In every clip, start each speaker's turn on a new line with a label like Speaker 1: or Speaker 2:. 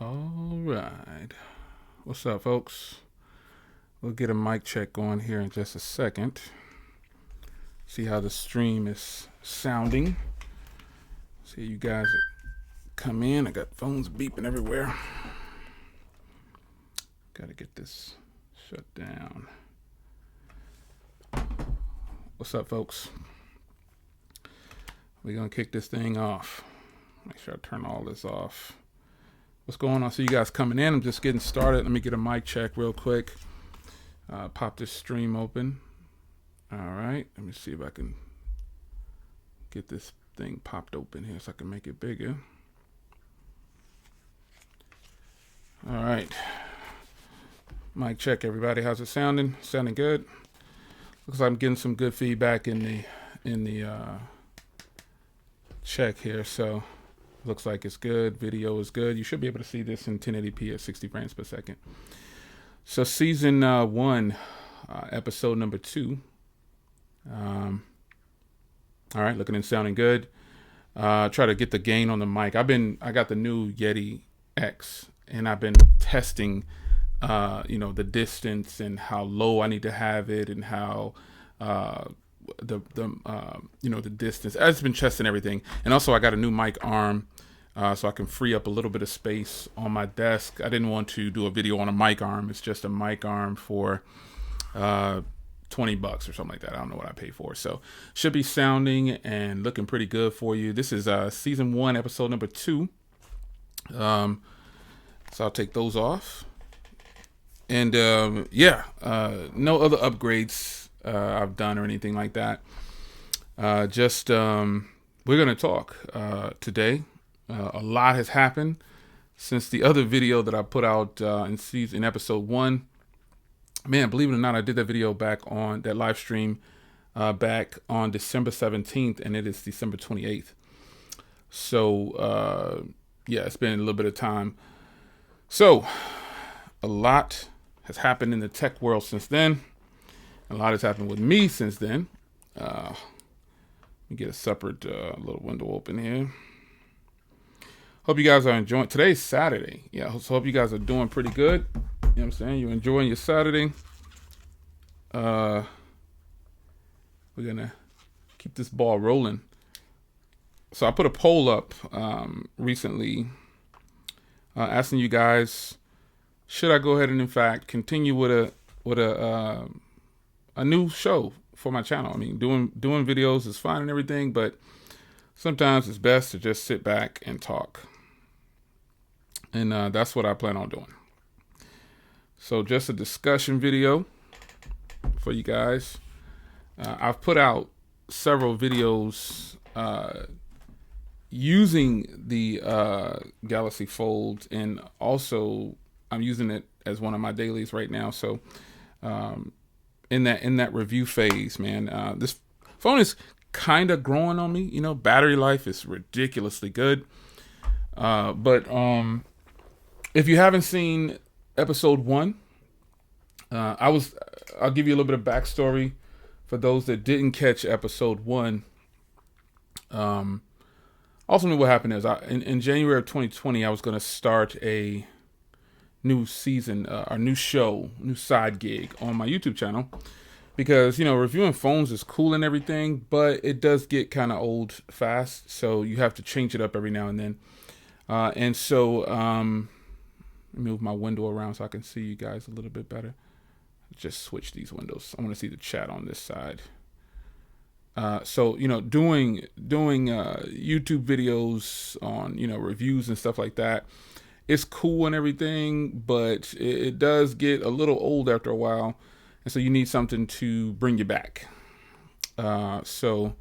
Speaker 1: All right. What's up, folks? We'll get a mic check going here in just a second. See how the stream is sounding. See you guys come in. I got phones beeping everywhere. Got to get this shut down. What's up, folks? We're going to kick this thing off. Make sure I turn all this off. What's going on? So you guys coming in. I'm just getting started. Let me get a mic check real quick. Pop this stream open. All right. Let me see if I can get this thing popped open here so I can make it bigger. All right. Mic check, everybody. How's it sounding? Sounding good? Looks like I'm getting some good feedback in the check here. So looks like it's good. Video is good. You should be able to see this in 1080p at 60 frames per second. So season 1, episode number 2. All right, looking and sounding good. Try to get the gain on the mic. I got the new Yeti X, and I've been testing, the distance and how low I need to have it, and how the distance. I've just been testing everything, and also I got a new mic arm. So I can free up a little bit of space on my desk. I didn't want to do a video on a mic arm. It's just a mic arm for $20 or something like that. I don't know what I paid for. So should be sounding and looking pretty good for you. This is season 1, episode number 2. So I'll take those off. And no other upgrades I've done or anything like that. We're going to talk today. A lot has happened since the other video that I put out in episode 1. Man, believe it or not, I did that video back on that live stream back on December 17th, and it is December 28th. So, it's been a little bit of time. So, a lot has happened in the tech world since then. A lot has happened with me since then. Let me get a separate little window open here. Hope you guys are enjoying. Today's Saturday. Yeah, so hope you guys are doing pretty good. You know what I'm saying? You're enjoying your Saturday. We're going to keep this ball rolling. So I put a poll up recently asking you guys, should I go ahead and, in fact, continue with a new show for my channel? I mean, doing videos is fine and everything, but sometimes it's best to just sit back and talk. And that's what I plan on doing. So just a discussion video for you guys. I've put out several videos using the Galaxy Fold, and also I'm using it as one of my dailies right now. So in that review phase, man, this phone is kind of growing on me. Battery life is ridiculously good. But if you haven't seen episode 1, I'll give you a little bit of backstory for those that didn't catch episode 1. Ultimately, what happened is in January of 2020, I was going to start a new season, a new show, new side gig on my YouTube channel. Because, reviewing phones is cool and everything, but it does get kind of old fast. So you have to change it up every now and then. Move my window around so I can see you guys a little bit better. Just switch these windows. I want to see the chat on this side. Doing YouTube videos on, reviews and stuff like that, it's cool and everything, but it does get a little old after a while. And so you need something to bring you back. So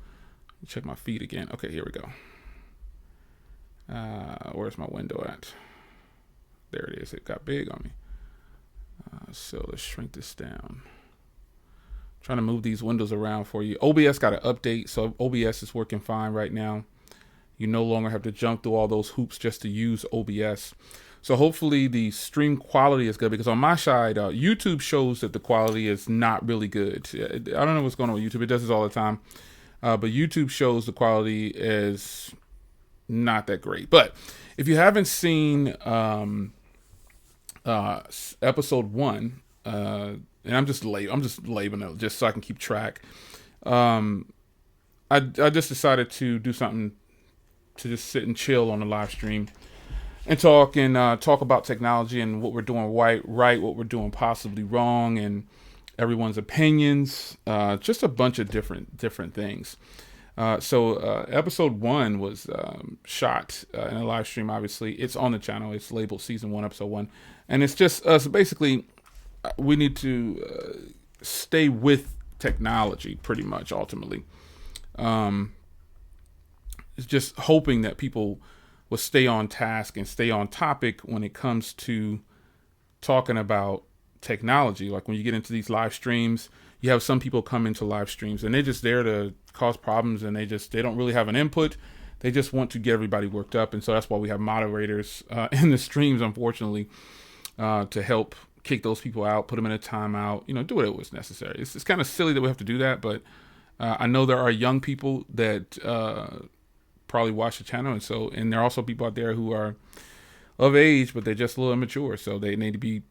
Speaker 1: check my feed again. Okay, here we go. Where's my window at? There it is. It got big on me. So let's shrink this down. Trying to move these windows around for you. OBS got an update, so OBS is working fine right now. You no longer have to jump through all those hoops just to use OBS. So hopefully the stream quality is good, because on my side, YouTube shows that the quality is not really good. I don't know what's going on with YouTube. It does this all the time. But YouTube shows the quality is not that great. But if you haven't seen episode 1, and I'm just labeling it just so I can keep track. I just decided to do something to just sit and chill on the live stream and talk about technology and what we're doing right, what we're doing possibly wrong, and everyone's opinions. Just a bunch of different things. So episode 1 was shot in a live stream. Obviously, it's on the channel. It's labeled season 1, episode 1, and it's just us. Basically, we need to stay with technology, pretty much. Ultimately, it's just hoping that people will stay on task and stay on topic when it comes to talking about technology. Like when you get into these live streams, you have some people come into live streams and they're just there to cause problems, and they don't really have an input. They just want to get everybody worked up. And so that's why we have moderators in the streams, unfortunately, to help kick those people out, put them in a timeout, do whatever was necessary. It's kind of silly that we have to do that, but I know there are young people that probably watch the channel, and there are also people out there who are of age, but they're just a little immature, so they need to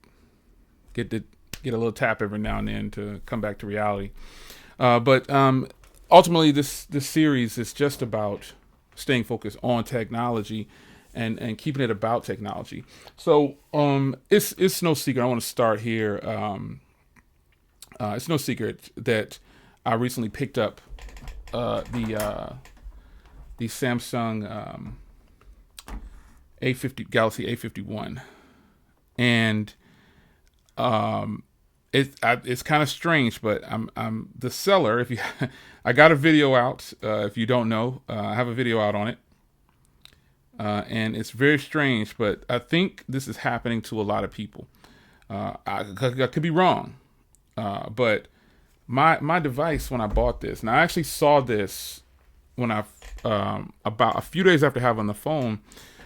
Speaker 1: get a little tap every now and then to come back to reality. But ultimately, this series is just about staying focused on technology and keeping it about technology. So it's no secret. I want to start here. It's no secret that I recently picked up the Samsung Galaxy A51, and it's kind of strange, but I'm the seller. If you, I got a video out. If you don't know, I have a video out on it, and it's very strange. But I think this is happening to a lot of people. I could be wrong, but my device when I bought this, and I actually saw this when about a few days after having the phone,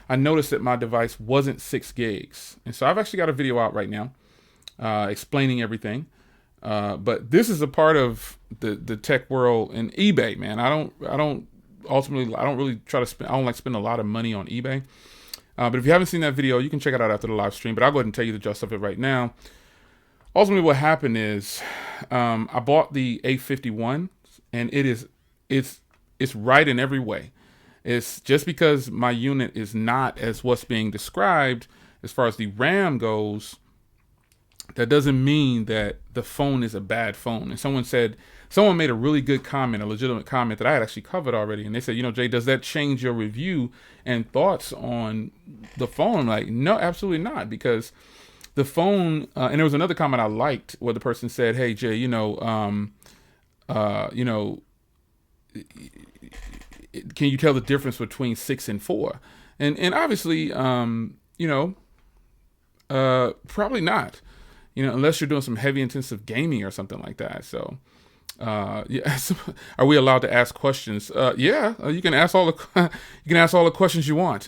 Speaker 1: I noticed that my device wasn't 6 gigs, and so I've actually got a video out right now. Explaining everything, but this is a part of the tech world and eBay, man. I don't really try to spend. I don't like spend a lot of money on eBay. But if you haven't seen that video, you can check it out after the live stream. But I'll go ahead and tell you the gist of it right now. Ultimately, what happened is I bought the A51, and it's right in every way. It's just because my unit is not as what's being described as far as the RAM goes. That doesn't mean that the phone is a bad phone. And someone made a really good comment, a legitimate comment that I had actually covered already. And they said, Jay, does that change your review and thoughts on the phone? I'm like, no, absolutely not. Because the phone, and there was another comment I liked where the person said, hey, Jay, can you tell the difference between 6 and 4? And obviously, probably not. Unless you're doing some heavy intensive gaming or something like that. So, yeah. Are we allowed to ask questions? Yeah, you can ask all the questions you want.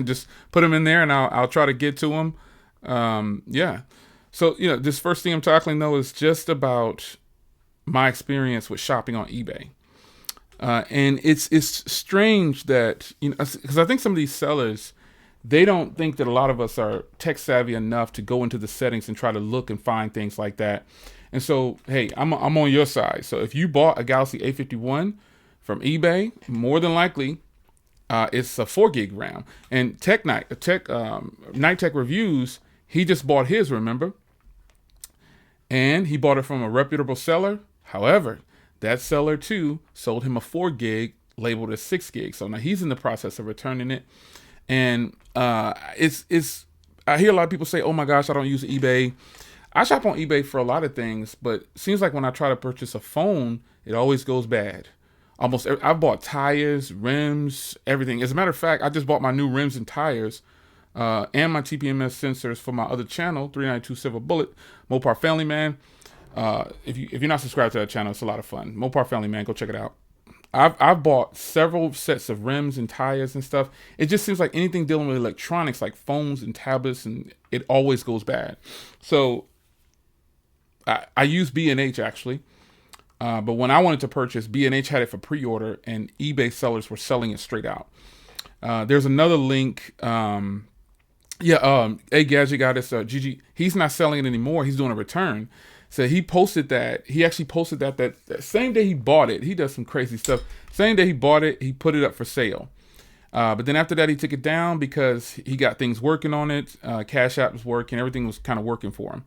Speaker 1: Just put them in there, and I'll try to get to them. Yeah. So, this first thing I'm tackling though is just about my experience with shopping on eBay. And it's strange that, because I think some of these sellers, they don't think that a lot of us are tech savvy enough to go into the settings and try to look and find things like that. And so, hey, I'm on your side. So if you bought a Galaxy A51 from eBay, more than likely, it's a 4 gig RAM. And Night Tech Reviews, he just bought his, remember? And he bought it from a reputable seller. However, that seller too sold him a 4 gig labeled as 6 gig. So now he's in the process of returning it. And I hear a lot of people say, oh my gosh, I don't use eBay. I shop on eBay for a lot of things, but it seems like when I try to purchase a phone, it always goes bad. I've bought tires, rims, everything. As a matter of fact, I just bought my new rims and tires, and my TPMS sensors for my other channel, 392 Silver Bullet, Mopar Family Man. If you're not subscribed to that channel, it's a lot of fun. Mopar Family Man, go check it out. I've bought several sets of rims and tires and stuff. It just seems like anything dealing with electronics, like phones and tablets, and it always goes bad. So I use B&H actually, but when I wanted to purchase, B&H had it for pre-order, and eBay sellers were selling it straight out. There's another link. Hey, Gadget got this. GG. He's not selling it anymore. He's doing a return. So he posted that. He actually posted that same day he bought it. He does some crazy stuff. Same day he bought it, he put it up for sale. But then after that, he took it down because he got things working on it. Cash App was working. Everything was kind of working for him.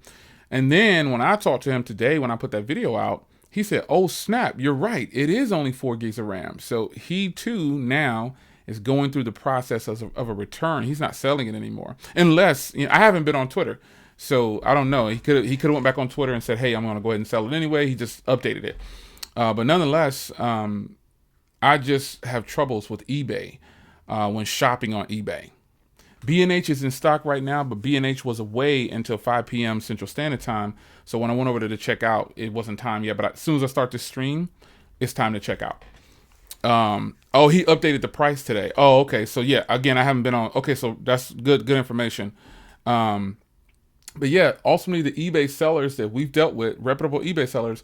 Speaker 1: And then when I talked to him today, when I put that video out, he said, "Oh snap, you're right. It is only 4 gigs of RAM." So he too now is going through the process of a return. He's not selling it anymore, unless I haven't been on Twitter, so I don't know. He could have went back on Twitter and said, "Hey, I'm going to go ahead and sell it anyway." He just updated it, but nonetheless, I just have troubles with eBay when shopping on eBay. B&H is in stock right now, but B&H was away until 5 p.m. Central Standard Time. So when I went over there to check out, it wasn't time yet. But as soon as I start this stream, it's time to check out. He updated the price today. Oh, okay. So yeah, again, I haven't been on. Okay, so that's good information. But yeah, ultimately the eBay sellers that we've dealt with, reputable eBay sellers,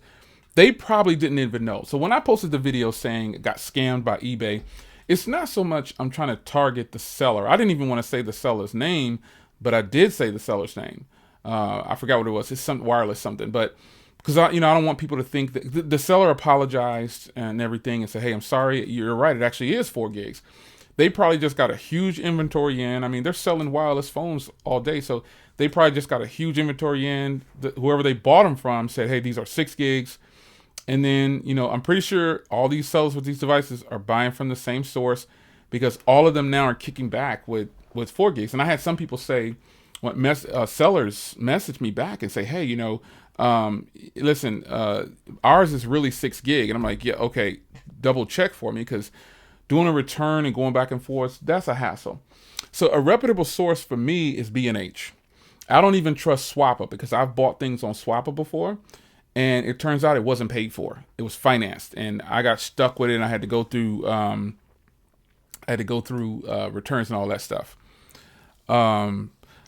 Speaker 1: they probably didn't even know. So when I posted the video saying it got scammed by eBay, it's not so much I'm trying to target the seller. I didn't even want to say the seller's name, but I did say the seller's name. I forgot what it was. It's some wireless something, but because I don't want people to think that the seller apologized and everything and said, "Hey, I'm sorry. You're right. It actually is 4 gigs." They probably just got a huge inventory in. I mean, they're selling wireless phones all day, so they probably just got a huge inventory in. Whoever they bought them from said, "Hey, these are 6 gigs." And then, I'm pretty sure all these sellers with these devices are buying from the same source, because all of them now are kicking back with 4 gigs. And I had some people say, sellers message me back and say, "Hey, listen, ours is really 6 gig." And I'm like, "Yeah, okay, double check for me, because doing a return and going back and forth, that's a hassle." So a reputable source for me is B&H. I don't even trust Swappa, because I've bought things on Swappa before, and it turns out it wasn't paid for. It was financed, and I got stuck with it, and I had to go through returns and all that stuff.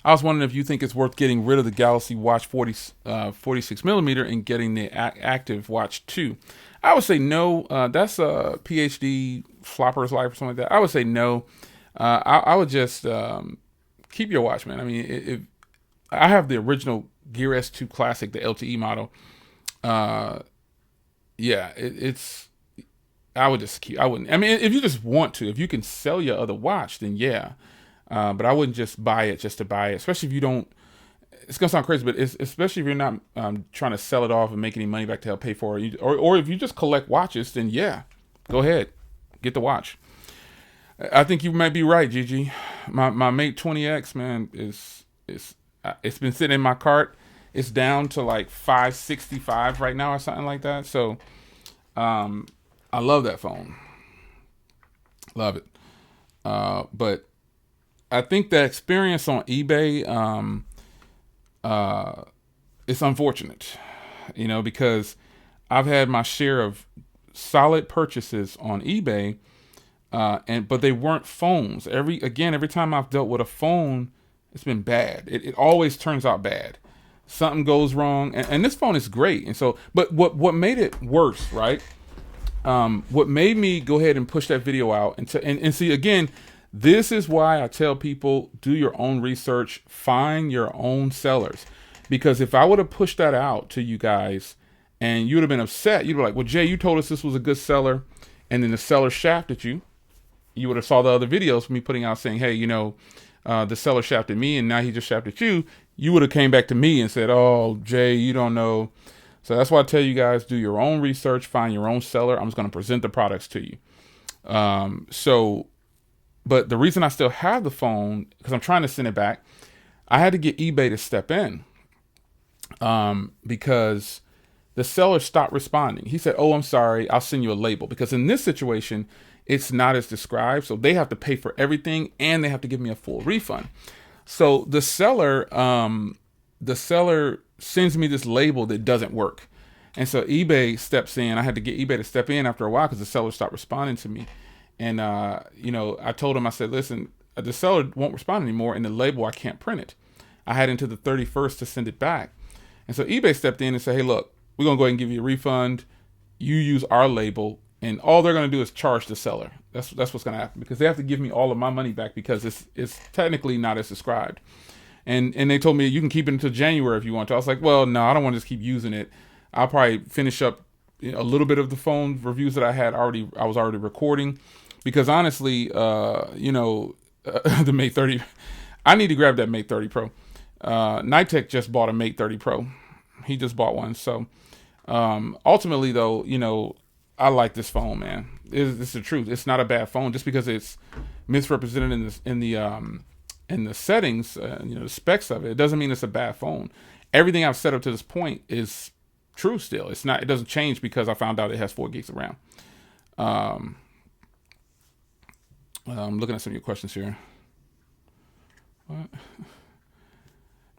Speaker 1: I was wondering if you think it's worth getting rid of the Galaxy Watch 46 millimeter and getting the Active Watch 2. I would say no. That's a PhD flopper's life or something like that. I would say no. I would just keep your watch, man. I mean, if I have the original Gear S2 Classic, the LTE model. It's. I would just keep. I wouldn't. I mean, if you just want to, if you can sell your other watch, then yeah. But I wouldn't just buy it just to buy it, especially if you don't. It's gonna sound crazy, but especially if you're not trying to sell it off and make any money back to help pay for it, or if you just collect watches, then yeah, go ahead, get the watch. I think you might be right, Gigi. My Mate 20X, man, it's been sitting in my cart. It's down to like $565 right now or something like that. So, I love that phone. Love it. But I think the experience on eBay, it's unfortunate, because I've had my share of solid purchases on eBay, but they weren't phones. Every time I've dealt with a phone, it's been bad. It always turns out bad. Something goes wrong, and this phone is great. And so, but what made it worse, right? What made me go ahead and push that video out and see again. This is why I tell people, do your own research, find your own sellers. Because if I would have pushed that out to you guys and you would have been upset, you'd be like, "Well, Jay, you told us this was a good seller," and then the seller shafted you. You would have saw the other videos of me putting out saying, "Hey, the seller shafted me and now he just shafted you." You would have came back to me and said, "Oh, Jay, you don't know." So that's why I tell you guys, do your own research, find your own seller. I'm just going to present the products to you. But the reason I still have the phone, because I'm trying to send it back, I had to get eBay to step in because the seller stopped responding. He said, "Oh, I'm sorry, I'll send you a label." Because in this situation, it's not as described. So they have to pay for everything and they have to give me a full refund. So the seller sends me this label that doesn't work. And so eBay steps in. I had to get eBay to step in after a while because the seller stopped responding to me. And, I told him, I said, "Listen, the seller won't respond anymore, and the label, I can't print it." I had until the 31st to send it back. And so eBay stepped in and said, "Hey, look, we're going to go ahead and give you a refund. You use our label, and all they're going to do is charge the seller. That's what's going to happen, because they have to give me all of my money back, because it's technically not as described. And they told me you can keep it until January if you want to. I was like, well, no, I don't want to just keep using it. I'll probably finish up a little bit of the phone reviews that I was already recording, because honestly, the Mate 30, I need to grab that Mate 30 Pro. Nitech just bought a Mate 30 Pro. He just bought one. So ultimately, though, I like this phone, man. It's the truth. It's not a bad phone. Just because it's misrepresented in the settings, the specs of it, it doesn't mean it's a bad phone. Everything I've set up to this point is true still. It's not. It doesn't change because I found out it has 4 gigs of RAM. I'm looking at some of your questions here. What?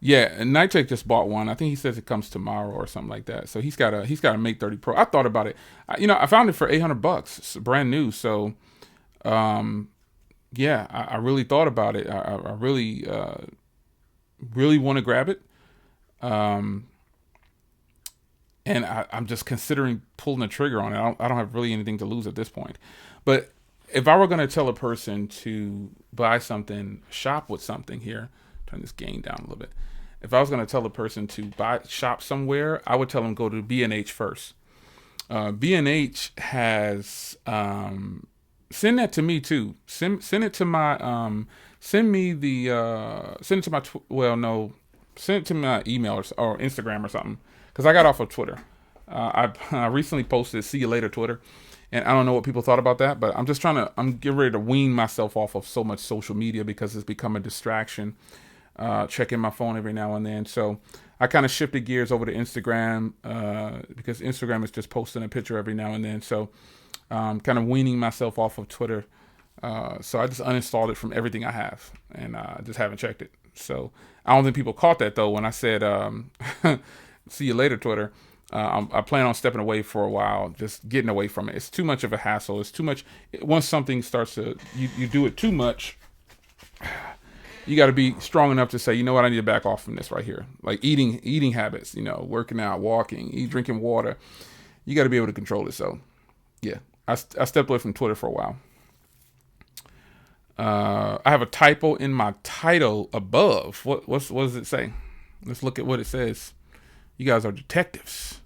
Speaker 1: Yeah, and Nitech just bought one. I think he says it comes tomorrow or something like that. So he's got a Mate 30 Pro. I thought about it. I found it for $800. It's brand new. So, yeah, I really thought about it. I really, really want to grab it. And I'm just considering pulling the trigger on it. I don't have really anything to lose at this point. But if I were going to tell a person to buy something, shop with something here, turn this gain down a little bit. If I was going to tell a person to shop somewhere, I would tell them go to B&H first. B&H has, send that to me too. Send it to my, send it to my, send it to my email or Instagram or something. Cause I got off of Twitter. I recently posted "See you later, Twitter," and I don't know what people thought about that, but I'm getting ready to wean myself off of so much social media because it's become a distraction. Checking my phone every now and then, so I kind of shifted gears over to Instagram because Instagram is just posting a picture every now and then. So kind of weaning myself off of Twitter. So I just uninstalled it from everything I have, and I just haven't checked it. So I don't think people caught that though when I said "See you later, Twitter." I plan on stepping away for a while, just getting away from it. It's too much of a hassle. It's too much. Once something starts to, you do it too much, you got to be strong enough to say, you know what, I need to back off from this right here. Like eating habits, working out, walking, drinking water. You got to be able to control it. So, yeah, I stepped away from Twitter for a while. I have a typo in my title above. What does it say? Let's look at what it says. You guys are detectives.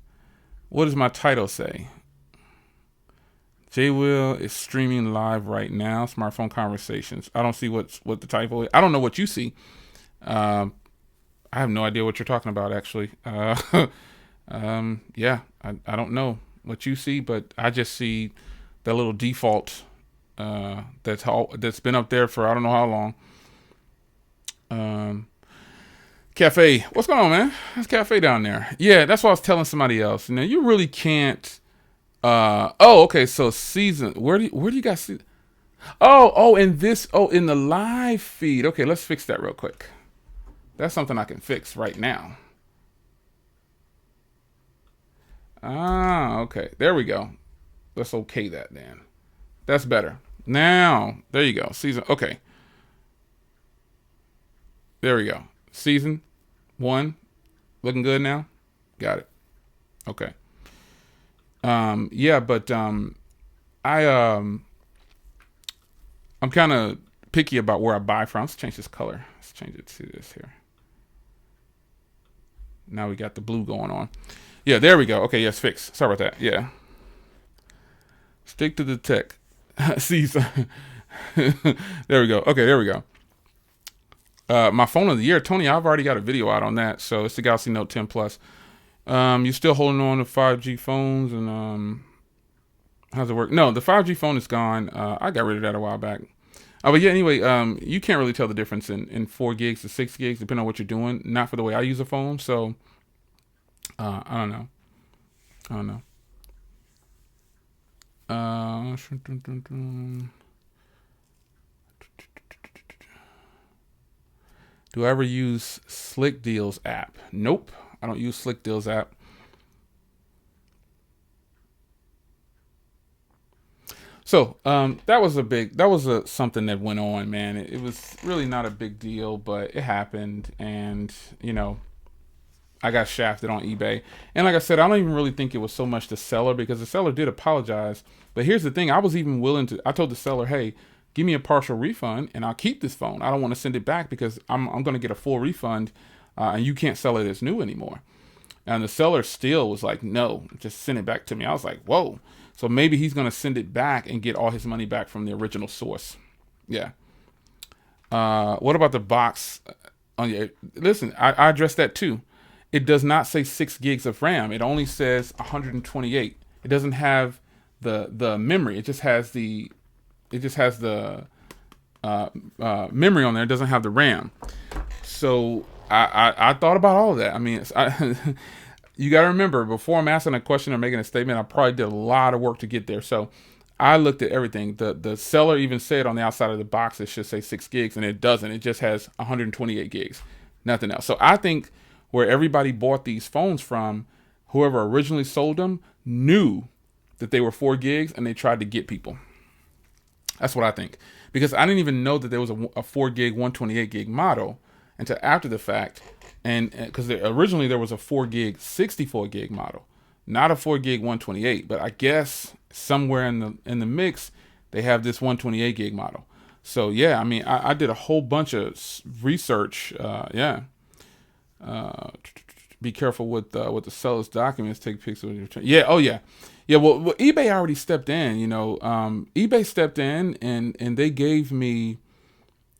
Speaker 1: What does my title say? J Will is streaming live right now. Smartphone conversations. I don't see what the typo is. I don't know what you see. I have no idea what you're talking about, actually. Yeah, I don't know what you see, but I just see that little default that's been up there for I don't know how long. Cafe, what's going on, man? There's cafe down there. Yeah, that's what I was telling somebody else. You really can't. Okay. So season. Where do you guys see? In the live feed. Okay, let's fix that real quick. That's something I can fix right now. Okay. There we go. Let's okay that then. That's better. Now, there you go. Season. Okay. There we go. Season 1. Looking good now? Got it. Okay. Yeah, but I'm kind of picky about where I buy from. Let's change this color. Let's change it to this here. Now we got the blue going on. Yeah, there we go. Okay, yes, fixed. Sorry about that. Yeah. Stick to the tech. Season. There we go. Okay, there we go. My phone of the year, Tony, I've already got a video out on that. So it's the Galaxy Note 10 Plus. You're still holding on to 5G phones, and how's it work? No, the 5G phone is gone. I got rid of that a while back. But yeah, anyway, you can't really tell the difference in 4 gigs to 6 gigs, depending on what you're doing. Not for the way I use a phone. So, I don't know. Do I ever use Slick Deals app? Nope. I don't use Slick Deals app. So that was something that went on, man. It was really not a big deal, but it happened, and I got shafted on eBay. And like I said, I don't even really think it was so much the seller, because the seller did apologize. But here's the thing, I was even willing to, I told the seller, hey, give me a partial refund and I'll keep this phone. I don't want to send it back because I'm going to get a full refund, and you can't sell it as new anymore. And the seller still was like, no, just send it back to me. I was like, whoa. So maybe he's going to send it back and get all his money back from the original source. Yeah. What about the box? Listen, I addressed that too. It does not say 6 gigs of RAM. It only says 128. It doesn't have the memory. It just has the memory on there. It doesn't have the RAM. So I thought about all of that. I mean, you got to remember, before I'm asking a question or making a statement, I probably did a lot of work to get there. So I looked at everything. The seller even said on the outside of the box it should say 6 gigs, and it doesn't. It just has 128 gigs, nothing else. So I think where everybody bought these phones from, whoever originally sold them knew that they were 4 gigs and they tried to get people. That's what I think. Because I didn't even know that there was a 4 gig, 128 gig model until after the fact. And because originally there was a 4 gig, 64 gig model, not a 4 gig, 128. But I guess somewhere in the mix, they have this 128 gig model. So yeah, I mean, I did a whole bunch of research. Be careful with the seller's documents. Take pictures of your return. Yeah. Oh yeah. Yeah. Well, eBay already stepped in. eBay stepped in and they gave me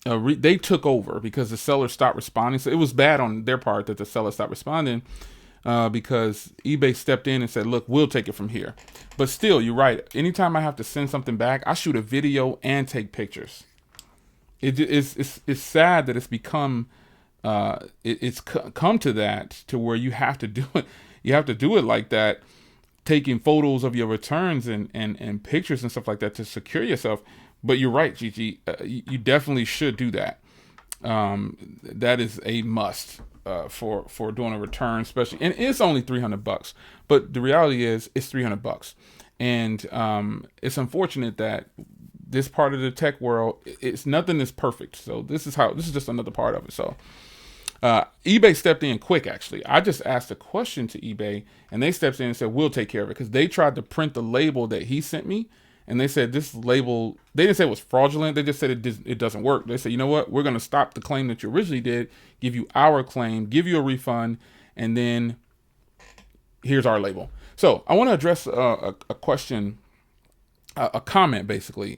Speaker 1: they took over because the seller stopped responding. So it was bad on their part that the seller stopped responding, because eBay stepped in and said, look, we'll take it from here. But still, you're right. Anytime I have to send something back, I shoot a video and take pictures. It's sad that it's become it's come to that, to where you have to do it. You have to do it like that, taking photos of your returns and pictures and stuff like that to secure yourself. But you're right, Gigi. You definitely should do that. That is a must for doing a return, especially. And it's only $300, but the reality is it's $300, and it's unfortunate that this part of the tech world, it's nothing is perfect. So this is just another part of it. So eBay stepped in quick, actually. I just asked a question to eBay and they stepped in and said, we'll take care of it. Because they tried to print the label that he sent me. And they said this label, they didn't say it was fraudulent. They just said it doesn't work. They said, you know what? We're going to stop the claim that you originally did, give you our claim, give you a refund, and then here's our label. So I want to address a question, a comment basically,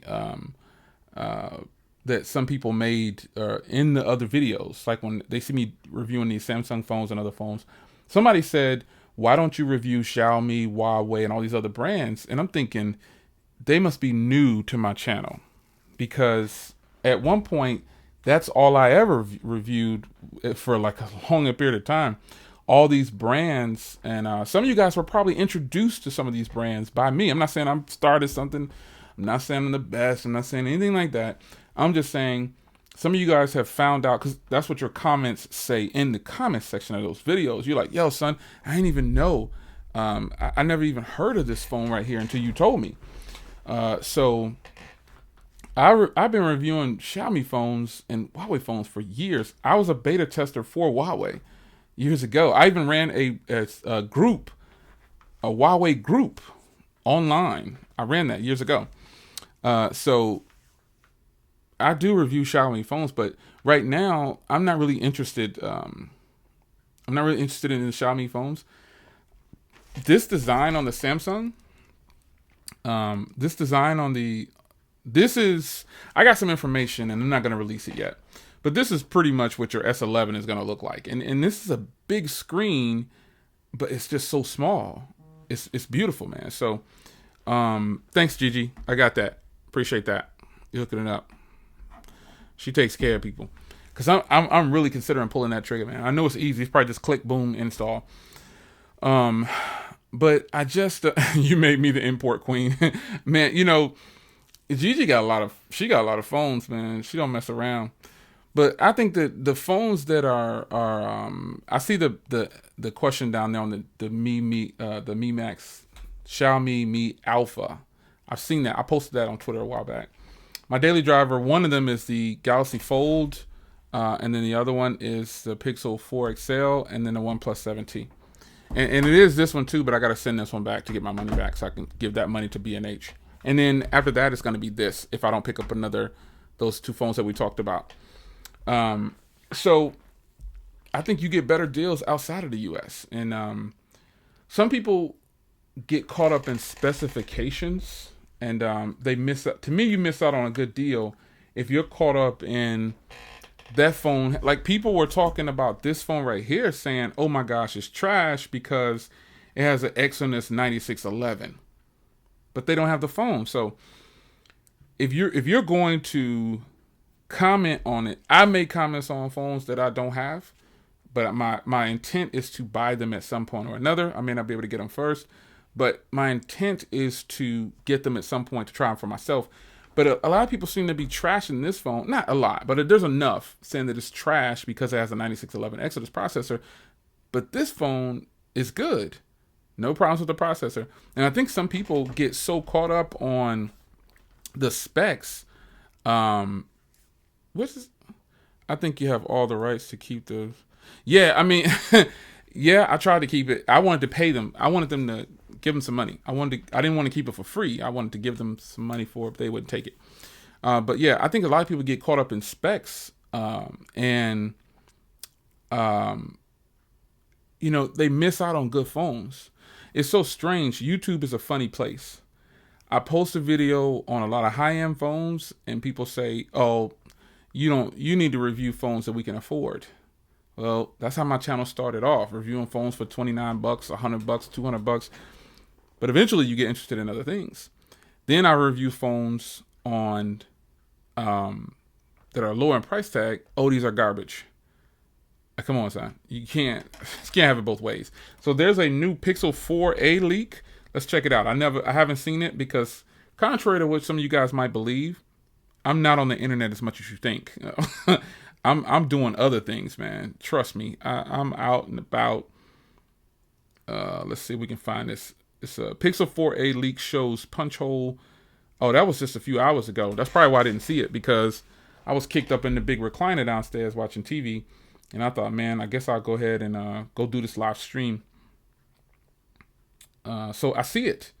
Speaker 1: that some people made in the other videos. Like when they see me reviewing these Samsung phones and other phones, somebody said, why don't you review Xiaomi, Huawei, and all these other brands? And I'm thinking, they must be new to my channel, because at one point, that's all I ever reviewed for like a long period of time. All these brands, and some of you guys were probably introduced to some of these brands by me. I'm not saying I'm started something. I'm not saying I'm the best. I'm not saying anything like that. I'm just saying some of you guys have found out, because that's what your comments say in the comment section of those videos. You're like, yo, son, I didn't even know. I never even heard of this phone right here until you told me. So I've been reviewing Xiaomi phones and Huawei phones for years. I was a beta tester for Huawei years ago. I even ran a group, a Huawei group online. I ran that years ago. So I do review Xiaomi phones, but right now I'm not really interested. I'm not really interested in the Xiaomi phones. This design on the Samsung, I got some information and I'm not going to release it yet, but this is pretty much what your S11 is going to look like. And this is a big screen, but it's just so small. It's beautiful, man. So, thanks, Gigi. I got that. Appreciate that. You're hooking it up. She takes care of people. Cause I'm really considering pulling that trigger, man. I know it's easy. It's probably just click, boom, install. But I just, you made me the import queen, man. You know, Gigi got a lot of phones, man. She don't mess around. But I think that the phones that are I see the question down there on the Mi Max Xiaomi Mi Alpha. I've seen that. I posted that on Twitter a while back. My daily driver, one of them is the Galaxy Fold And then the other one is the Pixel 4 XL, and then the OnePlus 7T. And it is this one too, but I got to send this one back to get my money back so I can give that money to B&H. And then after that, it's going to be this if I don't pick up those two phones that we talked about. So I think you get better deals outside of the U.S. And some people get caught up in specifications, and they miss out. To me, you miss out on a good deal if you're caught up in that phone. Like, people were talking about this phone right here saying, oh my gosh, it's trash because it has an Exynos 9611, but they don't have the phone. So if you're going to comment on it, I make comments on phones that I don't have, but my intent is to buy them at some point or another. I may not be able to get them first, but my intent is to get them at some point to try them for myself. But a lot of people seem to be trashing this phone. Not a lot, but there's enough saying that it's trash because it has a 9611 Exynos processor. But this phone is good. No problems with the processor. And I think some people get so caught up on the specs. I think you have all the rights to keep the... Yeah, I mean, yeah, I tried to keep it. I wanted to pay them. I wanted them to give them some money. I didn't want to keep it for free. I wanted to give them some money for it if they wouldn't take it. But yeah, I think a lot of people get caught up in specs, and they miss out on good phones. It's so strange. YouTube is a funny place. I post a video on a lot of high-end phones, and people say, "Oh, you need to review phones that we can afford." Well, that's how my channel started off, reviewing phones for $29, $100, $200. But eventually you get interested in other things. Then I review phones on that are lower in price tag. Oh, these are garbage. Come on, son. You can't have it both ways. So there's a new Pixel 4a leak. Let's check it out. I haven't seen it because, contrary to what some of you guys might believe, I'm not on the internet as much as you think. I'm doing other things, man. Trust me. I'm out and about. Let's see if we can find this. It's a Pixel 4a leak shows punch hole. Oh, that was just a few hours ago. That's probably why I didn't see it, because I was kicked up in the big recliner downstairs watching TV. And I thought, man, I guess I'll go ahead and go do this live stream. So I see it.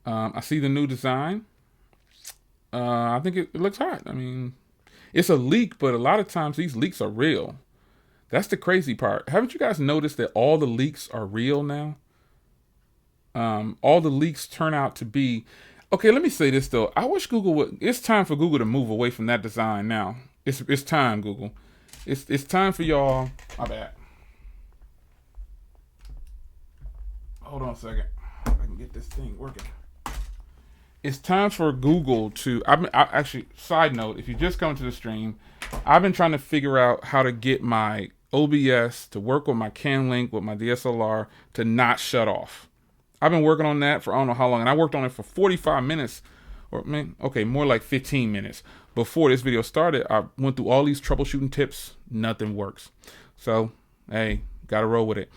Speaker 1: I see the new design. I think it looks hot. I mean, it's a leak, but a lot of times these leaks are real. That's the crazy part. Haven't you guys noticed that all the leaks are real now? All the leaks turn out to be... Okay, let me say this, though. I wish Google would... It's time for Google to move away from that design now. It's time, Google. It's time for y'all... My bad. Hold on a second. If I can get this thing working. It's time for Google to... Actually, side note, if you just come to the stream, I've been trying to figure out how to get my OBS to work with my CanLink, with my DSLR, to not shut off. I've been working on that for I don't know how long, and I worked on it for 45 minutes, more like 15 minutes. Before this video started, I went through all these troubleshooting tips. Nothing works. So, hey, gotta roll with it.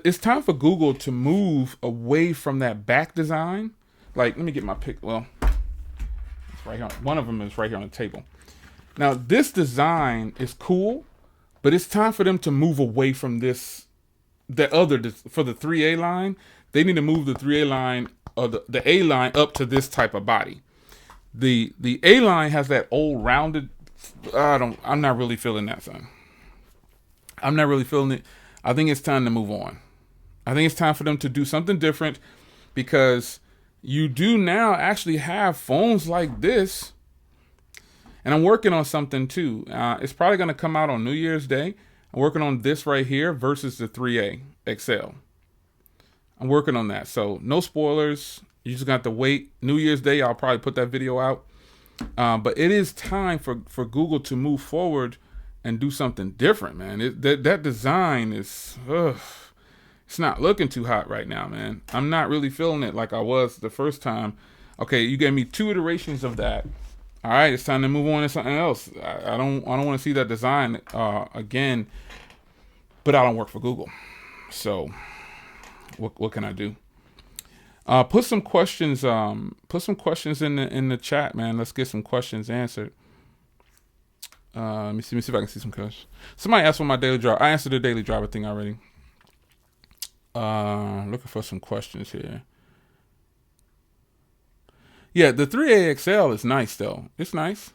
Speaker 1: It's time for Google to move away from that back design. Like, let me get my pick. Well, it's right here. One of them is right here on the table. Now, this design is cool, but it's time for them to move away from this. For the 3A line, they need to move the 3A line or the A line up to this type of body. The A line has that old rounded. I'm not really feeling that, son. I'm not really feeling it. I think it's time to move on. I think it's time for them to do something different, because you do now actually have phones like this. And I'm working on something too. It's probably going to come out on New Year's Day. I'm working on this right here versus the 3A XL. I'm working on that. So no spoilers. You just got to wait. New Year's Day, I'll probably put that video out. But it is time for Google to move forward and do something different, man. That design is, it's not looking too hot right now, man. I'm not really feeling it like I was the first time. Okay, you gave me 2 iterations of that. All right, it's time to move on to something else. I don't want to see that design again, but I don't work for Google. So what can I do? Put some questions in the chat, man. Let's get some questions answered. Let me see if I can see some questions. Somebody asked for my daily drive. I answered the daily driver thing already. Looking for some questions here. Yeah, the 3A XL is nice though. It's nice.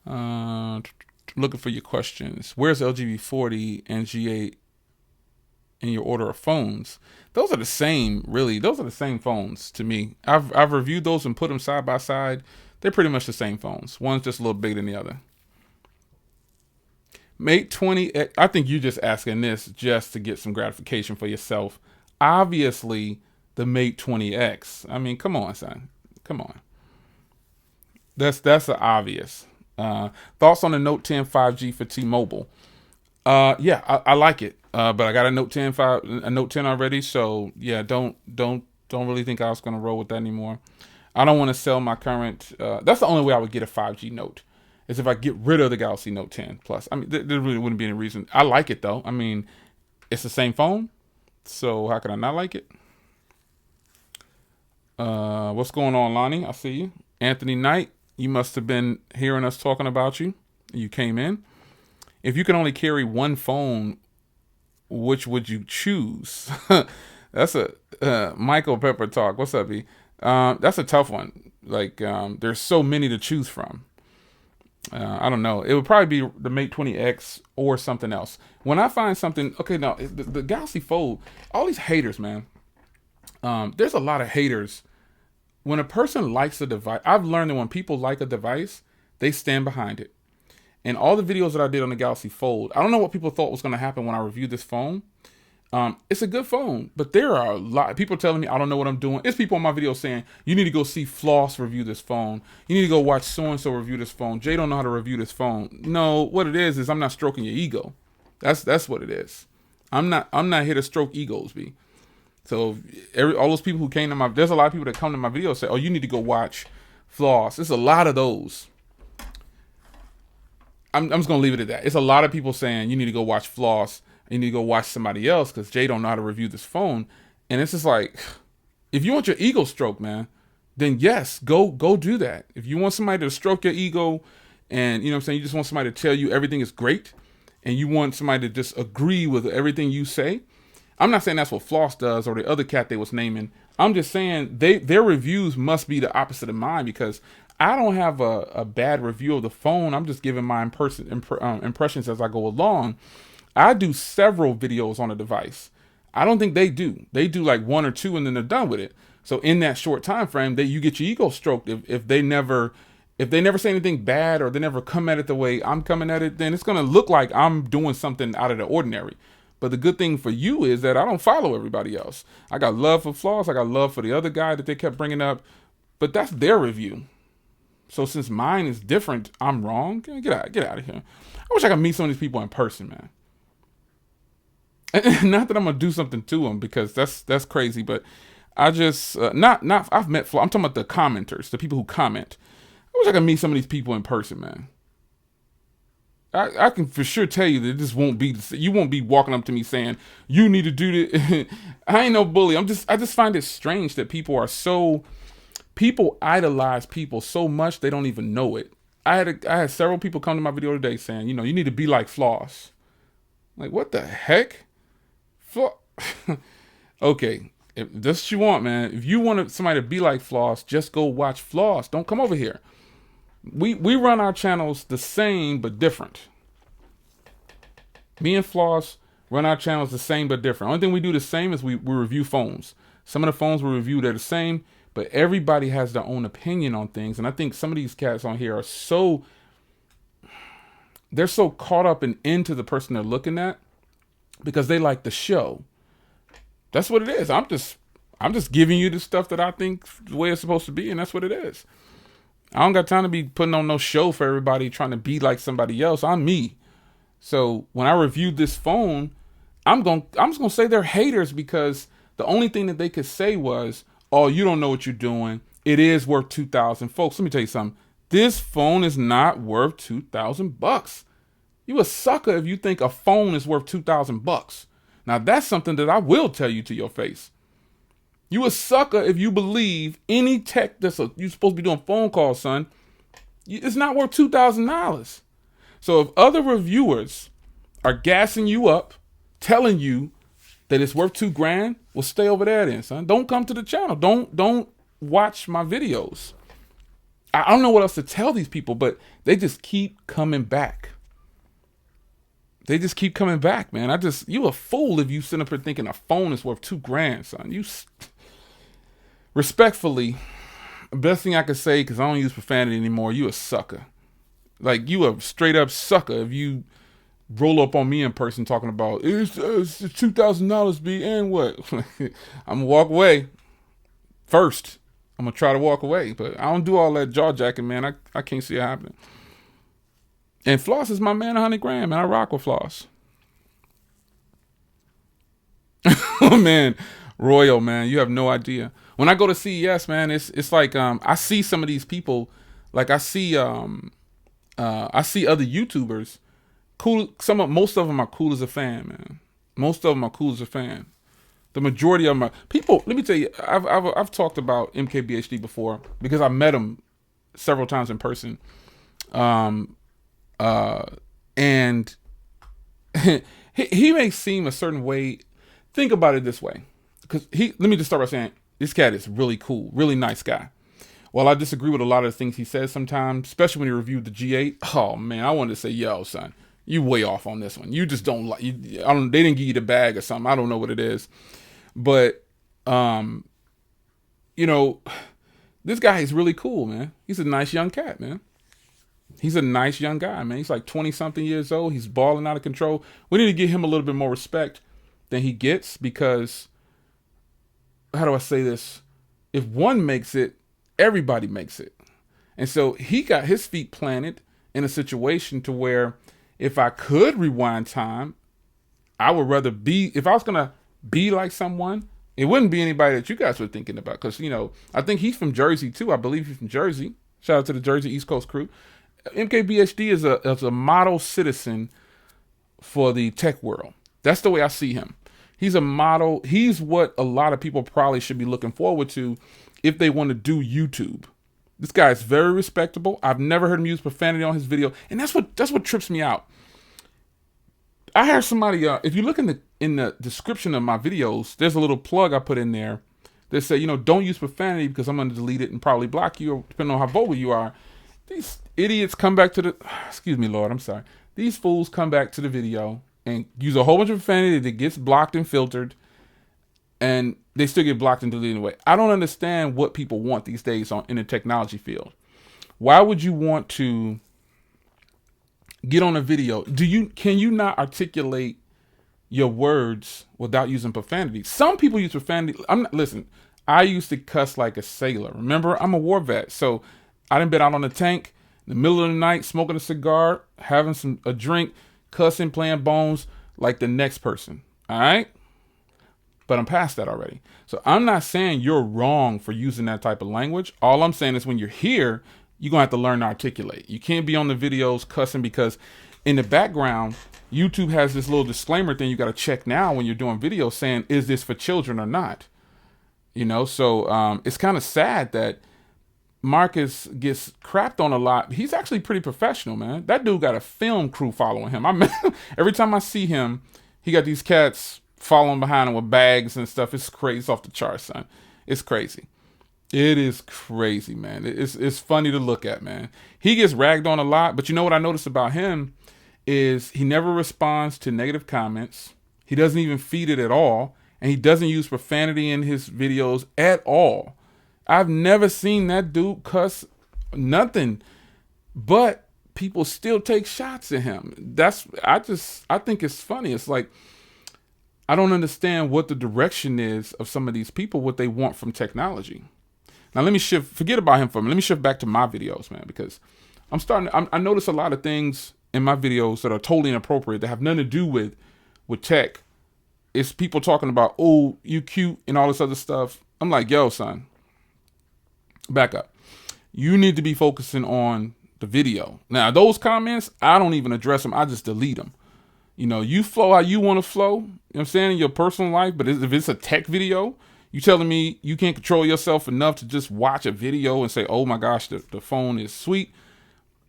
Speaker 1: Looking for your questions. Where's LGB40 and G8 in your order of phones? Those are the same, really. Those are the same phones to me. I've reviewed those and put them side by side. They're pretty much the same phones. One's just a little bigger than the other. Mate 20, I think you're just asking this just to get some gratification for yourself. Obviously, the Mate 20X. I mean, come on, son. Come on. That's the obvious. Thoughts on the Note 10 5G for T-Mobile? Yeah, I like it. But I got a Note 10 already, so yeah, don't really think I was gonna roll with that anymore. I don't want to sell my current. That's the only way I would get a 5G Note, is if I get rid of the Galaxy Note 10 Plus. I mean, there really wouldn't be any reason. I like it though. I mean, it's the same phone, so how can I not like it? What's going on, Lonnie? I see you. Anthony Knight, you must have been hearing us talking about you. You came in. If you can only carry one phone, which would you choose? That's a Michael Pepper talk. What's up, E? That's a tough one. Like, there's so many to choose from. I don't know. It would probably be the Mate 20X or something else. When I find something, okay, now the Galaxy Fold, all these haters, man. There's a lot of haters. When a person likes a device, I've learned that when people like a device, they stand behind it. And all the videos that I did on the Galaxy Fold, I don't know what people thought was going to happen when I reviewed this phone. It's a good phone, but there are a lot of people telling me I don't know what I'm doing. It's people on my video saying, you need to go see Floss review this phone. You need to go watch so-and-so review this phone. Jay don't know how to review this phone. No, what it is I'm not stroking your ego. That's what it is. I'm not here to stroke egos, B. So all those people who came to there's a lot of people that come to my video and say, oh, you need to go watch Floss. There's a lot of those. I'm just going to leave it at that. It's a lot of people saying you need to go watch Floss. You need to go watch somebody else because Jay don't know how to review this phone. And it's just like, if you want your ego stroked, man, then yes, go do that. If you want somebody to stroke your ego and, you know what I'm saying, you just want somebody to tell you everything is great and you want somebody to just agree with everything you say. I'm not saying that's what Floss does or the other cat they was naming. I'm just saying their reviews must be the opposite of mine because I don't have a bad review of the phone. I'm just giving my impressions as I go along. I do several videos on a device. I don't think they do. They do like one or two and then they're done with it. So in that short time frame, you get your ego stroked. If they never say anything bad or they never come at it the way I'm coming at it, then it's gonna look like I'm doing something out of the ordinary. But the good thing for you is that I don't follow everybody else. I got love for Floss. I got love for the other guy that they kept bringing up. But that's their review. So since mine is different, I'm wrong. Get out of here. I wish I could meet some of these people in person, man. And not that I'm gonna do something to them because that's crazy. But I just I've met Floss. I'm talking about the commenters, the people who comment. I wish I could meet some of these people in person, man. I can for sure tell you that this won't be. You won't be walking up to me saying you need to do this. I ain't no bully. I just find it strange that people idolize people so much they don't even know it. I had several people come to my video today saying, you know, you need to be like Floss. Like, what the heck? Okay, if that's what you want, man. If you want somebody to be like Floss, just go watch Floss. Don't come over here. We run our channels the same but different. Me and Floss run our channels the same but different. Only thing we do the same is we review phones. Some of the phones we review, they're the same, but everybody has their own opinion on things. And I think some of these cats on here are they're so caught up and into the person they're looking at because they like the show. That's what it is. I'm just giving you the stuff that I think the way it's supposed to be, and that's what it is. I don't got time to be putting on no show for everybody trying to be like somebody else. I'm me. So when I reviewed this phone, I'm just gonna say they're haters because the only thing that they could say was, "Oh, you don't know what you're doing. It is worth $2,000." Folks, let me tell you something. This phone is not worth $2,000. You a sucker if you think a phone is worth $2,000. Now that's something that I will tell you to your face. You a sucker if you believe any tech you're supposed to be doing phone calls, son. It's not worth $2,000. So if other reviewers are gassing you up, telling you that it's worth $2,000, well, stay over there then, son. Don't come to the channel. Don't watch my videos. I don't know what else to tell these people, but they just keep coming back. They just keep coming back, man. You a fool if you sit up here thinking a phone is worth $2,000, son. Respectfully, the best thing I could say, because I don't use profanity anymore, you a sucker. Like, you a straight up sucker if you roll up on me in person talking about, it's $2,000, B, and what? I'm going to walk away first. I'm going to try to walk away, but I don't do all that jaw jacking, man. I can't see it happening. And Floss is my man, 100 grand, man. I rock with Floss. Oh, man. Royal, man. You have no idea. When I go to CES, man, it's like, I see some of these people, like I see other YouTubers, cool. Most of them are cool as a fan, man. Most of them are cool as a fan. The majority of them are people. Let me tell you, I've talked about MKBHD before because I met him several times in person. And he may seem a certain way. Think about it this way, because let me just start by saying this cat is really cool, really nice guy. While I disagree with a lot of the things he says sometimes, especially when he reviewed the G8, oh man, I wanted to say, yo, son, you way off on this one. You just don't like. They didn't give you the bag or something. I don't know what it is, but this guy is really cool, man. He's a nice young cat, man. He's a nice young guy, man. He's like 20-something years old. He's balling out of control. We need to give him a little bit more respect than he gets because, how do I say this? If one makes it, everybody makes it. And so he got his feet planted in a situation to where if I could rewind time, I would rather if I was going to be like someone, it wouldn't be anybody that you guys were thinking about. Because, I think he's from Jersey too. I believe he's from Jersey. Shout out to the Jersey East Coast crew. MKBHD is a model citizen for the tech world. That's the way I see him. He's a model. He's what a lot of people probably should be looking forward to if they want to do YouTube. This guy is very respectable. I've never heard him use profanity on his video, and that's what trips me out. I heard somebody. If you look in the description of my videos, there's a little plug I put in there that say, don't use profanity because I'm going to delete it and probably block you, or depending on how vocal you are. These idiots come back to excuse me, Lord, I'm sorry. These fools come back to the video and use a whole bunch of profanity that gets blocked and filtered, and they still get blocked and deleted anyway. I don't understand what people want these days in the technology field. Why would you want to get on a video? Can you not articulate your words without using profanity? Some people use profanity. Listen, I used to cuss like a sailor. Remember, I'm a war vet, so I done been out on the tank in the middle of the night, smoking a cigar, having a drink, cussing, playing bones like the next person. All right? But I'm past that already. So I'm not saying you're wrong for using that type of language. All I'm saying is when you're here, you're going to have to learn to articulate. You can't be on the videos cussing because in the background, YouTube has this little disclaimer thing you got to check now when you're doing videos saying, is this for children or not? So it's kind of sad that Marcus gets crapped on a lot. He's actually pretty professional, man. That dude got a film crew following him. Every time I see him, he got these cats following behind him with bags and stuff. It's crazy. It's off the charts, son. It's crazy. It is crazy, man. It's funny to look at, man. He gets ragged on a lot, but you know what I noticed about him is he never responds to negative comments. He doesn't even feed it at all, and he doesn't use profanity in his videos at all. I've never seen that dude cuss nothing, but people still take shots at him. I think it's funny. It's like, I don't understand what the direction is of some of these people, what they want from technology. Now let me forget about him for a minute. Let me shift back to my videos, man, because I notice a lot of things in my videos that are totally inappropriate that have nothing to do with tech. It's people talking about, oh, you cute and all this other stuff. I'm like, yo, son, back up. You need to be focusing on the video. Now, those comments, I don't even address them. I just delete them. You flow how you want to flow, you know what I'm saying, in your personal life. But if it's a tech video, you telling me you can't control yourself enough to just watch a video and say, oh my gosh, the phone is sweet.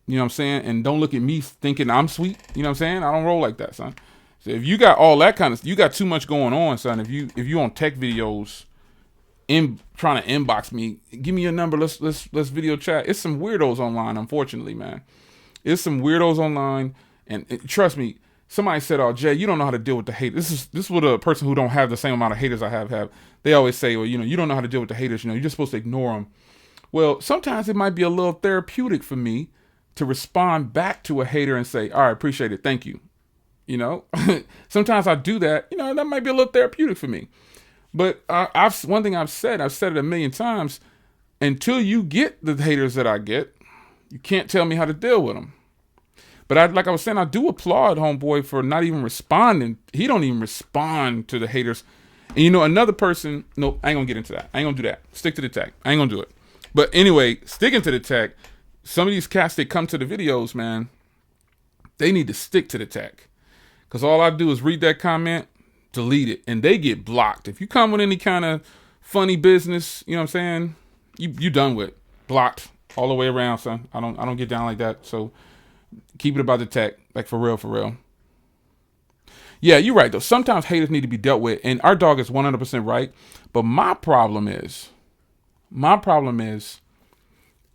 Speaker 1: You know what I'm saying? And don't look at me thinking I'm sweet. You know what I'm saying? I don't roll like that, son. So if you got all that kind of, you got too much going on, son. If you on tech videos, trying to inbox me, give me your number. Let's video chat. It's some weirdos online, unfortunately, man. It's some weirdos online, and trust me. Somebody said, "Oh, Jay, you don't know how to deal with the haters." This is what a person who don't have the same amount of haters I have. They always say, "Well, you don't know how to deal with the haters. You're just supposed to ignore them." Well, sometimes it might be a little therapeutic for me to respond back to a hater and say, "All right, appreciate it, thank you." Sometimes I do that. That might be a little therapeutic for me. But one thing I've said it a million times. Until you get the haters that I get, you can't tell me how to deal with them. But like I was saying, I do applaud homeboy for not even responding. He don't even respond to the haters. And another person, no, I ain't gonna get into that. I ain't gonna do that. Stick to the tech. I ain't gonna do it. But anyway, sticking to the tech, some of these cats that come to the videos, man, they need to stick to the tech. Because all I do is read that comment, delete it, and they get blocked. If you come with any kind of funny business, you know what I'm saying, you done with. Blocked all the way around, son. I don't get down like that. So keep it about the tech, like for real. Yeah, you're right though. Sometimes haters need to be dealt with, and our dog is 100% right. But my problem is,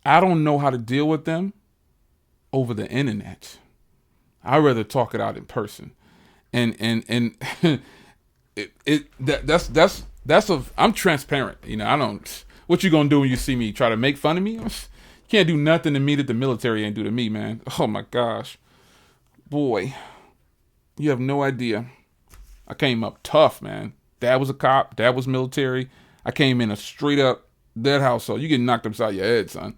Speaker 1: I don't know how to deal with them over the internet. I'd rather talk it out in person, and I'm transparent. I don't. What you gonna do when you see me? Try to make fun of me? You can't do nothing to me that the military ain't do to me, man. Oh my gosh, boy, you have no idea. I came up tough, man. Dad was a cop. Dad was military. I came in a straight up dead household. You get knocked upside your head, son.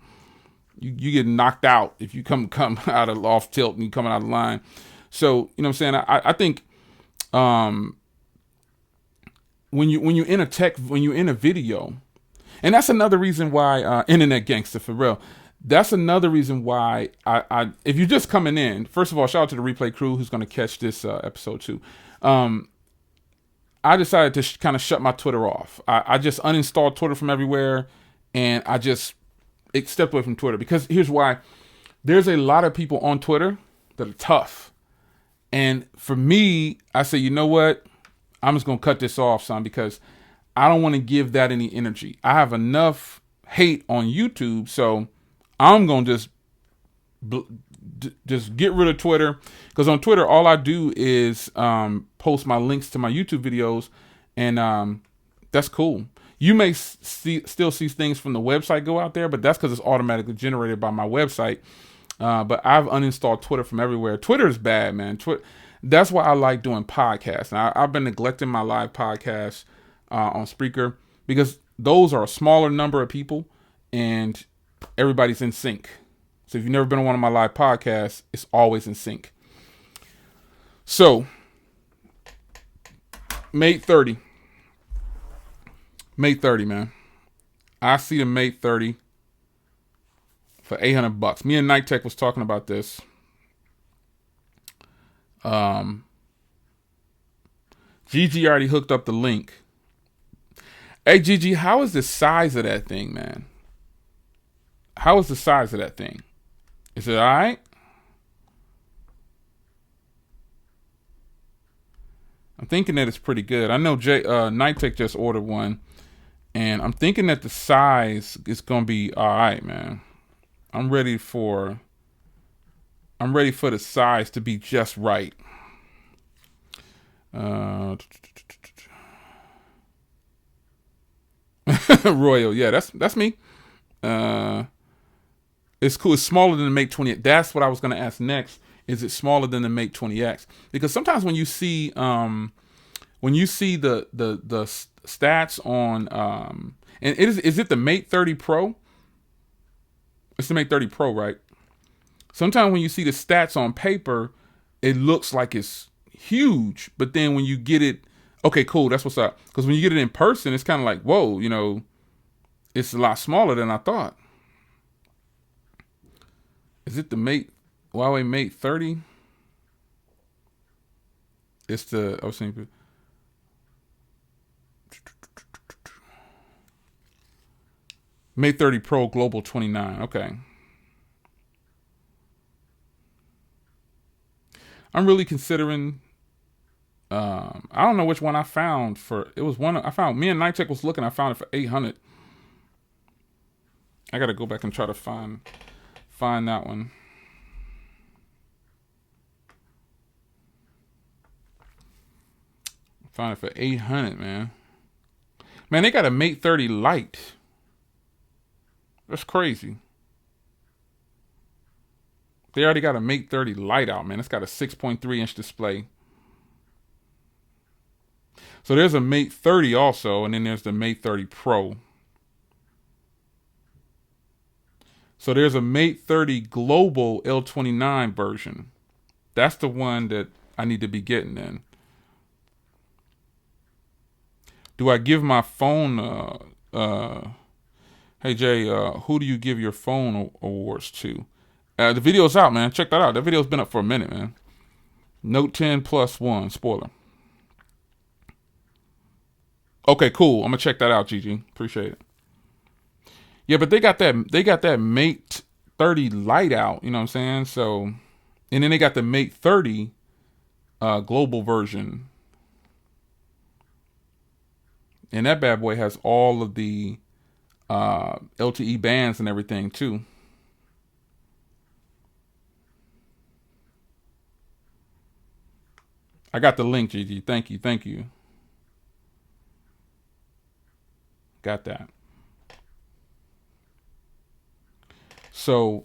Speaker 1: You get knocked out if you come out of off tilt and you coming out of line. So you know what I'm saying. I think when you're in a tech, when you're in a video, and that's another reason why internet gangster for real. That's another reason why I if you're just coming in, first of all, shout out to the replay crew who's going to catch this episode too. I decided to kind of shut my Twitter off. I just uninstalled Twitter from everywhere, and I just stepped away from Twitter because here's why. There's a lot of people on Twitter that are tough, and for me, I say, you know what? I'm just gonna cut this off, son, because I don't want to give that any energy. I have enough hate on YouTube, so I'm gonna just get rid of Twitter, because on Twitter all I do is post my links to my YouTube videos, and that's cool. You may still see things from the website go out there, but that's because it's automatically generated by my website. But I've uninstalled Twitter from everywhere. Twitter is bad, man. That's why I like doing podcasts. And I've been neglecting my live podcasts on Spreaker, because those are a smaller number of people and everybody's in sync. So if you've never been on one of my live podcasts, it's always in sync. So, Mate 30, man. I see the Mate 30 for $800. Me and Night Tech was talking about this. Gigi already hooked up the link. Hey Gigi, how is the size of that thing, man? How is the size of that thing? Is it all right? I'm thinking that it's pretty good. I know Night Tech just ordered one, and I'm thinking that the size is gonna be all right, man. I'm ready for the size to be just right. Royal, yeah, that's me. It's cool. It's smaller than the Mate 20. That's what I was going to ask next. Is it smaller than the Mate 20X? Because sometimes when you see the stats on and is it the Mate 30 Pro? It's the Mate 30 Pro, right? Sometimes when you see the stats on paper, it looks like it's huge, but then when you get it, okay, cool, that's what's up. Because when you get it in person, it's kind of like, whoa, it's a lot smaller than I thought. Is it the Huawei Mate 30? It's the, I was thinking, Mate 30 Pro Global 29. Okay. I'm really considering. I don't know which one I found for. It was one I found. Me and Nitech was looking. I found it for 800. I gotta go back and try to find that one. Found it for 800, man. Man, they got a Mate 30 Lite. That's crazy. They already got a Mate 30 Lite out, man. It's got a 6.3 inch display. So there's a Mate 30 also, and then there's the Mate 30 Pro. So there's a Mate 30 Global L29 version. That's the one that I need to be getting in. Do I give my phone, hey Jay, who do you give your phone awards to? The video's out, man. Check that out. That video's been up for a minute, man. Note 10 Plus 1, spoiler. Okay, cool. I'm gonna check that out, Gigi. Appreciate it. Yeah, but they got that Mate 30 Lite out, you know what I'm saying? So, and then they got the Mate 30 global version. And that bad boy has all of the LTE bands and everything too. I got the link, Gigi. Thank you. Got that. So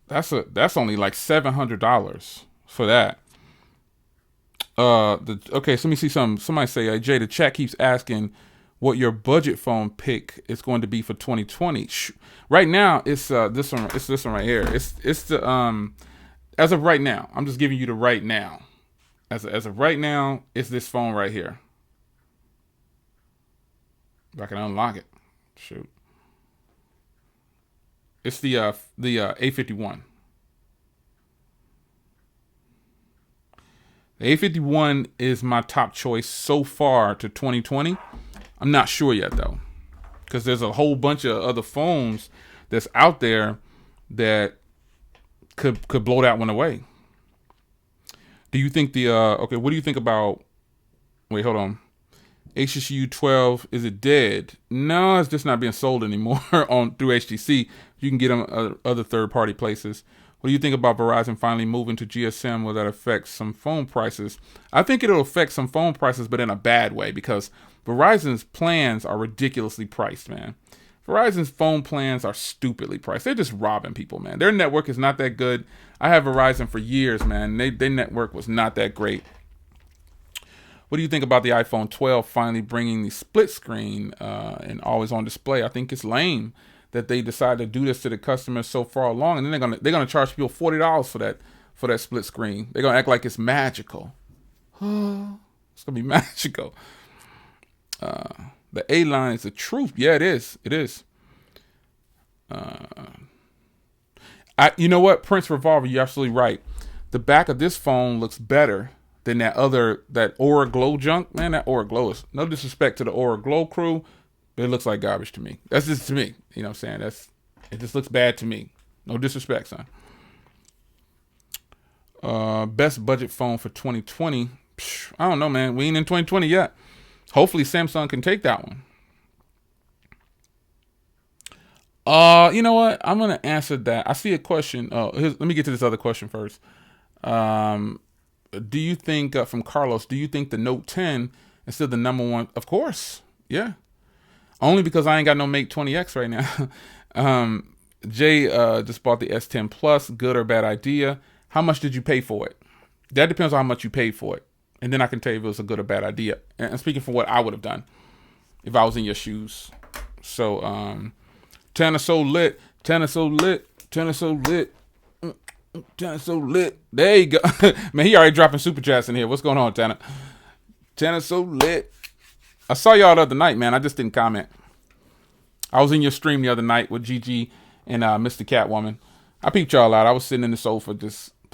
Speaker 1: that's only like $700 for that. Okay, so let me see something. Somebody say, Jay, the chat keeps asking what your budget phone pick is going to be for 2020. Right now, it's this one. It's this one right here. It's the as of right now. I'm just giving you the right now. As of right now, it's this phone right here. If I can unlock it, shoot. It's the A51. The A51 is my top choice so far to 2020. I'm not sure yet though, because there's a whole bunch of other phones that's out there that could blow that one away. Do you think the okay? What do you think about? Wait, hold on. HTC 12, is it dead? No, it's just not being sold anymore on through HTC. You can get them other third-party places. What do you think about Verizon finally moving to GSM? Will that affect some phone prices? I think it'll affect some phone prices, but in a bad way, because Verizon's plans are ridiculously priced, man. Verizon's phone plans are stupidly priced. They're just robbing people, man. Their network is not that good. I have Verizon for years, man. Their network was not that great. What do you think about the iPhone 12 finally bringing the split screen and always on display? I think it's lame that they decided to do this to the customers so far along, and then they're gonna charge people $40 for that split screen. They're gonna act like it's magical. It's gonna be magical. The A line is the truth. Yeah, it is. It is. You know what, Prince Revolver, you're absolutely right. The back of this phone looks better than that Aura Glow junk. Man, that Aura Glow is, no disrespect to the Aura Glow crew, but it looks like garbage to me. That's just to me. You know what I'm saying? It just looks bad to me. No disrespect, son. Best budget phone for 2020. I don't know, man. We ain't in 2020 yet. Hopefully Samsung can take that one. You know what? I'm gonna answer that. I see a question. Let me get to this other question first. Do you think, from Carlos, do you think the Note 10 is still the number one? Of course. Yeah. Only because I ain't got no Mate 20X right now. Jay just bought the S10 Plus. Good or bad idea? How much did you pay for it? That depends on how much you paid for it. And then I can tell you if it was a good or bad idea. And speaking for what I would have done if I was in your shoes. So, Tanner so lit. Tanner so lit. Tanner so lit. Tanner so lit. There you go. Man, he already dropping super chats in here. What's going on, Tanner? Tanner so lit. I saw y'all the other night, man. I just didn't comment. I was in your stream the other night with Gigi and Mr. Catwoman. I peeped y'all out. I was sitting in the sofa,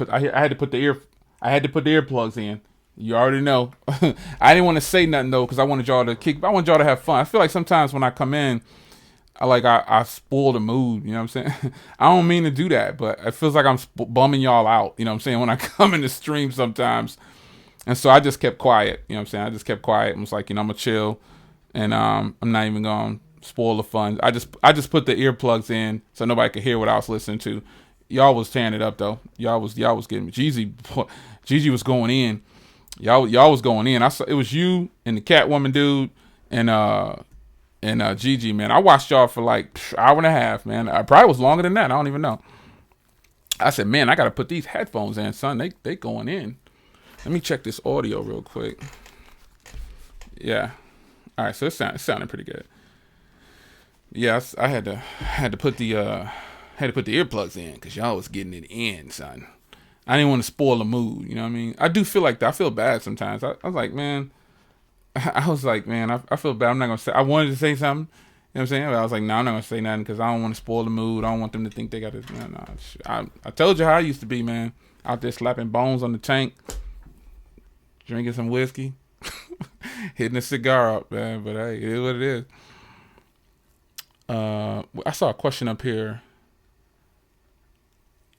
Speaker 1: I had to put the earplugs in. You already know. I didn't want to say nothing though, because I wanted y'all to have fun. I feel like sometimes when I come in, I spoil the mood, you know what I'm saying? I don't mean to do that, but it feels like I'm bumming y'all out, you know what I'm saying, when I come in the stream sometimes. And so I just kept quiet, you know what I'm saying? I just kept quiet and was like, I'm gonna chill, and I'm not even gonna spoil the fun. I just put the earplugs in so nobody could hear what I was listening to. Y'all was tearing it up though. Y'all was getting me. Gigi was going in. Y'all was going in. I saw it was you and the Catwoman dude and Gigi, man. I watched y'all for like hour and a half, man. I probably was longer than that. I don't even know. I said, man, I gotta put these headphones in, son. They going in. Let me check this audio real quick. Yeah. All right, so it sounded pretty good. Yes, I had to put the earplugs in because y'all was getting it in, son. I didn't want to spoil the mood, you know what I mean? I do feel like that. I feel bad sometimes. I was like, man, I feel bad. I'm not gonna say. I wanted to say something, you know what I'm saying? But I was like, no, I'm not gonna say nothing because I don't want to spoil the mood. I don't want them to think they got to. No. I told you how I used to be, man. Out there slapping bones on the tank, drinking some whiskey, hitting a cigar up, man. But hey, it is what it is. I saw a question up here.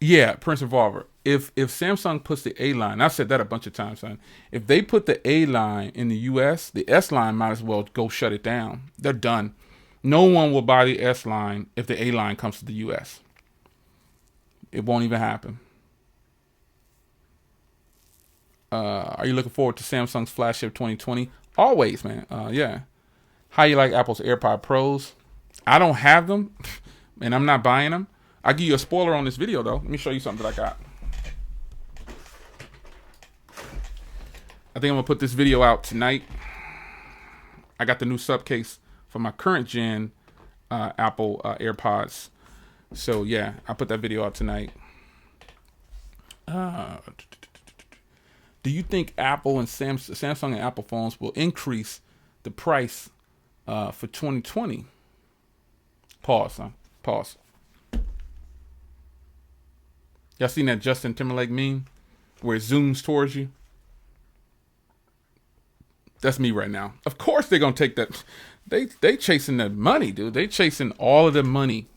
Speaker 1: Yeah, Prince Revolver. If Samsung puts the A line, I've said that a bunch of times, son. If they put the A line in the US, the S line might as well go shut it down. They're done. No one will buy the S line if the A line comes to the US. It won't even happen. Are you looking forward to Samsung's Flagship 2020? Always, man. Yeah. How you like Apple's AirPod Pros? I don't have them, and I'm not buying them. I'll give you a spoiler on this video, though. Let me show you something that I got. I think I'm going to put this video out tonight. I got the new subcase for my current gen Apple AirPods. So, yeah, I'll put that video out tonight. Do you think Apple and Samsung and Apple phones will increase the price for 2020? Pause, son. Pause. Y'all seen that Justin Timberlake meme where it zooms towards you? That's me right now. Of course they're gonna take that. They chasing the money, dude. They chasing all of the money.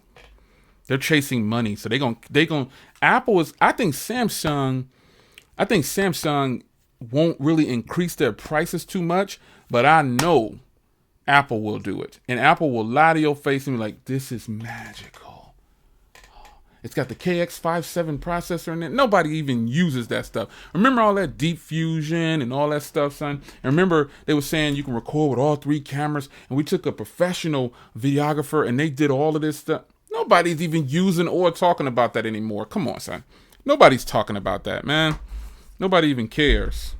Speaker 1: They're chasing money. So they gonna Apple is I think Samsung won't really increase their prices too much, but I know Apple will do it. And Apple will lie to your face and be like, this is magical. It's got the KX57 processor in it. Nobody even uses that stuff. Remember all that deep fusion and all that stuff, son? And remember they were saying you can record with all 3 cameras, and we took a professional videographer and they did all of this stuff. Nobody's even using or talking about that anymore. Come on, son. Nobody's talking about that, man. Nobody even cares.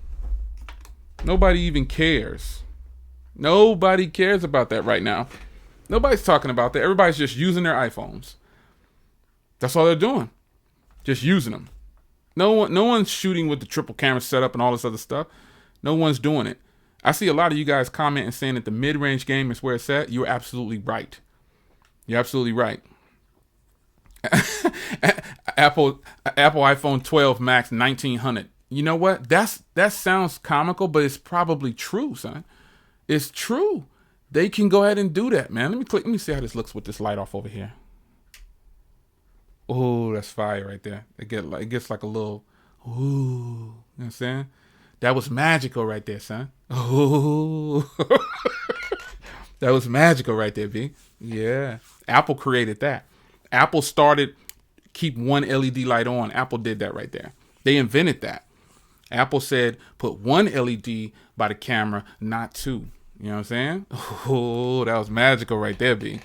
Speaker 1: Nobody even cares. Nobody cares about that right now. Nobody's talking about that. Everybody's just using their iPhones. That's all they're doing. Just using them. No one's shooting with the triple camera setup and all this other stuff. No one's doing it. I see a lot of you guys commenting saying that the mid-range game is where it's at. You're absolutely right. You're absolutely right. Apple iPhone 12 Max 1900. You know what? That sounds comical, but it's probably true, son. It's true. They can go ahead and do that, man. Let me see how this looks with this light off over here. Oh, that's fire right there. It gets like a little, ooh, you know what I'm saying? That was magical right there, son. Oh, that was magical right there, B. Yeah. Apple created that. Apple started keep one LED light on. Apple did that right there. They invented that. Apple said put one LED by the camera, not 2. You know what I'm saying? Oh, that was magical right there, B.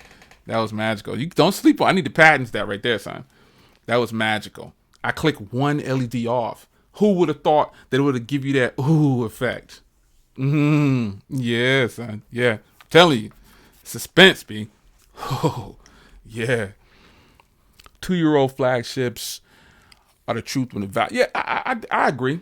Speaker 1: That was magical. You don't sleep on. I need to patent that right there, son. That was magical. I click one LED off. Who would have thought that it would have give you that ooh effect? Yeah, son. Yeah. I'm telling you. Suspense, B. Oh, yeah. 2-year-old flagships are the truth when the value. Yeah, I agree.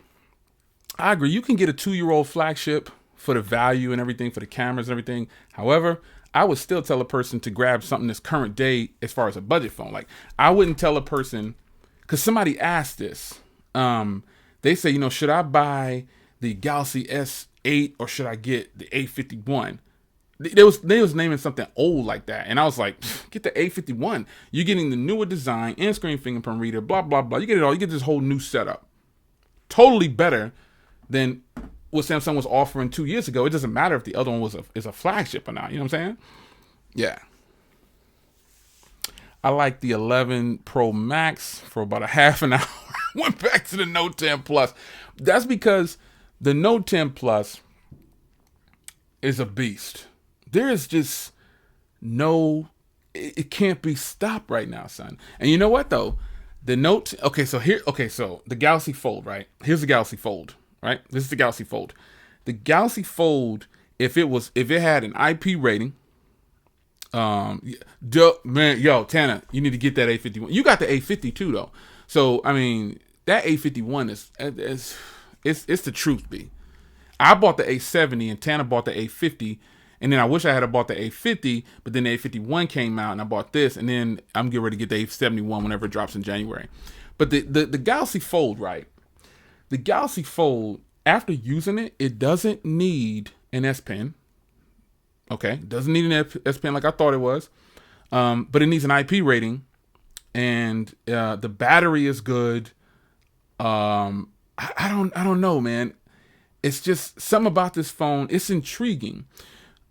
Speaker 1: I agree. You can get a 2-year-old flagship for the value and everything, for the cameras and everything. However, I would still tell a person to grab something that's current day as far as a budget phone. Like, I wouldn't tell a person, because somebody asked this. They say, should I buy the Galaxy S8 or should I get the A51? They was naming something old like that, and I was like, get the A51. You're getting the newer design, in-screen fingerprint reader, blah blah blah. You get it all. You get this whole new setup. Totally better than what Samsung was offering 2 years ago. It doesn't matter if the other one is a flagship or not. You know what I'm saying? Yeah. I like the 11 Pro Max for about a half an hour. Went back to the Note 10 Plus. That's because the Note 10 Plus is a beast. There is just it can't be stopped right now, son. And you know what though? The Note, so the Galaxy Fold, right? Here's the Galaxy Fold, right? This is the Galaxy Fold. The Galaxy Fold, if it had an IP rating, man, yo, Tana, you need to get that A51. You got the A52 though. So, I mean, that A51 it's the truth, B. I bought the A70 and Tana bought the A50, and then I wish I had bought the A50, but then the A51 came out and I bought this, and then I'm getting ready to get the A71 whenever it drops in January. But the Galaxy Fold, right? The Galaxy Fold, after using it, it doesn't need an S Pen. Okay, it doesn't need an S Pen like I thought it was, but it needs an IP rating, and the battery is good. I don't know, man. It's just something about this phone. It's intriguing.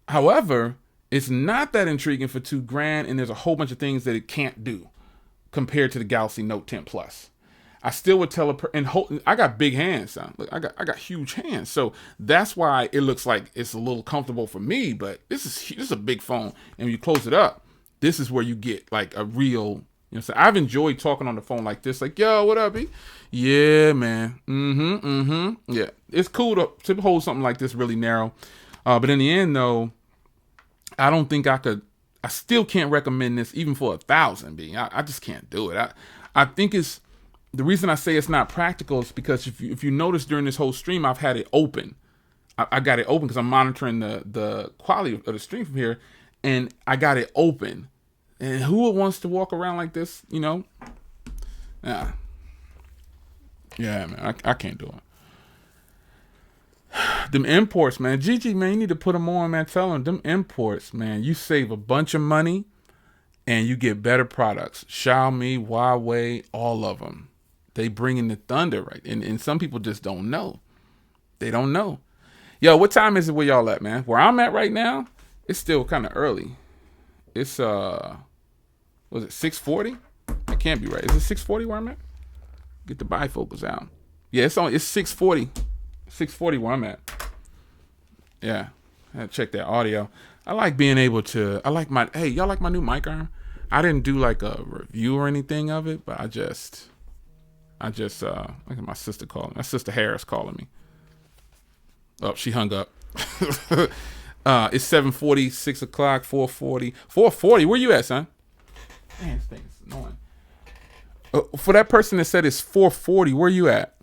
Speaker 1: However, it's not that intriguing for $2,000, and there's a whole bunch of things that it can't do compared to the Galaxy Note 10 Plus. I still would tell I got big hands, son. Look, I got huge hands, so that's why it looks like it's a little comfortable for me. But this is a big phone, and when you close it up, this is where you get like a real. You know, so I've enjoyed talking on the phone like this, like, yo, what up, B? Yeah, man. Yeah, it's cool to hold something like this really narrow. But in the end, though, I don't think I still can't recommend this even for 1,000, B. I just can't do it. I think it's the reason I say it's not practical is because if you notice during this whole stream, I've had it open. I got it open because I'm monitoring the quality of the stream from here, and I got it open. And who wants to walk around like this, you know? Yeah, man, I can't do it. Them imports, man. Gigi, man, you need to put them on, man. Tell them imports, man. You save a bunch of money, and you get better products. Xiaomi, Huawei, all of them. They bring in the thunder, right? And some people just don't know. They don't know. Yo, what time is it where y'all at, man? Where I'm at right now, it's still kind of early. It's was it 6:40? That can't be right. Is it 6:40 where I'm at? Get the bifocals out. Yeah, it's 6:40. 6:40 where I'm at. Yeah. I had to check that audio. I like being able to hey, y'all like my new mic arm? I didn't do like a review or anything of it, but I just look at my sister calling. My sister Harris calling me. Oh, she hung up. It's 7:40, 6 o'clock, 4:40. 4:40, where you at, son? Man, this thing is annoying. For that person that said it's 4:40, where you at?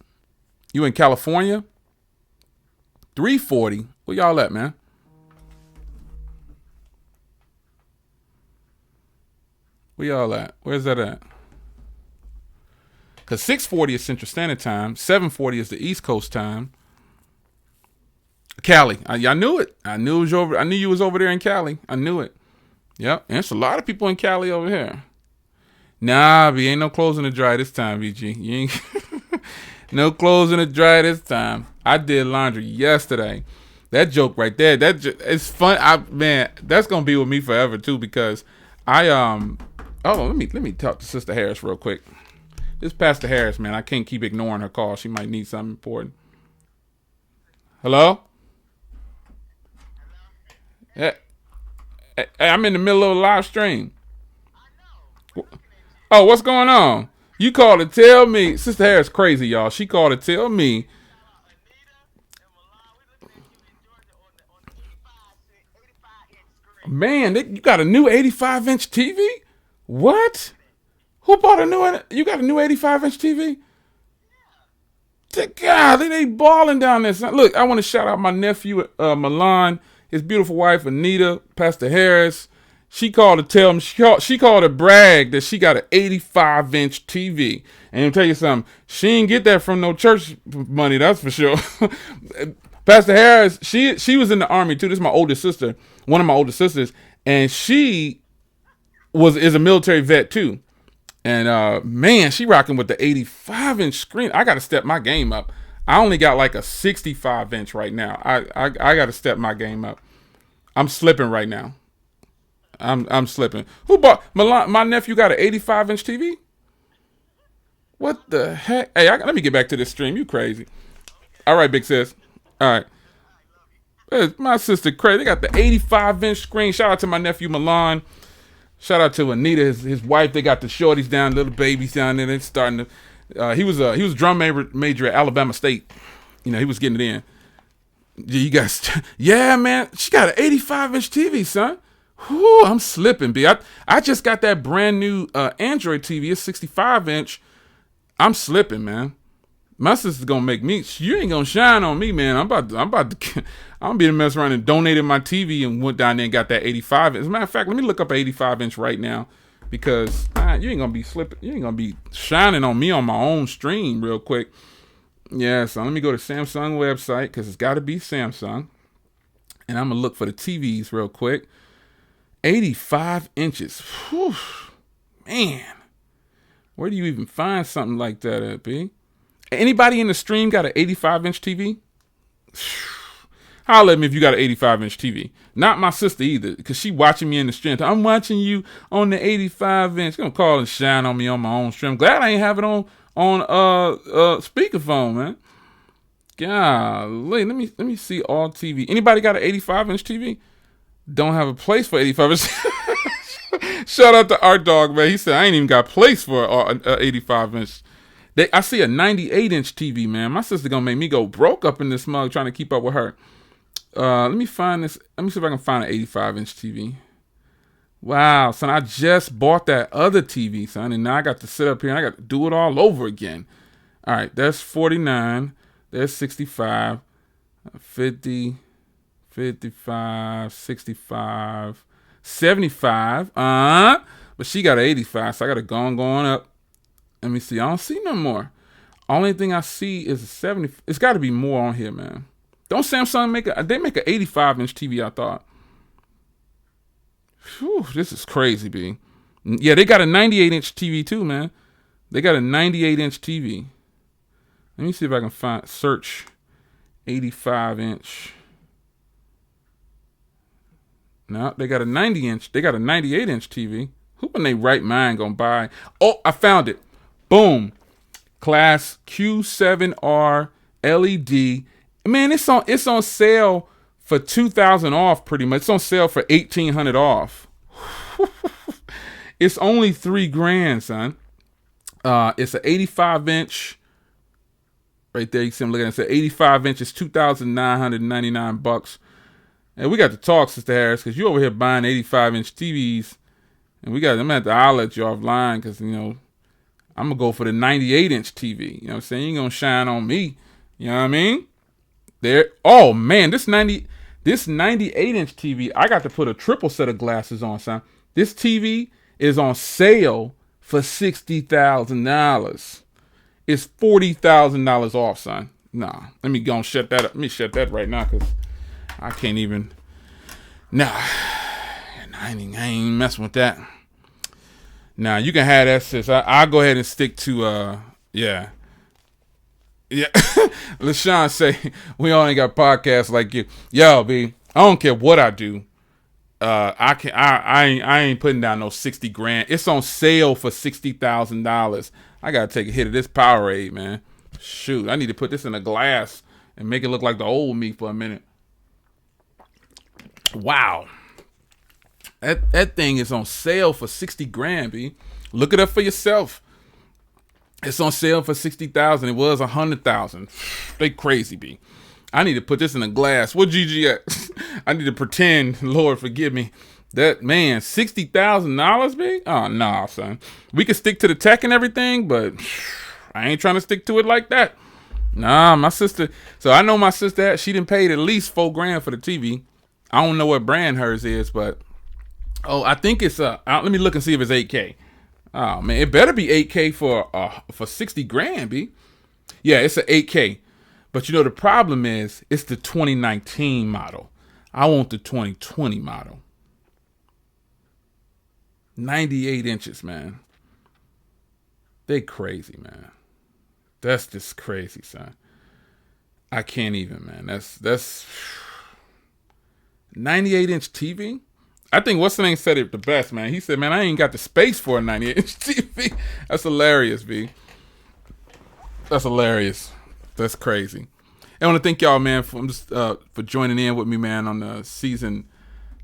Speaker 1: You in California? 3:40, where y'all at, man? Where y'all at? Where's that at? Because 6:40 is Central Standard Time. 7:40 is the East Coast time. Cali. I knew it. I knew you was over there in Cali. I knew it. Yep. And there's a lot of people in Cali over here. Nah, B, ain't no clothes in the dry this time, VG. You ain't no clothes in the dry this time. I did laundry yesterday. That joke right there, it's fun. Man, that's gonna be with me forever too, because let me talk to Sister Harris real quick. This Pastor Harris, man, I can't keep ignoring her call. She might need something important. Hello? Hey, I'm in the middle of a live stream. Oh, what's going on? You called to tell me. Sister Harris crazy, y'all. She called to tell me. Man, you got a new 85-inch TV? What? Who bought you got a new 85-inch TV? God, they balling down there. Look, I want to shout out my nephew, Milan, his beautiful wife, Anita, Pastor Harris. She called to tell him, she called to brag that she got an 85-inch TV. And I'll tell you something, she didn't get that from no church money, that's for sure. Pastor Harris, she was in the Army too. This is my older sister, one of my older sisters, and she is a military vet too. And man, she rocking with the 85-inch screen. I got to step my game up. I only got like a 65-inch right now. I got to step my game up. I'm slipping right now. I'm slipping. Who bought my nephew got an 85-inch TV? What the heck? Hey, let me get back to this stream. You crazy? All right, big sis. All right. My sister crazy. They got the 85-inch screen. Shout out to my nephew Milan. Shout out to Anita, his wife. They got the shorties down, little babies down there. They're starting to. He was a drum major at Alabama State. You know, he was getting it in. You guys, yeah, man. She got an 85-inch TV, son. Whew, I'm slipping, B. I just got that brand new Android TV. It's 65-inch. I'm slipping, man. My sister's gonna make me. You ain't gonna shine on me, man. I'm about to. I'm gonna mess around and donated my TV and went down there and got that 85. As a matter of fact, let me look up an 85-inch right now, because you ain't gonna be slipping. You ain't gonna be shining on me on my own stream real quick. Yeah, so let me go to Samsung website, because it's got to be Samsung, and I'm gonna look for the TVs real quick. 85 inches. Whew, man, where do you even find something like that at, B? Anybody in the stream got an 85-inch TV? Holler at me if you got an 85-inch TV. Not my sister either, because she watching me in the stream. I'm watching you on the 85-inch. Gonna call and shine on me on my own stream. Glad I ain't have it on speakerphone, man. Golly, let me see all TV. Anybody got an 85-inch TV? Don't have a place for 85-inch. Shout out to Art Dog, man. He said I ain't even got a place for a 85-inch. I see a 98-inch TV, man. My sister gonna make me go broke up in this mug trying to keep up with her. Let me find this. Let me see if I can find an 85-inch TV. Wow, son, I just bought that other TV, son, and now I got to sit up here and I got to do it all over again. All right, that's 49. There's 65, 50, 55, 65, 75. But she got an 85, so I got to go on up. Let me see. I don't see no more. Only thing I see is a 70. It's got to be more on here, man. Don't Samsung make they make an 85-inch TV, I thought. Whew, this is crazy, B. Yeah, they got a 98-inch TV too, man. They got a 98-inch TV. Let me see if I can search 85-inch. No, they got a 90-inch. They got a 98-inch TV. Who in their right mind gonna buy? Oh, I found it. Boom. Class Q7R LED. Man, it's on sale for $2,000 off, pretty much. It's on sale for $1,800 off. It's only $3,000, son. It's an 85-inch. Right there, you see I'm looking at it. It's an 85 inches, $2,999. And we got to talk, Sister Harris, because you over here buying 85-inch TVs. And I'm going to have to holler at you offline, because, you know, I'm going to go for the 98-inch TV. You know what I'm saying? You ain't going to shine on me. You know what I mean? Oh, man, this 98-inch TV, I got to put a triple set of glasses on, son. This TV is on sale for $60,000. It's $40,000 off, son. Nah, let me go and shut that up. Let me shut that right now, because I can't even. Nah, I ain't messing with that. Nah, you can have that, sis. I'll go ahead and stick to, yeah. LaShawn say, we only got podcasts like you. Yo, B, I don't care what I do. I ain't putting down no $60,000. It's on sale for $60,000. I gotta take a hit of this Powerade, man. Shoot, I need to put this in a glass and make it look like the old me for a minute. Wow. That thing is on sale for $60,000, B. Look it up for yourself. It's on sale for $60,000. It was $100,000. They crazy, B. I need to put this in a glass. What GG at? I need to pretend, Lord forgive me. That, man, $60,000, B? Oh, nah, son. We can stick to the tech and everything, but I ain't trying to stick to it like that. Nah, my sister. So I know my sister, she done paid at least $4,000 for the TV. I don't know what brand hers is, but I think it's let me look and see if it's 8K. Oh man, it better be 8K for $60,000, B. Yeah, it's an 8K. But the problem is it's the 2019 model. I want the 2020 model. 98 inches, man. They crazy, man. That's just crazy, son. I can't even, man. That's 98-inch TV. I think what's the name said it the best, man. He said, man, I ain't got the space for a 98-inch TV. That's hilarious, B. That's hilarious. That's crazy. I want to thank y'all, man, for joining in with me, man, on the season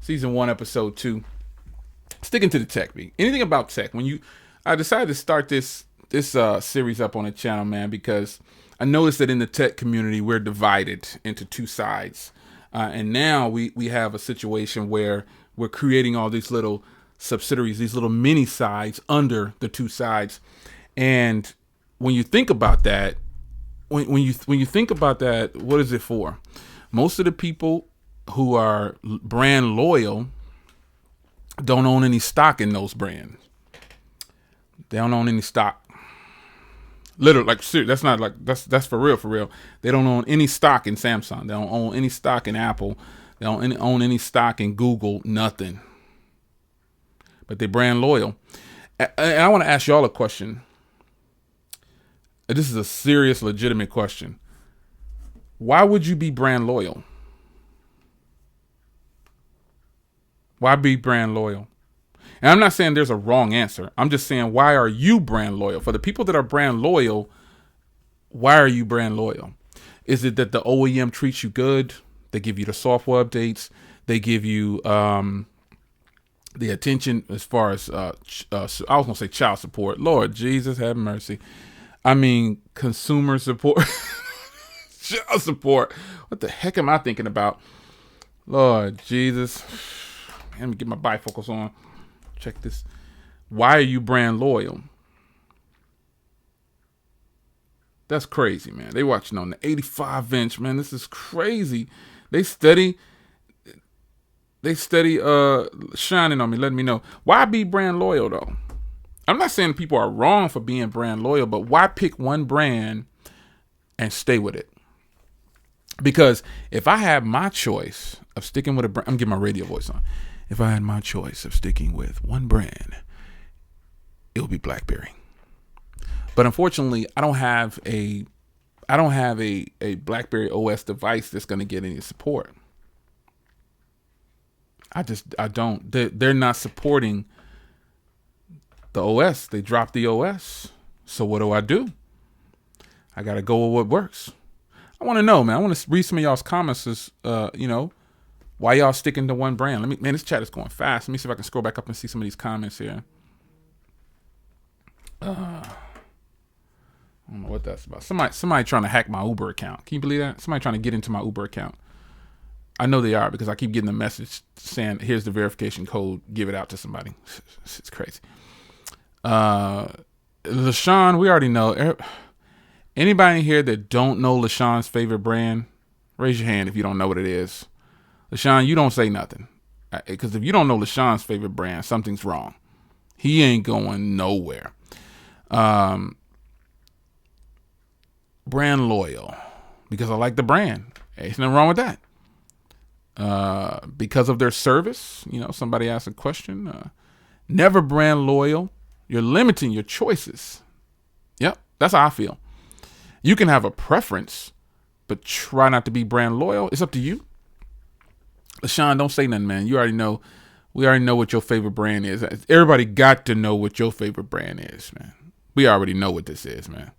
Speaker 1: 1, episode 2. Sticking to the tech, B. Anything about tech. I decided to start this series up on the channel, man, because I noticed that in the tech community we're divided into two sides, and now we have a situation where we're creating all these little subsidiaries, these little mini sides under the two sides. And when you think about that, when you think about that, what is it for? Most of the people who are brand loyal don't own any stock in those brands. They don't own any stock. Literally, like, that's not like that's for real. They don't own any stock in Samsung. They don't own any stock in Apple. They don't own any stock in Google. Nothing. But they brand loyal. And I want to ask y'all a question. This is a serious, legitimate question. Why would you be brand loyal? Why be brand loyal? And I'm not saying there's a wrong answer. I'm just saying, why are you brand loyal? For the people that are brand loyal, why are you brand loyal? Is it that the OEM treats you good? They give you the software updates. They give you the attention as far as, I was going to say child support. Lord Jesus, have mercy. I mean, consumer support. Child support. What the heck am I thinking about? Lord Jesus. Let me get my bifocals on. Check this. Why are you brand loyal? That's crazy, man. They watching on the 85-inch, man. This is crazy. They steady shining on me, letting me know. Why be brand loyal, though? I'm not saying people are wrong for being brand loyal, but why pick one brand and stay with it? Because if I had my choice of sticking with a brand, I'm getting my radio voice on. If I had my choice of sticking with one brand, it would be BlackBerry. But unfortunately, I don't have a BlackBerry OS device that's going to get any support. I don't. They're not supporting the OS. They dropped the OS. So what do? I got to go with what works. I want to know, man. I want to read some of y'all's comments as, why y'all sticking to one brand? Man, this chat is going fast. Let me see if I can scroll back up and see some of these comments here. I don't know what that's about. Somebody trying to hack my Uber account. Can you believe that? Somebody trying to get into my Uber account. I know they are because I keep getting the message saying, here's the verification code. Give it out to somebody. It's crazy. LaShawn, we already know. Anybody in here that don't know LaShawn's favorite brand, raise your hand if you don't know what it is. LaShawn, you don't say nothing. Because if you don't know LaShawn's favorite brand, something's wrong. He ain't going nowhere. Brand loyal. Because I like the brand. Ain't nothing wrong with that. Because of their service. Somebody asked a question. Never brand loyal. You're limiting your choices. Yep, that's how I feel. You can have a preference, but try not to be brand loyal. It's up to you. LaShawn, don't say nothing, man. You already know. We already know what your favorite brand is. Everybody got to know what your favorite brand is, man. We already know what this is, man.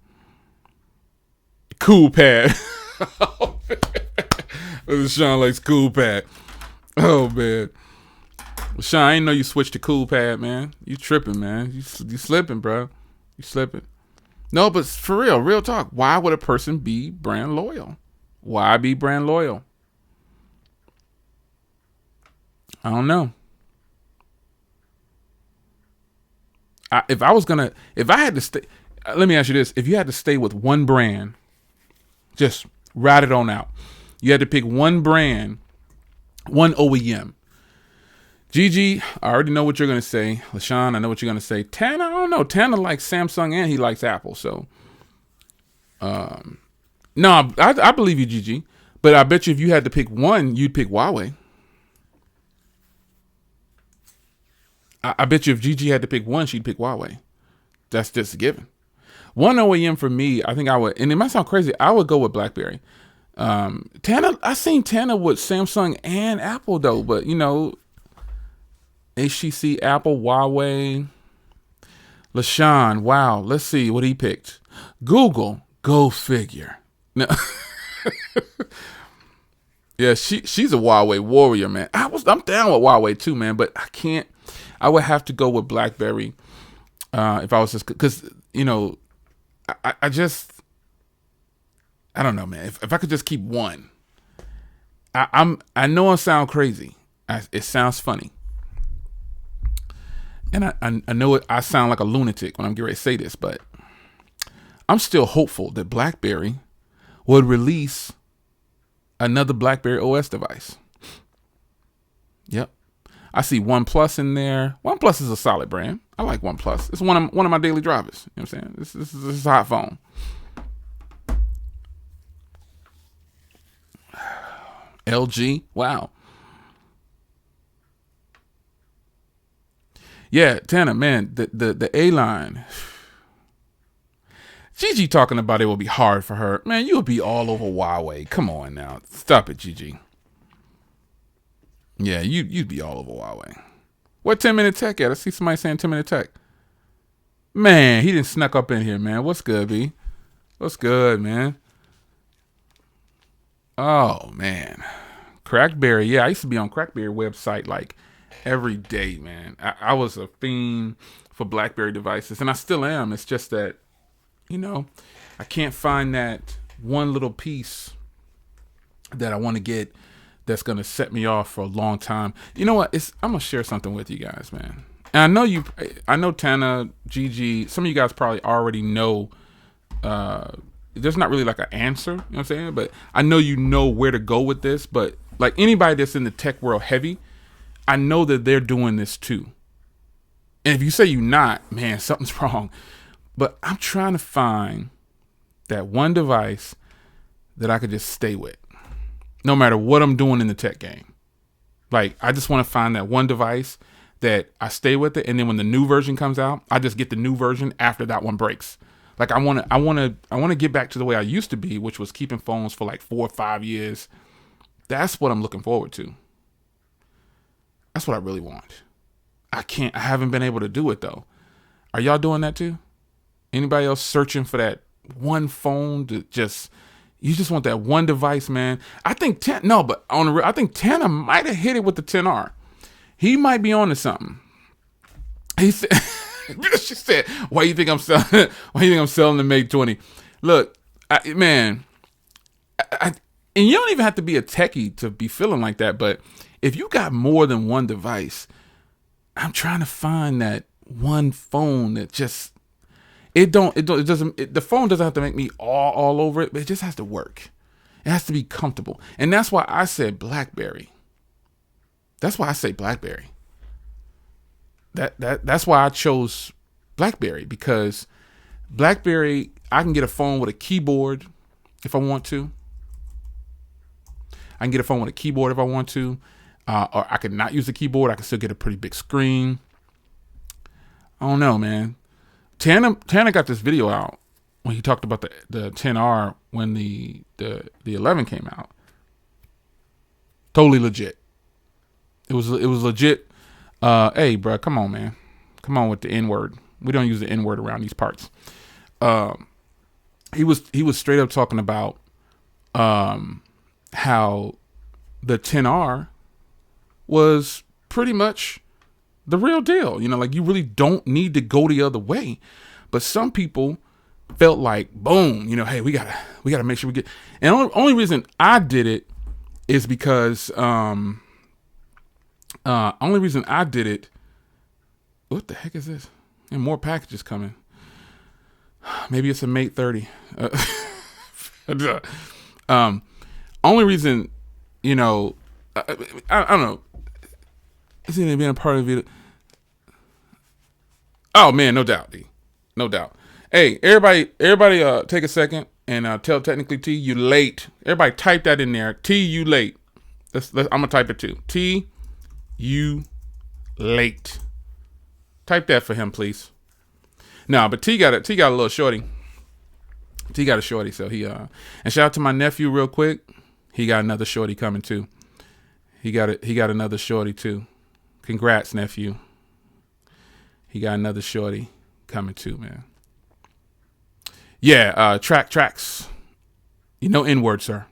Speaker 1: Cool Pad. LaShawn likes Cool Pad. Oh, man. LaShawn, I didn't know you switched to Cool Pad, man. You tripping, man. You slipping, bro. You slipping. No, but for real talk. Why would a person be brand loyal? Why be brand loyal? I don't know. If I had to stay, let me ask you this. If you had to stay with one brand, just ride it on out. You had to pick one brand, one OEM. Gigi, I already know what you're going to say. LaShawn, I know what you're going to say. Tana, I don't know. Tana likes Samsung and he likes Apple. So, No, I believe you, Gigi. But I bet you if you had to pick one, you'd pick Huawei. I bet you if Gigi had to pick one, she'd pick Huawei. That's just a given. One OEM for me, I think I would, and it might sound crazy, I would go with BlackBerry. Tana, I seen Tana with Samsung and Apple though, but you know, HTC, Apple, Huawei, LaShawn. Wow, let's see what he picked. Google, go figure. No. Yeah, she's a Huawei warrior, man. I'm down with Huawei too, man, but I can't. I would have to go with BlackBerry if I was just because you know, I just I don't know, man. If I could just keep one, I know I sound crazy. It sounds funny, and I know I sound like a lunatic when I'm getting ready to say this, but I'm still hopeful that BlackBerry would release another BlackBerry OS device. Yep. I see OnePlus in there. OnePlus is a solid brand. I like OnePlus. It's one of my daily drivers. You know what I'm saying? This is a hot phone. LG. Wow. Yeah, Tana, man, the A line. Gigi talking about it will be hard for her. Man, you'll be all over Huawei. Come on now. Stop it, Gigi. Yeah, you'd be all over Huawei. What 10-minute tech at? I see somebody saying 10-minute tech. Man, he didn't snuck up in here, man. What's good, B? What's good, man? Oh, man. Crackberry. Yeah, I used to be on Crackberry website like every day, man. I was a fiend for BlackBerry devices, and I still am. It's just that, you know, I can't find that one little piece that I want to get that's going to set me off for a long time. You know what? I'm going to share something with you guys, man. And I know Tana, Gigi, some of you guys probably already know, there's not really like an answer, you know what I'm saying? But I know you know where to go with this, but like anybody that's in the tech world heavy, I know that they're doing this too. And if you say you're not, man, something's wrong. But I'm trying to find that one device that I could just stay with, no matter what I'm doing in the tech game. Like, I just want to find that one device that I stay with it, and then when the new version comes out, I just get the new version after that one breaks. Like, I want to get back to the way I used to be, which was keeping phones for like 4 or 5 years. That's what I'm looking forward to. That's what I really want. I haven't been able to do it though. Are y'all doing that too? Anybody else searching for that one phone to you just want that one device, man? I think I think Tana might have hit it with the 10R. He might be on to something. He said, she said, why you think I'm selling the Mate 20? Look, man, and you don't even have to be a techie to be feeling like that, but if you got more than one device, I'm trying to find that one phone that just the phone doesn't have to make me all over it, but it just has to work. It has to be comfortable. And that's why I said BlackBerry. That's why I say BlackBerry. That's why I chose BlackBerry, because BlackBerry, I can get a phone with a keyboard if I want to. I can get a phone with a keyboard if I want to. Or I could not use the keyboard. I can still get a pretty big screen. I don't know, man. Tana got this video out when he talked about the 10R when the 11 came out. Totally legit. It was legit. Hey, bro, come on, man. Come on with the N-word. We don't use the N-word around these parts. He was straight up talking about how the 10R was pretty much the real deal. You know, like, you really don't need to go the other way. But some people felt like, boom, you know, hey, we gotta make sure we get. And only reason I did it is because only reason I did it. What the heck is this? And more packages coming. Maybe it's a Mate 30. Only reason, you know, I don't know. It's even being a part of it. Oh man, no doubt, D. No doubt. Hey, everybody, take a second And tell technically T, you late. Everybody type that in there. T, you late. I'm going to type it too. T, you late. Type that for him, please. No, but T got a little shorty. T got a shorty, so he and shout out to my nephew real quick. He got another shorty coming too. He got another shorty too. Congrats, nephew. He got another shorty coming too, man. Yeah, tracks. You know N-word, sir.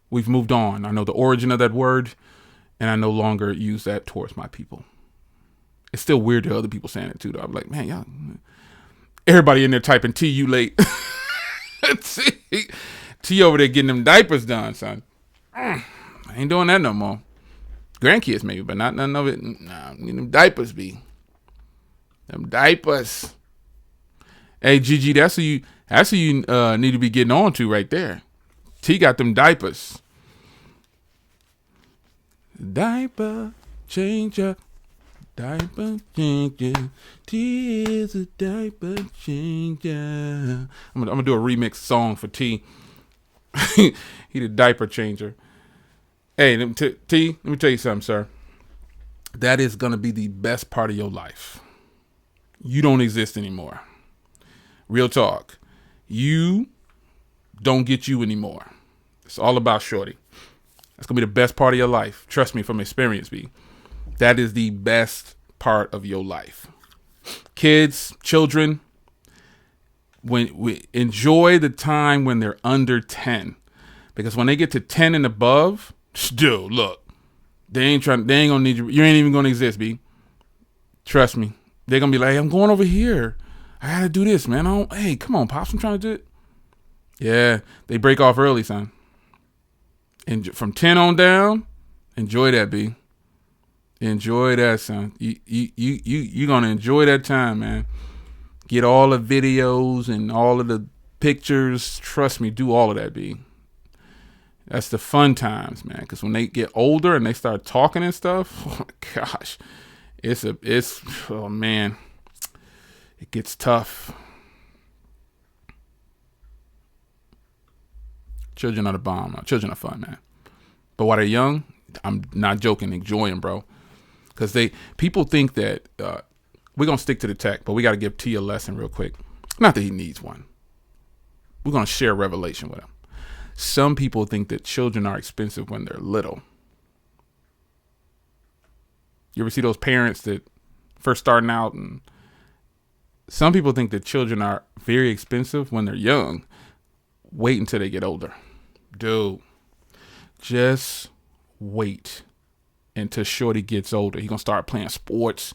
Speaker 1: We've moved on. I know the origin of that word, and I no longer use that towards my people. It's still weird to other people saying it too, though. I'm like, man, y'all. Everybody in there typing T, you late. T over there getting them diapers done, son. I ain't doing that no more. Grandkids maybe, but not none of it. Nah, need them diapers be. Them diapers. Hey, Gigi, that's who you need to be getting on to right there. T got them diapers. Diaper changer. Diaper changer. T is a diaper changer. I'm gonna do a remix song for T. He the diaper changer. Hey, T, let me tell you something, sir. That is gonna be the best part of your life. You don't exist anymore. Real talk. You don't get you anymore. It's all about shorty. That's going to be the best part of your life. Trust me from experience, B. That is the best part of your life. Kids, children, when we enjoy the time when they're under 10. Because when they get to 10 and above, dude, look, they ain't going to need you. You ain't even going to exist, B. Trust me. They're going to be like, hey, I'm going over here. I got to do this, man. Hey, come on, Pops. I'm trying to do it. Yeah, they break off early, son. And from 10 on down, enjoy that, B. Enjoy that, son. You going to enjoy that time, man. Get all the videos and all of the pictures. Trust me, do all of that, B. That's the fun times, man. Because when they get older and they start talking and stuff, oh my gosh, oh man, it gets tough. Children are the bomb. Children are fun, man. But while they're young, I'm not joking, enjoy them, bro. Because people think that we're going to stick to the tech, but we got to give T a lesson real quick. Not that he needs one. We're going to share revelation with him. Some people think that children are expensive when they're little. You ever see those parents that first starting out? And some people think that children are very expensive when they're young. Wait until they get older. Dude, just wait until shorty gets older. He gonna start playing sports.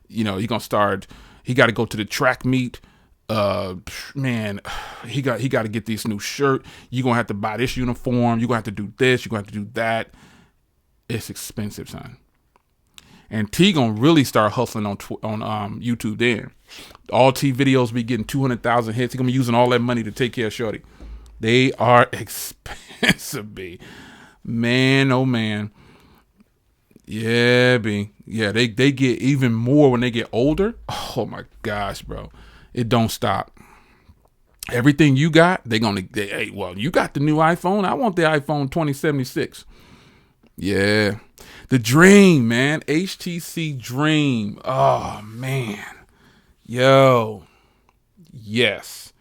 Speaker 1: You know, he got to go to the track meet. Man, he got to get this new shirt. You gonna have to buy this uniform. You gonna have to do this. You gonna have to do that. It's expensive, son. And T gonna really start hustling on YouTube then. All T videos be getting 200,000 hits. He gonna be using all that money to take care of shorty. They are expensive, B. Man, oh man. Yeah, B. Yeah, they get even more when they get older. Oh my gosh, bro. It don't stop. Everything you got, hey, well, you got the new iPhone. I want the iPhone 2076. Yeah. The Dream, man. HTC Dream. Oh, man. Yo. Yes.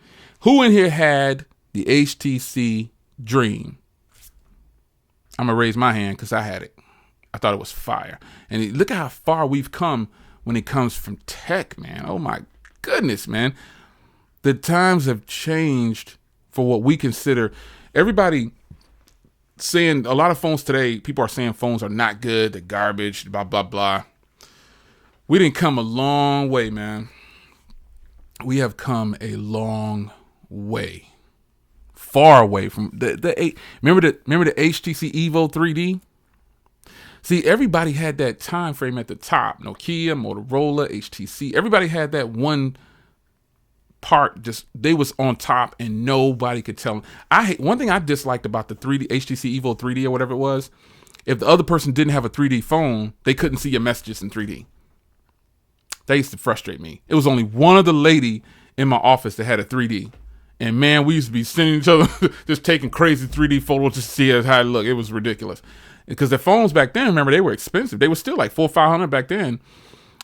Speaker 1: Who in here had the HTC Dream? I'm going to raise my hand because I had it. I thought it was fire. And look at how far we've come when it comes from tech, man. Oh, my goodness, man. The times have changed for what we consider. Everybody saying, a lot of phones today, people are saying phones are not good, they're garbage, blah, blah, blah. We didn't come a long way, man. We have come a long way. Far away from remember the HTC Evo 3D? See, everybody had that time frame at the top. Nokia, Motorola, HTC. Everybody had that one part, just they was on top and nobody could tell them. One thing I disliked about the 3D HTC Evo 3D or whatever it was, if the other person didn't have a 3D phone, they couldn't see your messages in 3D. That used to frustrate me. It was only one other lady in my office that had a 3D, And man, we used to be sending each other, just taking crazy 3D photos to see how it looked. It was ridiculous. Because the phones back then, remember, they were expensive. They were still like $400, $500 back then.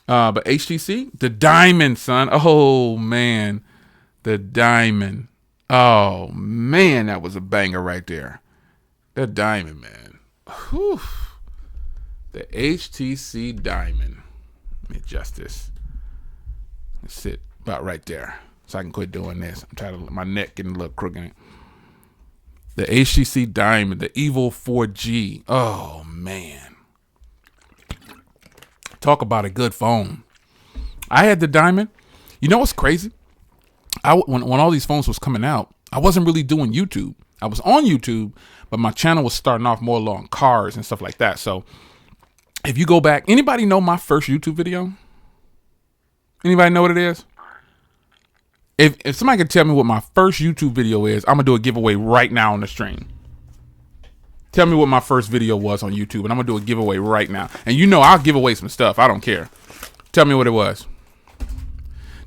Speaker 1: But HTC, the Diamond, son. Oh, man. The Diamond. Oh, man, that was a banger right there. The Diamond, man. Whew. The HTC Diamond. Let me adjust this. Let's sit about right there so I can quit doing this. I'm tired of my neck getting a little crooked. The HTC Diamond, the Evo 4G. Oh, man. Talk about a good phone. I had the Diamond. You know what's crazy? When all these phones was coming out, I wasn't really doing YouTube. I was on YouTube, but my channel was starting off more along cars and stuff like that. So if you go back, anybody know my first YouTube video? Anybody know what it is? If somebody could tell me what my first YouTube video is, I'm going to do a giveaway right now on the stream. Tell me what my first video was on YouTube, and I'm going to do a giveaway right now. And you know I'll give away some stuff. I don't care. Tell me what it was.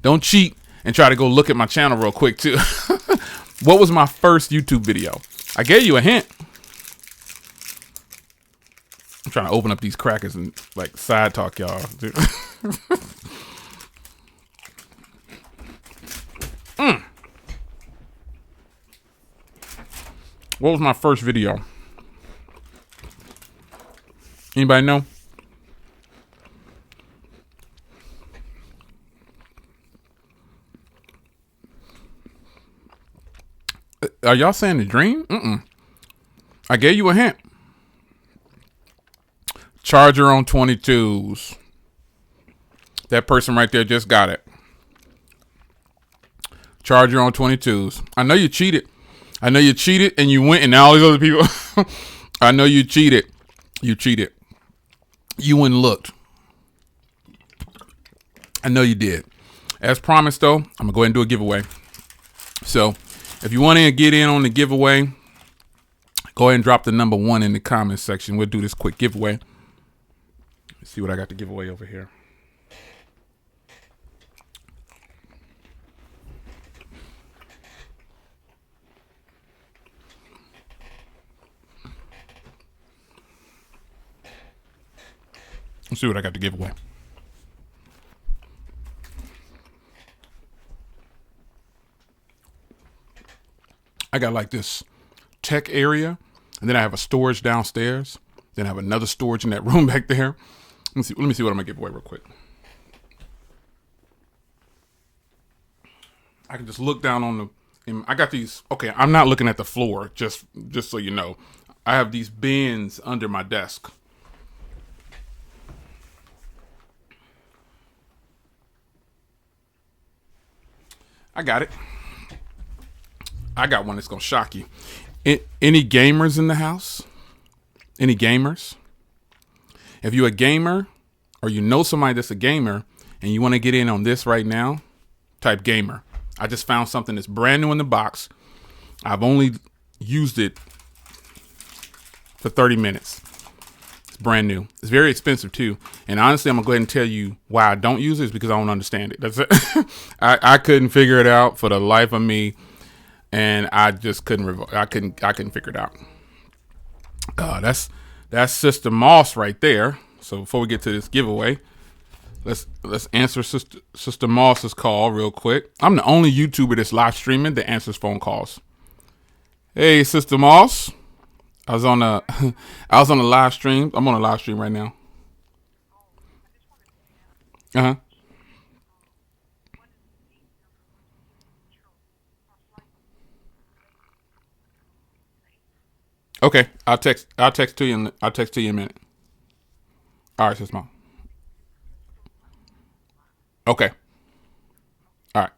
Speaker 1: Don't cheat and try to go look at my channel real quick, too. What was my first YouTube video? I gave you a hint. I'm trying to open up these crackers and, like, side talk y'all. What was my first video? Anybody know? Are y'all saying the Dream? I gave you a hint. Charger on 22s. That person right there just got it. Charger on 22s. I know you cheated. I know you cheated and you went and all these other people. I know you cheated. You cheated. You went and looked. I know you did. As promised, though, I'm going to go ahead and do a giveaway. So if you want to get in on the giveaway, go ahead and drop the number 1 in the comments section. We'll do this quick giveaway. Let's see what I got to give away over here. Let's see what I got to give away. I got like this tech area, and then I have a storage downstairs. Then I have another storage in that room back there. Let me see what I'm gonna give away real quick. I can just look down on I got these. Okay, I'm not looking at the floor. Just so you know, I have these bins under my desk. I got it. I got one that's going to shock you. Any gamers in the house? Any gamers? If you're a gamer or you know somebody that's a gamer and you want to get in on this right now, type gamer. I just found something that's brand new in the box. I've only used it for 30 minutes. It's brand new. It's very expensive too. And honestly, I'm gonna go ahead and tell you why I don't use it is because I don't understand it. That's it. I couldn't figure it out for the life of me, and I just couldn't. I couldn't figure it out. That's Sister Moss right there. So before we get to this giveaway, let's answer Sister Moss's call real quick. I'm the only YouTuber that's live streaming that answers phone calls. Hey, Sister Moss. I was on a live stream. I'm on a live stream right now. Okay, I'll text to you. I'll text to you in a minute. All right, Sister Moss. Okay. All right.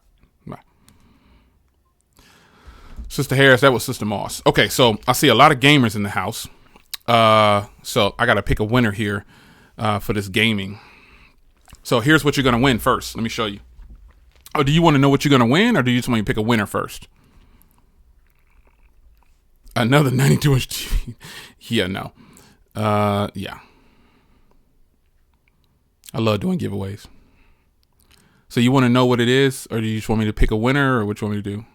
Speaker 1: Bye. Sister Harris, that was Sister Moss. Okay, so I see a lot of gamers in the house. So I got to pick a winner here for this gaming. So here's what you're going to win first. Let me show you. Oh, do you want to know what you're going to win, or do you just want to pick a winner first? Another 92-inch TV. Yeah, no. Yeah. I love doing giveaways. So you want to know what it is, or do you just want me to pick a winner, or what you want me to do?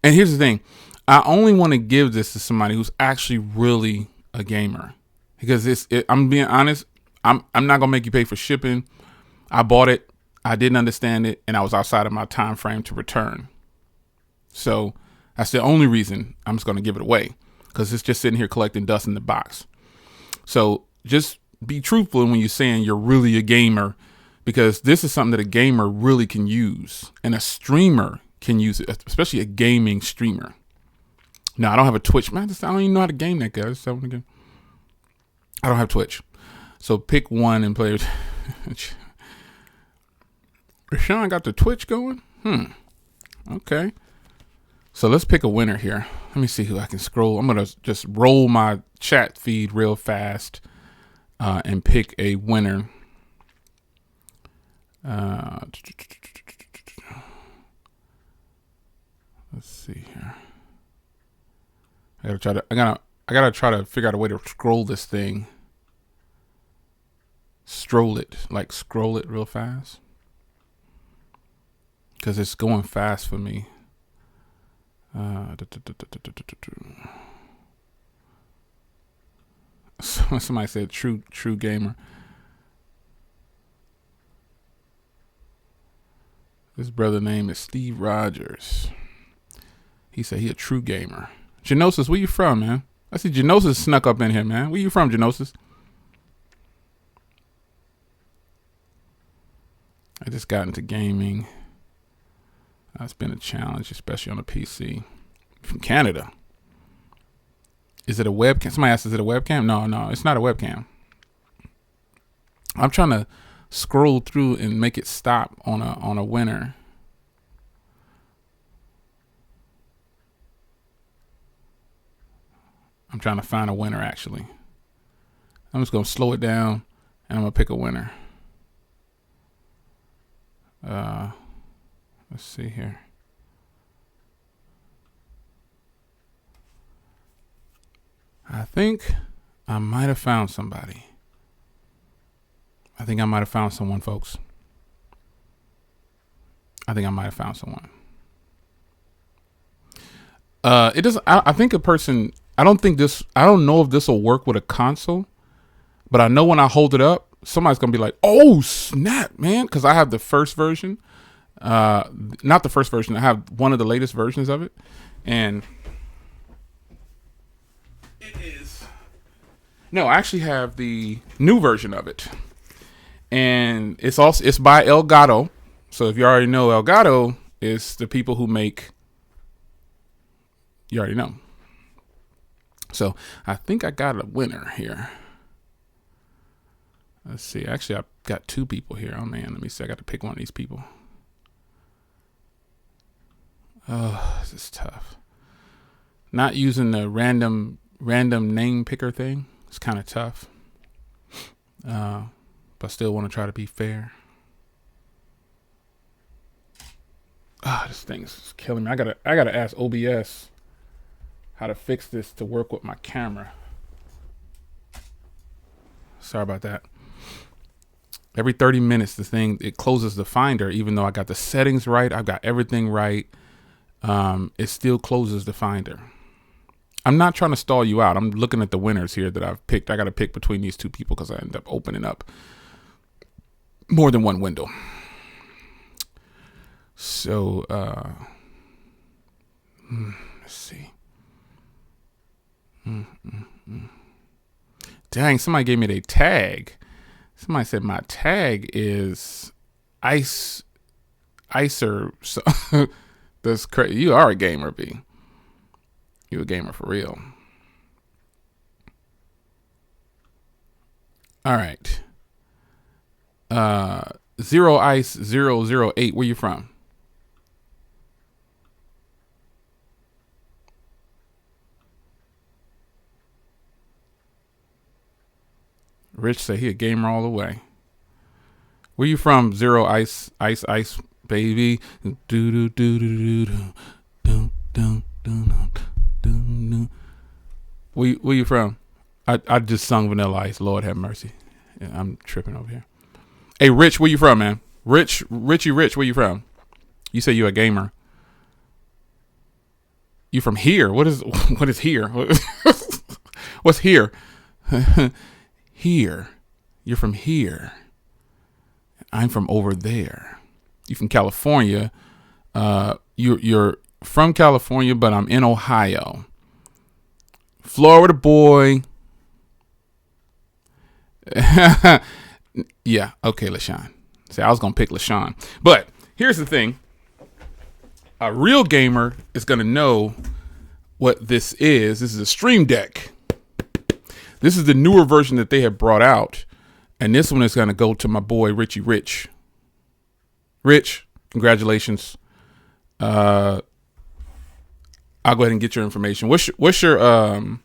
Speaker 1: And here's the thing. I only want to give this to somebody who's actually really a gamer, because I'm being honest. I'm not gonna make you pay for shipping. I bought it. I didn't understand it, and I was outside of my time frame to return. So that's the only reason I'm just gonna give it away, because it's just sitting here collecting dust in the box. So just be truthful when you're saying you're really a gamer, because this is something that a gamer really can use, and a streamer can use it, especially a gaming streamer. No, I don't have a Twitch. Man, I don't even know how to game that, guys. I don't have Twitch. So pick one and play it. Rashawn got the Twitch going? Okay. So let's pick a winner here. Let me see who I can scroll. I'm going to just roll my chat feed real fast and pick a winner. Let's see here. I gotta try to figure out a way to scroll this thing. Scroll it real fast, because it's going fast for me. Somebody said true gamer. This brother name is Steve Rogers. He said he a true gamer. Genosis, where you from, man? I see Genosis snuck up in here, man. Where you from, Genosis? I just got into gaming. It's been a challenge, especially on the PC. From Canada. Is it a webcam? Somebody asked, is it a webcam? No, it's not a webcam. I'm trying to scroll through and make it stop on a winner. I'm trying to find a winner, actually. I'm just going to slow it down, and I'm going to pick a winner. Let's see here. I think I might have found somebody. I think I might have found someone, folks. I think I might have found someone. It doesn't. I think a person. I don't know if this will work with a console, but I know when I hold it up, somebody's gonna be like, "Oh snap, man!" Because I have the first version. Not the first version. I have one of the latest versions of it, and it is. No, I actually have the new version of it, and it's by Elgato. So if you already know, Elgato is the people who make. You already know. So I think I got a winner here. Let's see. Actually, I've got two people here. Oh man, let me see. I got to pick one of these people. Oh, this is tough. Not using the random name picker thing. It's kind of tough. But still want to try to be fair. This thing's killing me. I gotta ask OBS how to fix this to work with my camera. Sorry about that. Every 30 minutes, it closes the Finder, even though I got the settings right. I've got everything right. It still closes the Finder. I'm not trying to stall you out. I'm looking at the winners here that I've picked. I got to pick between these two people because I end up opening up more than one window. So, let's see. Dang, somebody gave me their tag. Somebody said my tag is Icer. So that's crazy. You are a gamer, B. You a gamer for real. All right. 0ice008. Where you from? Rich say he a gamer all the way. Where you from? Zero ice, baby. Do do do do do do do do do. Where you from? I just sung Vanilla Ice. Lord have mercy. Yeah, I'm tripping over here. Hey, Rich, where you from, man? Rich, where you from? You say you a gamer. You from here? What is here? What's here? Here. You're from here. I'm from over there. You from California. You're from California, but I'm in Ohio. Florida boy. Yeah, okay, LaShawn. See, I was gonna pick LaShawn. But here's the thing. A real gamer is gonna know what this is. This is a Stream Deck. This is the newer version that they have brought out. And this one is gonna go to my boy Richie Rich. Rich, congratulations. I'll go ahead and get your information. What's your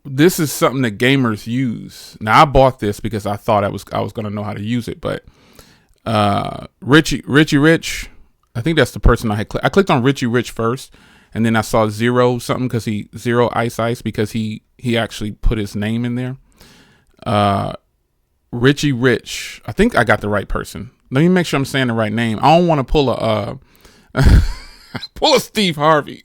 Speaker 1: this is something that gamers use. Now I bought this because I thought I was going to know how to use it, but Richie Rich, I think that's the person I clicked on Richie Rich first, and then I saw Zero something Zero Ice because he actually put his name in there. Richie Rich, I think I got the right person. Let me make sure I'm saying the right name. I don't want to pull a Steve Harvey.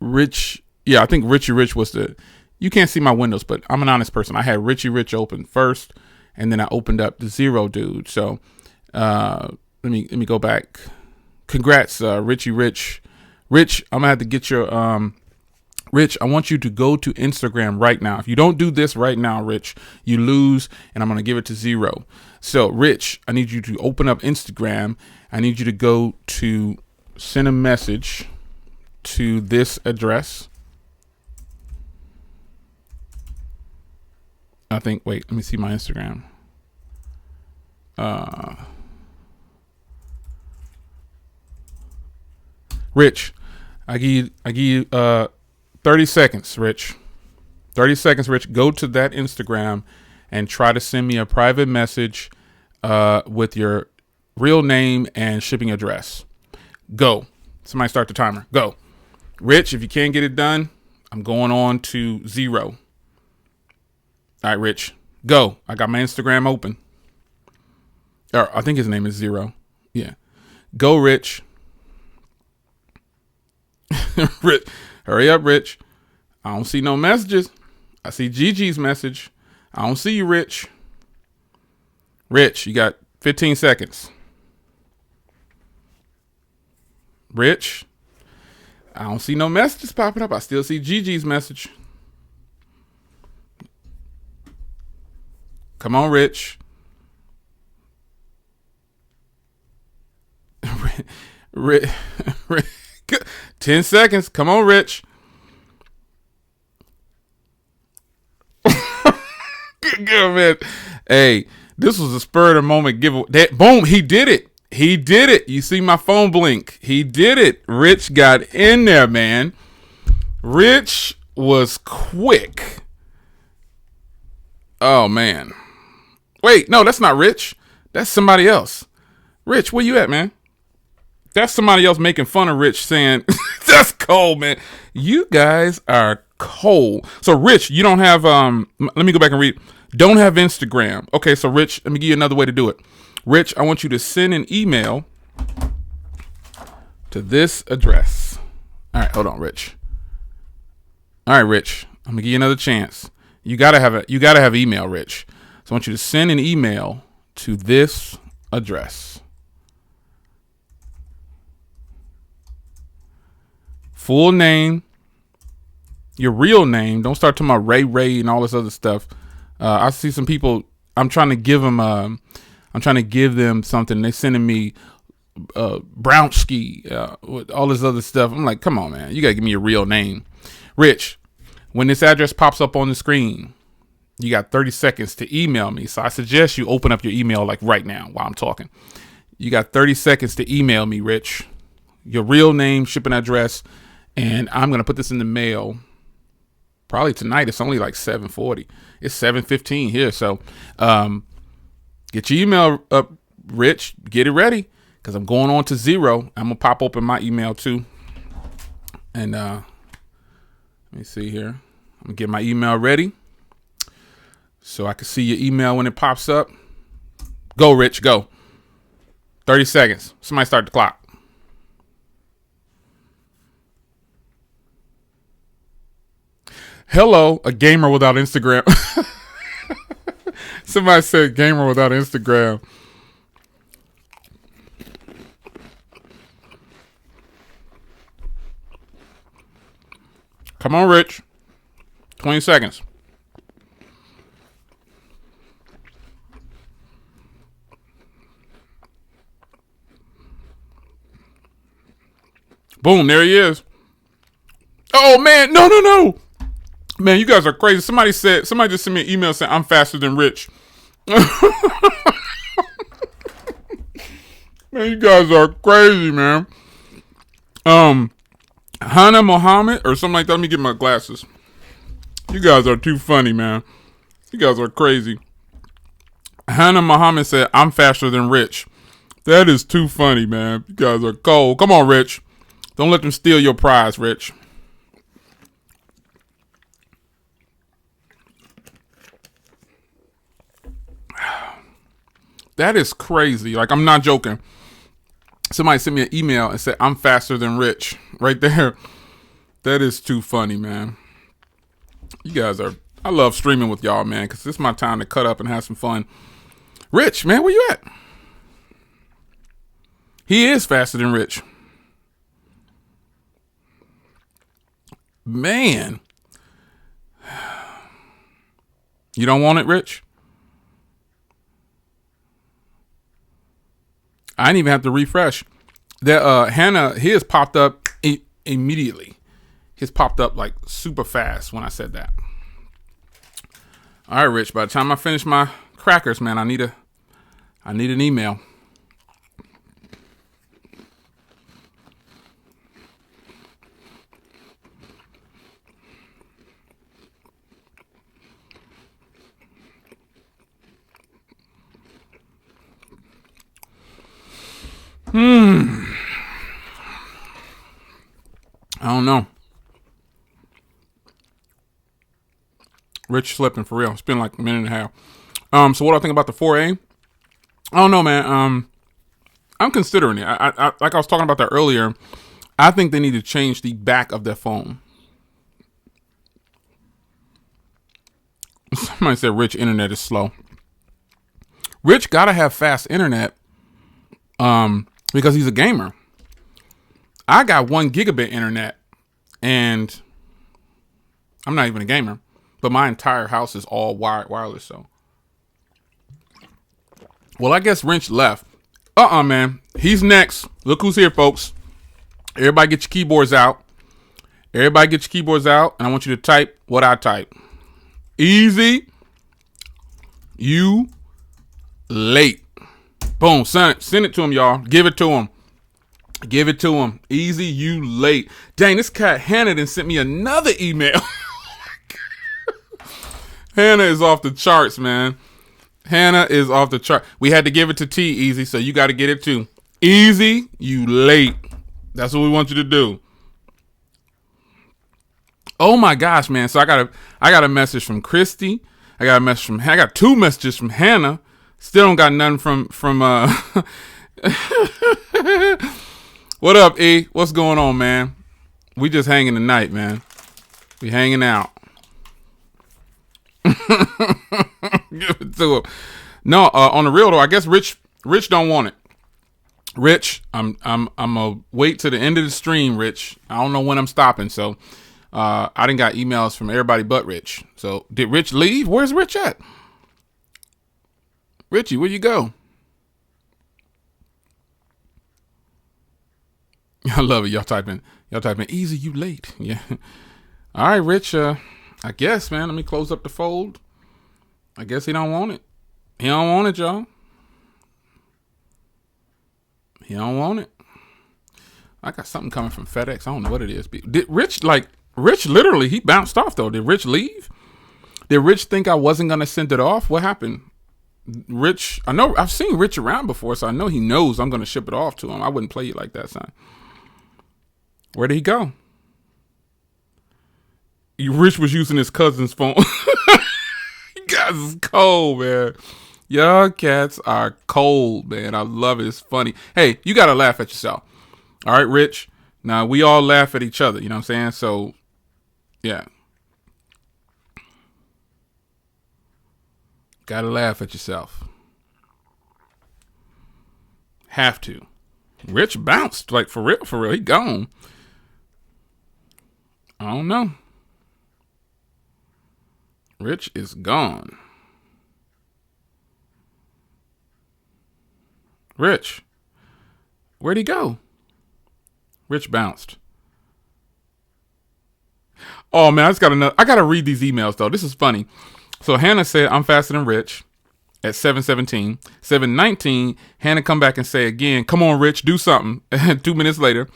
Speaker 1: Rich, yeah, I think Richie Rich was you can't see my windows, but I'm an honest person. I had Richie Rich open first, and then I opened up the Zero dude. So let me go back. Congrats, Richie Rich. Rich, I'm gonna have to get your Rich, I want you to go to Instagram right now. If you don't do this right now, Rich, you lose, and I'm gonna give it to Zero. So Rich, I need you to open up Instagram. I need you to go to send a message to this address. Wait, let me see my Instagram. Rich, I give you 30 seconds, Rich. 30 seconds, Rich. Go to that Instagram and try to send me a private message with your real name and shipping address. Go. Somebody start the timer. Go. Rich, if you can't get it done, I'm going on to Zero. All right, Rich, go. I got my Instagram open. Or I think his name is Zero. Yeah. Go, Rich. Rich, hurry up, Rich. I don't see no messages. I see Gigi's message. I don't see you, Rich. Rich, you got 15 seconds. Rich, I don't see no messages popping up. I still see Gigi's message. Come on, Rich. 10 seconds. Come on, Rich. Good, man. Hey, this was a spur of the moment giveaway. Boom, he did it. He did it. You see my phone blink. He did it. Rich got in there, man. Rich was quick. Oh, man. Wait, no, that's not Rich. That's somebody else. Rich, where you at, man? That's somebody else making fun of Rich saying, that's cold, man. You guys are cold. So, Rich, you don't have, let me go back and read. Don't have Instagram. Okay, so, Rich, let me give you another way to do it. Rich, I want you to send an email to this address. All right, hold on, Rich. All right, Rich, I'm gonna give you another chance. You gotta have email, Rich. So I want you to send an email to this address. Full name, your real name. Don't start talking about Ray and all this other stuff. I see some people. I'm trying to give them something. They're sending me Brownski with all this other stuff. I'm like, come on, man. You gotta give me your real name. Rich, when this address pops up on the screen, you got 30 seconds to email me. So I suggest you open up your email like right now while I'm talking. You got 30 seconds to email me, Rich. Your real name, shipping address, and I'm going to put this in the mail probably tonight. It's only like 7:40. It's 7:15 here. So get your email up, Rich. Get it ready because I'm going on to Zero. I'm going to pop open my email too. And let me see here. I'm going to get my email ready so I can see your email when it pops up. Go, Rich. Go. 30 seconds. Somebody start the clock. Hello, a gamer without Instagram. Somebody said gamer without Instagram. Come on, Rich. 20 seconds. Boom, there he is. Oh, man. No. Man, you guys are crazy. Somebody just sent me an email saying I'm faster than Rich. Man, you guys are crazy, man. Hannah Mohammed or something like that. Let me get my glasses. You guys are too funny, man. You guys are crazy. Hannah Mohammed said, I'm faster than Rich. That is too funny, man. You guys are cold. Come on, Rich. Don't let them steal your prize, Rich. That is crazy. Like, I'm not joking. Somebody sent me an email and said, I'm faster than Rich. Right there. That is too funny, man. You guys are... I love streaming with y'all, man, because this is my time to cut up and have some fun. Rich, man, where you at? He is faster than Rich. Man. You don't want it, Rich? I didn't even have to refresh. That Hannah, his popped up immediately. His popped up like super fast when I said that. All right, Rich. By the time I finish my crackers, man, I need an email. I don't know. Rich slipping for real. It's been like a minute and a half. So what do I think about the 4A? I don't know, man. I'm considering it. I like I was talking about that earlier. I think they need to change the back of their phone. Somebody said Rich internet is slow. Rich gotta have fast internet. Because he's a gamer. I got 1 gigabit internet, and I'm not even a gamer, but my entire house is all wireless. So, well, I guess Rich left. Man, he's next. Look who's here, folks. Everybody, get your keyboards out. And I want you to type what I type. Easy. You late. Boom, send it to him, y'all. Give it to him. Easy, you late. Dang, this cat Hannah done sent me another email. Hannah is off the charts, man. Hannah is off the chart. We had to give it to T, Easy, so you got to get it too. Easy, you late. That's what we want you to do. Oh my gosh, man. So I got a message from Christy. I got 2 messages from Hannah. Still don't got none from What up, E? What's going on, man? We just hanging tonight, man. We hanging out. Give it to him. No, on the real though, I guess Rich don't want it. Rich, I'm gonna wait to the end of the stream, Rich. I don't know when I'm stopping, so I done got emails from everybody but Rich. So did Rich leave? Where's Rich at? Richie, where you go? I love it. Y'all typing easy, you late. Yeah. All right, Rich. I guess, man. Let me close up the fold. I guess he don't want it. He don't want it, y'all. He don't want it. I got something coming from FedEx. I don't know what it is. Did Rich literally, he bounced off though. Did Rich leave? Did Rich think I wasn't going to send it off? What happened? Rich, I know I've seen Rich around before, so I know he knows I'm going to ship it off to him. I wouldn't play it like that, son. Where did he go? Rich was using his cousin's phone. You guys is cold, man. Y'all cats are cold, man. I love it. It's funny. Hey, you got to laugh at yourself. All right, Rich. Now, we all laugh at each other. You know what I'm saying? So, yeah. Gotta laugh at yourself. Have to. Rich bounced, like for real, for real. He gone. I don't know. Rich is gone. Rich. Where'd he go? Rich bounced. Oh man, I gotta read these emails though. This is funny. So Hannah said, I'm faster than Rich at 7:17. 7:19, Hannah come back and say again, come on, Rich, do something. 2 minutes later.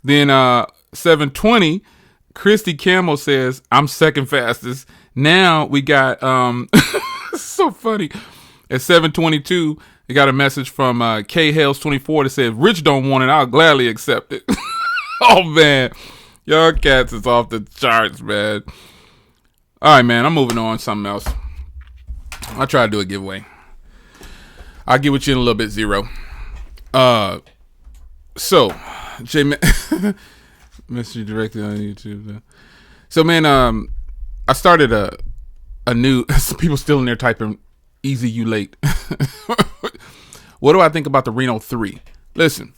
Speaker 1: Then 7:20, Christy Campbell says, I'm second fastest. Now we got so funny. At 7:22, we got a message from K Hales 24 that says, Rich don't want it, I'll gladly accept it. Oh man. Y'all cats is off the charts, man. All right, man, I'm moving on. Something else. I'll try to do a giveaway. I'll get with you in a little bit, Zero. So, Jay, message you directly on YouTube. So, man, I started a new. Some people still in there typing, "Easy, you late." What do I think about the Reno 3? Listen,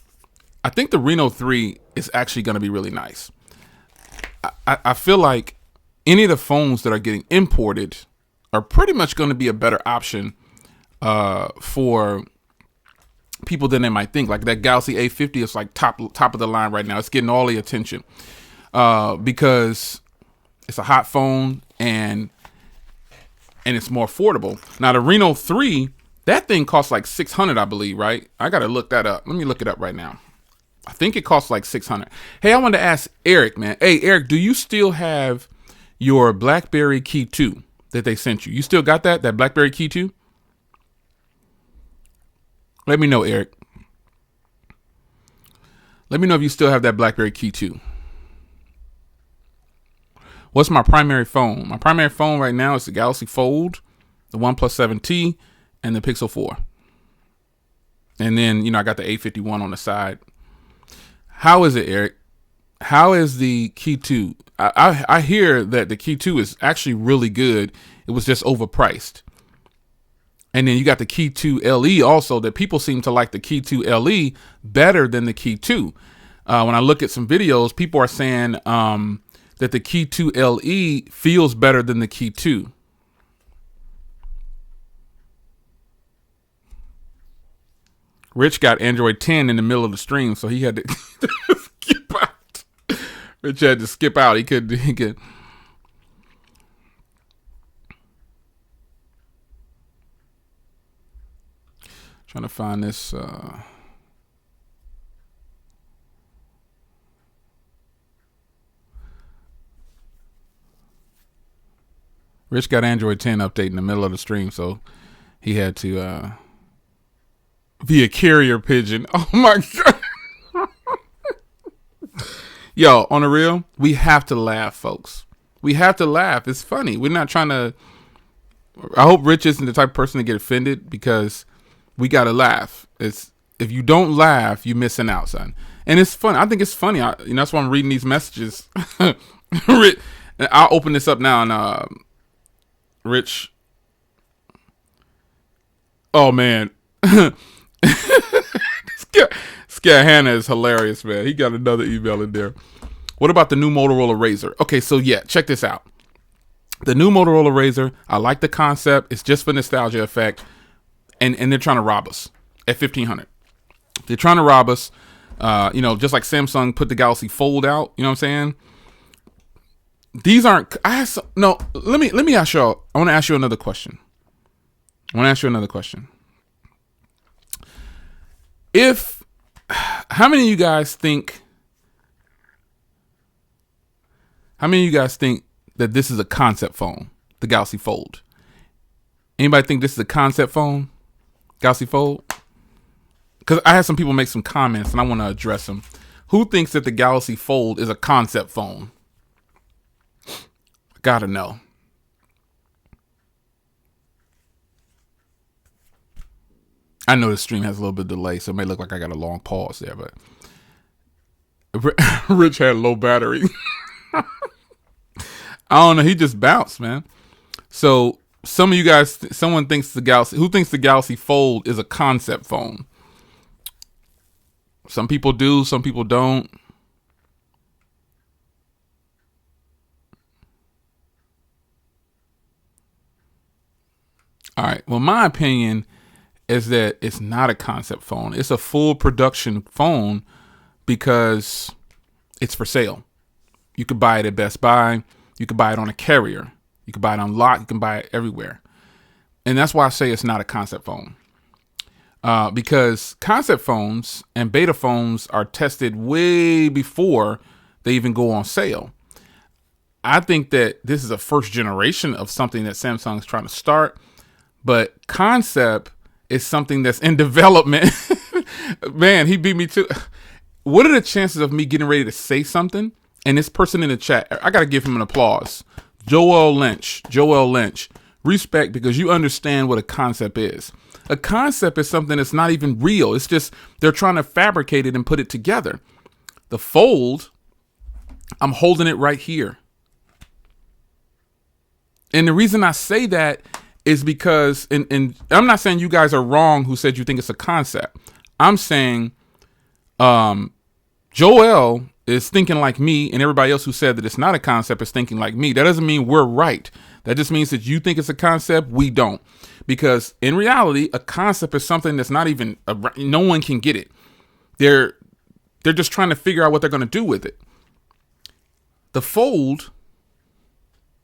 Speaker 1: I think the Reno 3 is actually going to be really nice. I feel like any of the phones that are getting imported are pretty much going to be a better option for people than they might think. Like that Galaxy A50 is like top of the line right now. It's getting all the attention because it's a hot phone and it's more affordable. Now the Reno 3, that thing costs like $600, I believe, right? I got to look that up. Let me look it up right now. I think it costs like $600. Hey, I wanted to ask Eric, man. Hey, Eric, do you still have your BlackBerry Key 2 that they sent you? You still got that BlackBerry Key 2? Let me know, Eric. Let me know if you still have that BlackBerry Key 2. What's my primary phone? My primary phone right now is the Galaxy Fold, the OnePlus 7T, and the Pixel 4. And then, I got the A51 on the side. How is it, Eric? How is the Key 2? I hear that the Key 2 is actually really good. It was just overpriced. And then you got the Key 2 LE also, that people seem to like the Key 2 LE better than the Key 2. When I look at some videos, people are saying that the Key 2 LE feels better than the Key 2. Rich got Android 10 in the middle of the stream, so he had to skip out. Rich had to skip out. He could. Trying to find this. Rich got Android 10 update in the middle of the stream, so he had to via carrier pigeon. Oh my God. Yo, on the real, we have to laugh, folks. We have to laugh. It's funny. We're not trying to. I hope Rich isn't the type of person to get offended, because we got to laugh. If you don't laugh, you're missing out, son. And it's funny. I think it's funny. That's why I'm reading these messages. I'll open this up now, and Rich. Oh man. Scare Hannah is hilarious, man. He got another email in there. What about the new Motorola Razr? Okay, so yeah, check this out. The new Motorola Razr, I like the concept. It's just for nostalgia effect. And they're trying to rob us at $1,500. They're trying to rob us. Just like Samsung put the Galaxy Fold out. You know what I'm saying? These aren't. Let me ask y'all. I want to ask you another question. How many of you guys think that this is a concept phone, the Galaxy Fold? Anybody think this is a concept phone, Galaxy Fold? Because I had some people make some comments and I want to address them. Who thinks that the Galaxy Fold is a concept phone? Gotta know. I know the stream has a little bit of delay, so it may look like I got a long pause there, but Rich had low battery. I don't know. He just bounced, man. So Some of you guys, someone thinks who thinks the Galaxy Fold is a concept phone? Some people do, some people don't. All right. Well, my opinion is that it's not a concept phone. It's a full production phone because it's for sale. You could buy it at Best Buy. You could buy it on a carrier. You can buy it on lot. You can buy it everywhere. And that's why I say it's not a concept phone. Because concept phones and beta phones are tested way before they even go on sale. I think that this is a first generation of something that Samsung is trying to start. But concept is something that's in development. Man, he beat me too. What are the chances of me getting ready to say something and this person in the chat, I got to give him an applause. Joel Lynch, respect, because you understand what a concept is. A concept is something that's not even real. It's just they're trying to fabricate it and put it together. The Fold, I'm holding it right here. And the reason I say that is because, and I'm not saying you guys are wrong who said you think it's a concept. I'm saying Joel is thinking like me, and everybody else who said that it's not a concept is thinking like me. That doesn't mean we're right. That just means that you think it's a concept, we don't. Because in reality, a concept is something that's not even, no one can get it. They're just trying to figure out what they're going to do with it. The Fold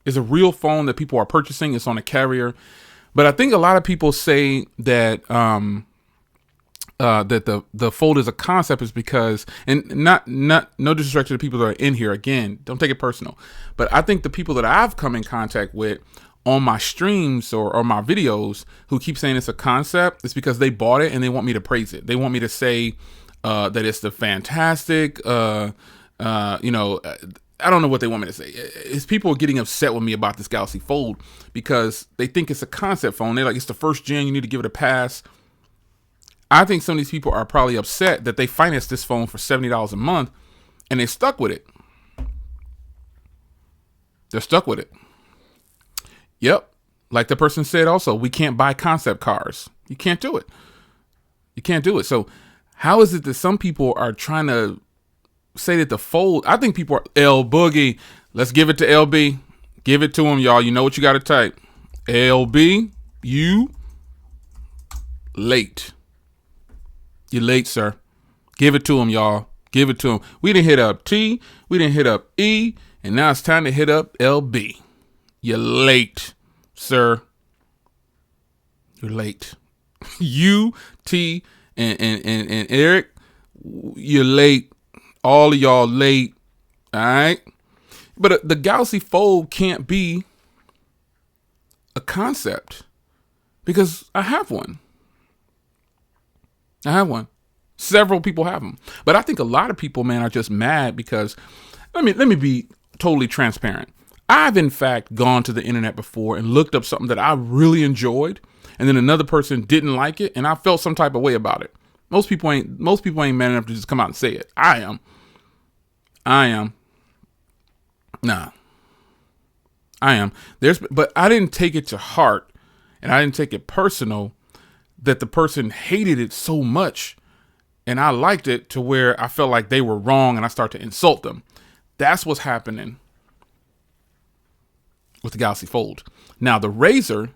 Speaker 1: is a real phone that people are purchasing. It's on a carrier. But I think a lot of people say that that the Fold is a concept is because, and not no disrespect to the people that are in here, again, don't take it personal, but I think the people that I've come in contact with on my streams or my videos who keep saying it's a concept, it's because they bought it and they want me to praise it. They want me to say that it's the fantastic, I don't know what they want me to say. It's people getting upset with me about this Galaxy Fold because they think it's a concept phone. They're like, it's the first gen, you need to give it a pass. I think some of these people are probably upset that they financed this phone for $70 a month and they stuck with it. They're stuck with it. Yep. Like the person said also, we can't buy concept cars. You can't do it. You can't do it. So how is it that some people are trying to say that the Fold, I think people are, L Boogie, let's give it to LB. Give it to him, y'all. You know what you got to type. LB, you late. You're late, sir. Give it to him, y'all. Give it to him. We didn't hit up T. We didn't hit up E. And now it's time to hit up LB. You're late, sir. You're late. You, T, and Eric, you're late. All of y'all late. All right. But the Galaxy Fold can't be a concept because I have one. I have one. Several people have them. But I think a lot of people, man, are just mad because, let me be totally transparent. I've, in fact, gone to the internet before and looked up something that I really enjoyed, and then another person didn't like it, and I felt some type of way about it. Most people ain't man enough to just come out and say it. I am. Nah. I am. But I didn't take it to heart, and I didn't take it personal that the person hated it so much and I liked it to where I felt like they were wrong and I start to insult them. That's what's happening with the Galaxy Fold. Now the Razr,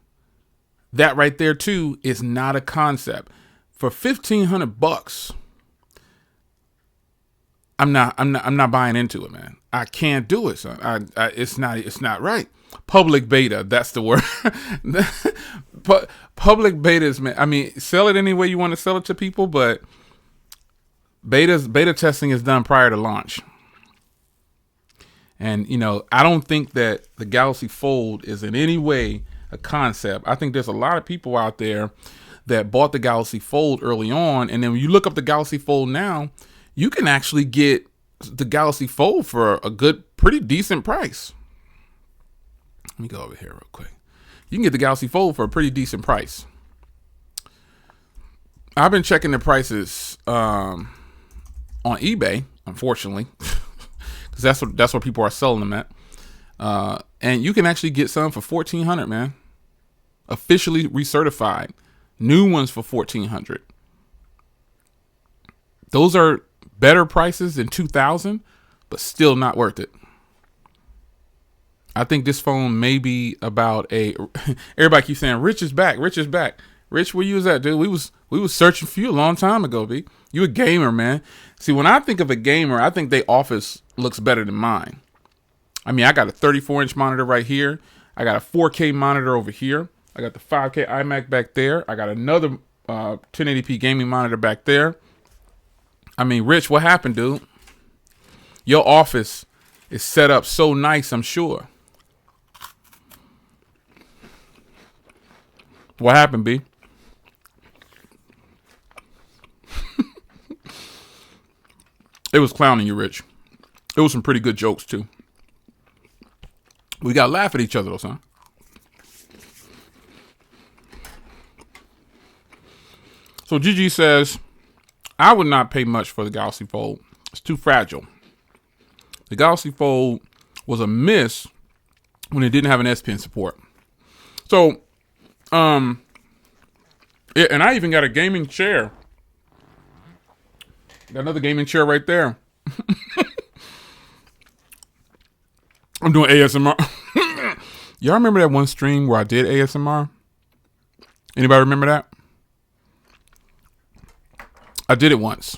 Speaker 1: that right there too is not a concept. For $1,500, I'm not buying into it, man. I can't do it, son. It's not right. Public beta, that's the word. Public betas, man. I mean, sell it any way you want to sell it to people, but beta testing is done prior to launch. And, I don't think that the Galaxy Fold is in any way a concept. I think there's a lot of people out there that bought the Galaxy Fold early on, and then when you look up the Galaxy Fold now, you can actually get the Galaxy Fold for a pretty decent price. Let me go over here real quick. You can get the Galaxy Fold for a pretty decent price. I've been checking the prices on eBay, unfortunately, because that's where people are selling them at. And you can actually get some for $1,400, man. officially recertified. New ones for $1,400. Those are better prices than $2,000, but still not worth it. I think this phone may be about a. Everybody keeps saying Rich is back. Rich is back. Rich, where you was at, dude? We was searching for you a long time ago, B. You a gamer, man. See, when I think of a gamer, I think their office looks better than mine. I mean, I got a 34-inch monitor right here. I got a 4K monitor over here. I got the 5K iMac back there. I got another 1080p gaming monitor back there. I mean, Rich, what happened, dude? Your office is set up so nice, I'm sure. What happened, B? It was clowning you, Rich. It was some pretty good jokes, too. We got to laugh at each other, though, son. So Gigi says, I would not pay much for the Galaxy Fold. It's too fragile. The Galaxy Fold was a miss when it didn't have an S Pen support. So, and I even got a gaming chair. Got another gaming chair right there. I'm doing ASMR. Y'all remember that one stream where I did ASMR? Anybody remember that? I did it once.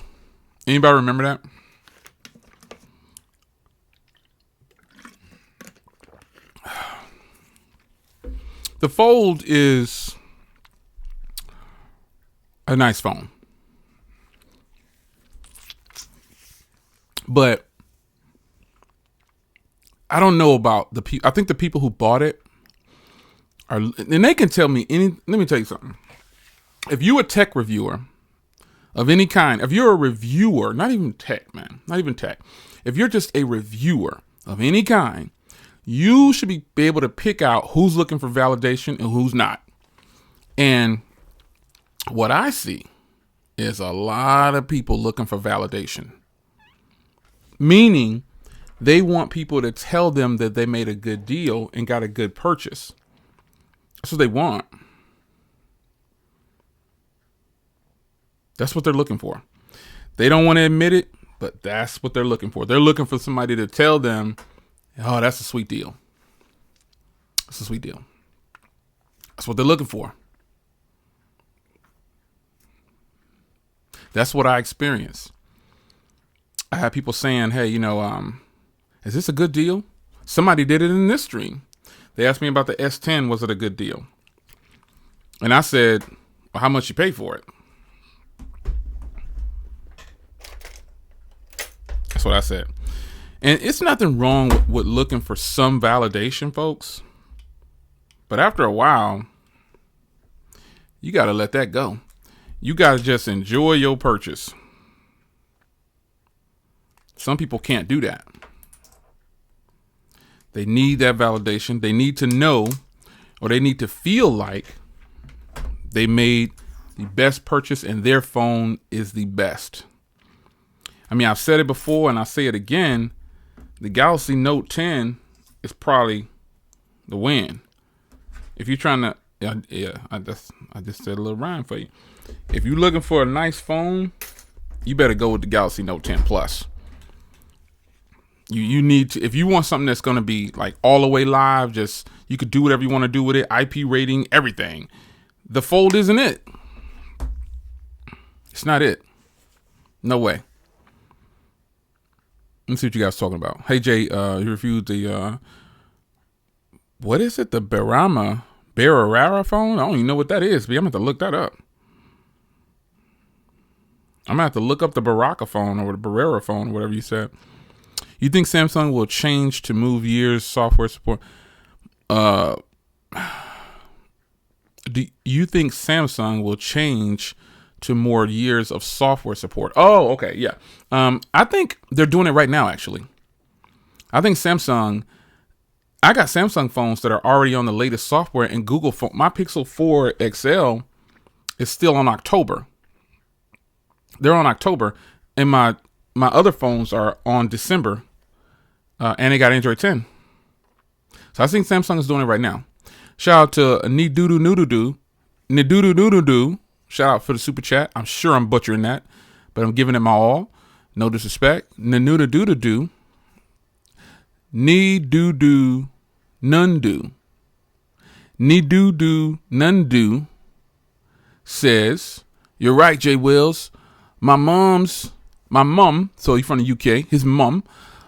Speaker 1: Anybody remember that? The Fold is a nice phone. But I don't know about the people. I think the people who bought it are, and they can tell me let me tell you something. If you're a tech reviewer of any kind, if you're a reviewer, not even tech, man, not even tech. If you're just a reviewer of any kind, you should be able to pick out who's looking for validation and who's not. And what I see is a lot of people looking for validation. Meaning, they want people to tell them that they made a good deal and got a good purchase. That's what they want. That's what they're looking for. They don't want to admit it, but that's what they're looking for. They're looking for somebody to tell them, oh, that's a sweet deal. That's a sweet deal. That's what they're looking for. That's what I experienced. I had people saying, hey, is this a good deal? Somebody did it in this stream. They asked me about the S10. Was it a good deal? And I said, well, how much you pay for it? That's what I said. And it's nothing wrong with looking for some validation, folks. But after a while, you got to let that go. You got to just enjoy your purchase. Some people can't do that. They need that validation. They need to know, or they need to feel like they made the best purchase and their phone is the best. I mean, I've said it before and I say it again. The Galaxy Note 10 is probably the win. If you're trying to, I just said a little rhyme for you. If you're looking for a nice phone, you better go with the Galaxy Note 10 Plus. You need to, if you want something that's going to be like all the way live, just, you could do whatever you want to do with it, IP rating, everything. The Fold isn't it. It's not it. No way. Let's see what you guys are talking about. Hey, Jay, you reviewed the, what is it? The Barara phone? I don't even know what that is, but I'm going to have to look that up. I'm going to have to look up the Baraka phone or the Barara phone, or whatever you said. You think Samsung will change to move years software support? Do you think Samsung will change to more years of software support? Oh, okay, yeah. I think they're doing it right now, actually. I think I got Samsung phones that are already on the latest software, and Google phone. My Pixel 4 XL is still on October. They're on October, and my other phones are on December, and they got Android 10. So I think Samsung is doing it right now. Shout out to Knee Doodoo Noodoo Doo. Nidoodoo Noodoo Doo. Shout out for the super chat. I'm sure I'm butchering that, but I'm giving it my all. No disrespect. Nanuda Doodoo Doo. Knee Doo Doo None Do. Knee Doo Doo None Do says, "You're right, Jay Wills. My mom, so he's from the UK, his mom,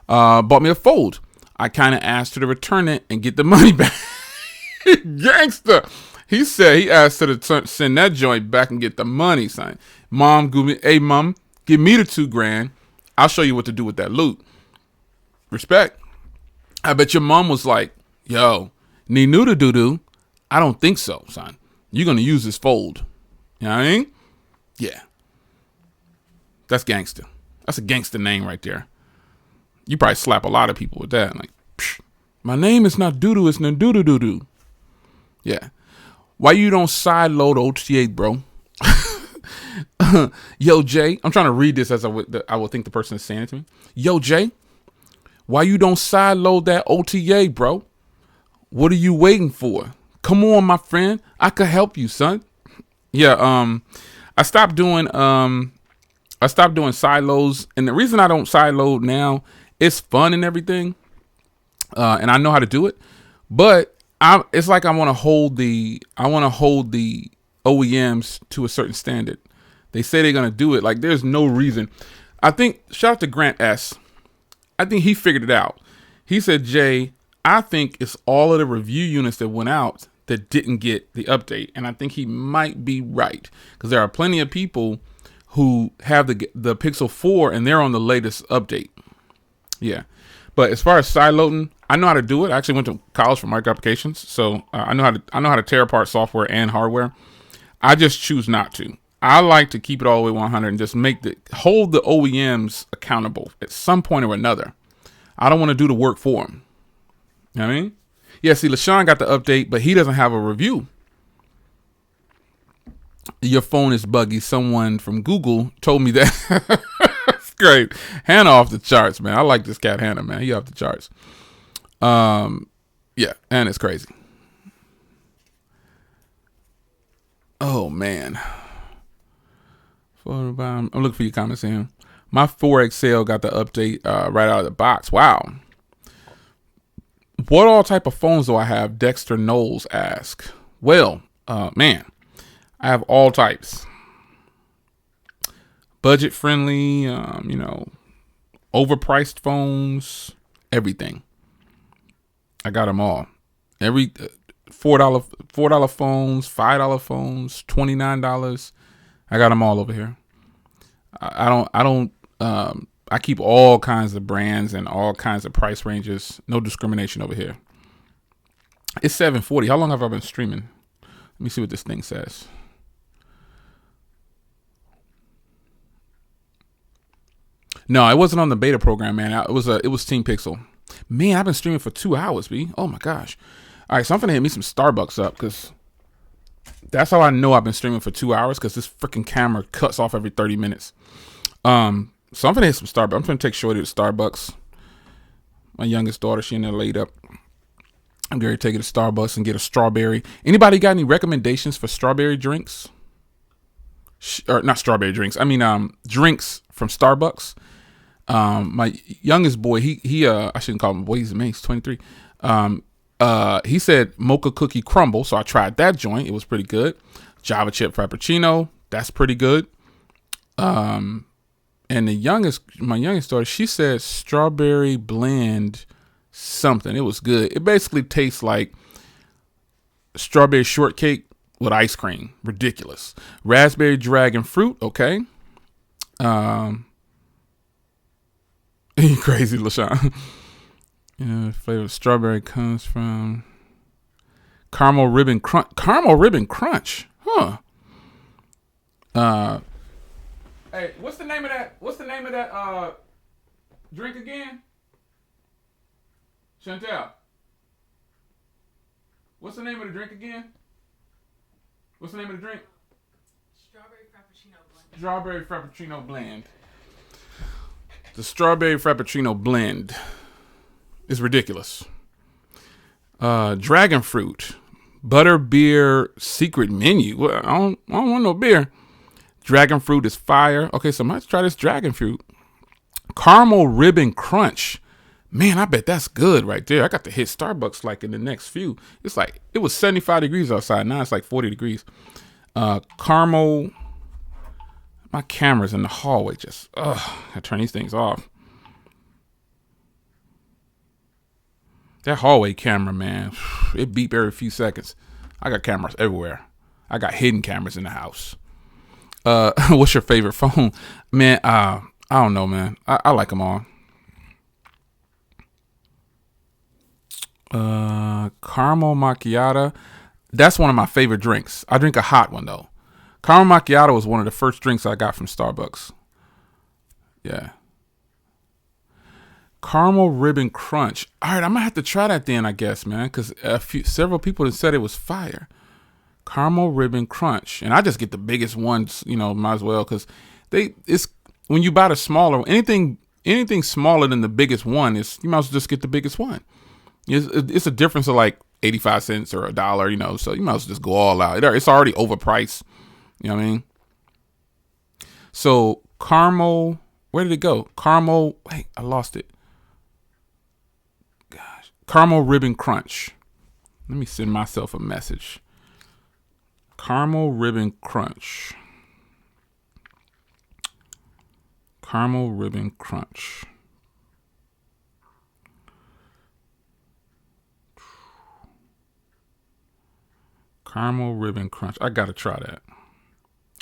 Speaker 1: bought me a Fold. I kind of asked her to return it and get the money back." Gangster. He said he asked her to send that joint back and get the money, son. Mom, hey, mom, give me the $2,000. I'll show you what to do with that loot. Respect. I bet your mom was like, yo, Ninuda Doo-doo, I don't think so, son. You're going to use this Fold. You know what I mean? Yeah. That's gangster. That's a gangster name right there. You probably slap a lot of people with that. Like, psh, my name is not Doodoo, it's Nadoodoo Doodoo. Yeah. Why you don't side load OTA, bro? Yo, Jay, I'm trying to read this as I would think the person is saying it to me. Yo, Jay, why you don't side load that OTA, bro? What are you waiting for? Come on, my friend. I could help you, son. Yeah, I stopped doing side loads, and the reason I don't side load now, it's fun and everything, and I know how to do it, but it's like I want to hold the OEMs to a certain standard. They say they're gonna do it. Like, there's no reason. I think, shout out to Grant S. I think he figured it out. He said, Jay, I think it's all of the review units that went out that didn't get the update, and I think he might be right, because there are plenty of people who have the Pixel 4 and they're on the latest update. Yeah. But as far as side loading, I know how to do it. I actually went to college for micro applications, so I know how to tear apart software and hardware. I just choose not to. I like to keep it all the way 100 and just hold the OEMs accountable at some point or another. I don't want to do the work for them. You know what I mean? Yeah, see, LaShawn got the update, but he doesn't have a review. Your phone is buggy. Someone from Google told me that. That's great. Hannah off the charts, man. I like this cat Hannah, man. He off the charts. Yeah, and it's crazy. Oh, man. I'm looking for your comments here. My 4XL got the update right out of the box. Wow. What all type of phones do I have? Dexter Knowles asked. Well, man, I have all types. Budget friendly, overpriced phones, everything. I got them all. Every $4 phones, $5 phones, $29. I got them all over here. I keep all kinds of brands and all kinds of price ranges. No discrimination over here. It's 7:40. How long have I been streaming? Let me see what this thing says. No, it wasn't on the beta program, man. It was Team Pixel. Man, I've been streaming for 2 hours, B. Oh my gosh. All right, so I'm gonna hit me some Starbucks up, because that's how I know I've been streaming for 2 hours, because this freaking camera cuts off every 30 minutes. So I'm gonna hit some Starbucks. I'm gonna take Shorty to Starbucks. My youngest daughter, she in there laid up. I'm going to take it to Starbucks and get a strawberry. Anybody got any recommendations for strawberry drinks? Or not strawberry drinks. I mean, drinks from Starbucks. My youngest boy, he I shouldn't call him a boy. He's a man. He's 23. He said mocha cookie crumble. So I tried that joint. It was pretty good. Java chip frappuccino. That's pretty good. And my youngest daughter, she said strawberry blend something. It was good. It basically tastes like strawberry shortcake with ice cream. Ridiculous. Raspberry dragon fruit. Okay. Crazy, LaShawn. Flavor of strawberry comes from caramel ribbon crunch. Caramel ribbon crunch. Huh. Hey, what's the name of that drink again? Chantel. What's the name of the drink again? What's the name of the drink? Strawberry Frappuccino Blend. Strawberry Frappuccino Blend. The Strawberry Frappuccino Blend is ridiculous. Dragon fruit, Butterbeer secret menu. Well, I don't want no beer. Dragon fruit is fire. Okay, so let's try this dragon fruit. Caramel ribbon crunch. Man, I bet that's good right there. I got to hit Starbucks like in the next few. It's like, it was 75 degrees outside. Now it's like 40 degrees. Caramel. My camera's in the hallway. I turn these things off. That hallway camera, man, it beep every few seconds. I got cameras everywhere. I got hidden cameras in the house. What's your favorite phone? Man, I don't know, man. I like them all. Caramel macchiato. That's one of my favorite drinks. I drink a hot one, though. Caramel macchiato was one of the first drinks I got from Starbucks. Yeah. Caramel ribbon crunch. All right, I'm gonna have to try that then, I guess, man, because several people have said it was fire. Caramel ribbon crunch, and I just get the biggest ones, might as well, because it's when you buy the smaller, anything smaller than the biggest one is, you might as well just get the biggest one. It's a difference of like 85 cents or $1, so you might as well just go all out. It's already overpriced, you know what I mean? So caramel, where did it go? Caramel, wait, I lost it. Gosh, caramel ribbon crunch. Let me send myself a message. Caramel ribbon crunch. Caramel ribbon crunch. Caramel ribbon crunch. I gotta try that.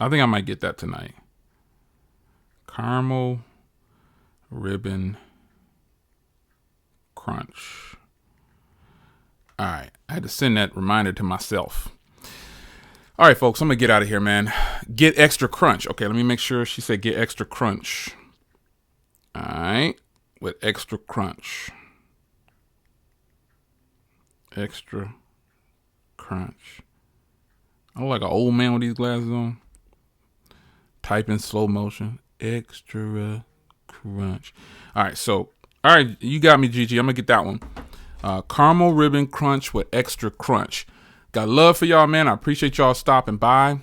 Speaker 1: I think I might get that tonight. Caramel ribbon crunch. All right. I had to send that reminder to myself. All right, folks, I'm going to get out of here, man. Get extra crunch. Okay, let me make sure she said get extra crunch. All right. With extra crunch. Extra crunch. I look like an old man with these glasses on. Type in slow motion. Extra crunch. All right, you got me, Gigi. I'm going to get that one. Caramel ribbon crunch with extra crunch. Got love for y'all, man. I appreciate y'all stopping by.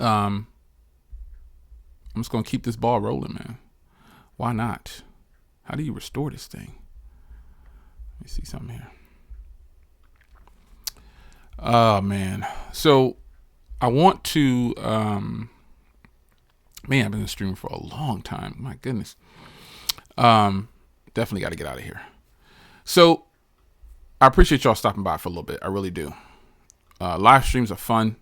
Speaker 1: I'm just going to keep this ball rolling, man. Why not? How do you restore this thing? Let me see something here. Oh, man. So I want to, man, I've been streaming for a long time. My goodness. Definitely got to get out of here. So I appreciate y'all stopping by for a little bit. I really do. Live streams are fun.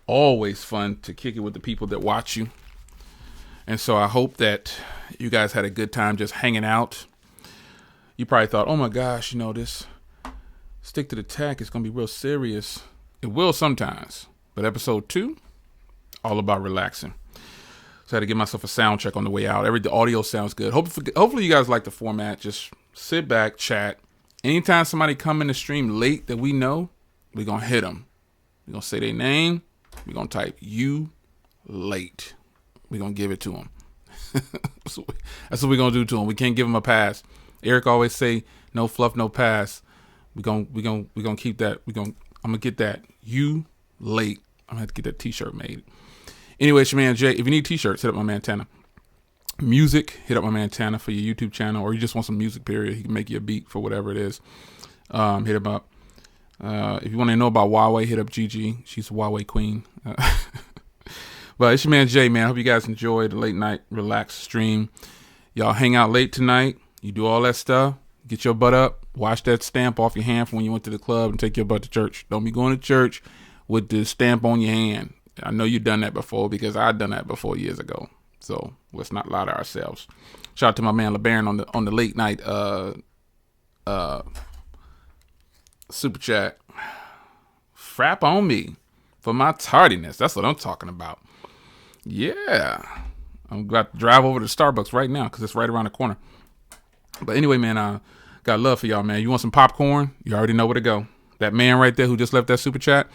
Speaker 1: Always fun to kick it with the people that watch you. And so I hope that you guys had a good time just hanging out. You probably thought, oh my gosh, this stick to the tack is going to be real serious. It will sometimes. But episode 2, all about relaxing. So I had to give myself a sound check on the way out. The audio sounds good. Hopefully you guys like the format. Just sit back, chat. Anytime somebody come in the stream late that we know, we're going to hit them. We're going to say their name. We're going to type you late. We're going to give it to them. That's what we're going to do to them. We can't give them a pass. Eric always say, no fluff, no pass. We're going to keep that. I'm going to get that you late. I'm going to have to get that t-shirt made. Anyway, it's your man Jay. If you need t-shirts, hit up my man Tanner. Music, hit up my man Tanner for your YouTube channel, or you just want some music, period. He can make you a beat for whatever it is. Hit him up. If you want to know about Huawei, hit up Gigi. She's a Huawei queen. But it's your man Jay, man. I hope you guys enjoyed the late night relaxed stream. Y'all hang out late tonight. You do all that stuff. Get your butt up. Wash that stamp off your hand from when you went to the club and take your butt to church. Don't be going to church with the stamp on your hand. I know you've done that before because I've done that before years ago. So let's not lie to ourselves. Shout out to my man LeBaron on the late night super chat. Frap on me for my tardiness. That's what I'm talking about. Yeah. I'm about to drive over to Starbucks right now because it's right around the corner. But anyway, man, got love for y'all, man. You want some popcorn? You already know where to go. That man right there who just left that super chat.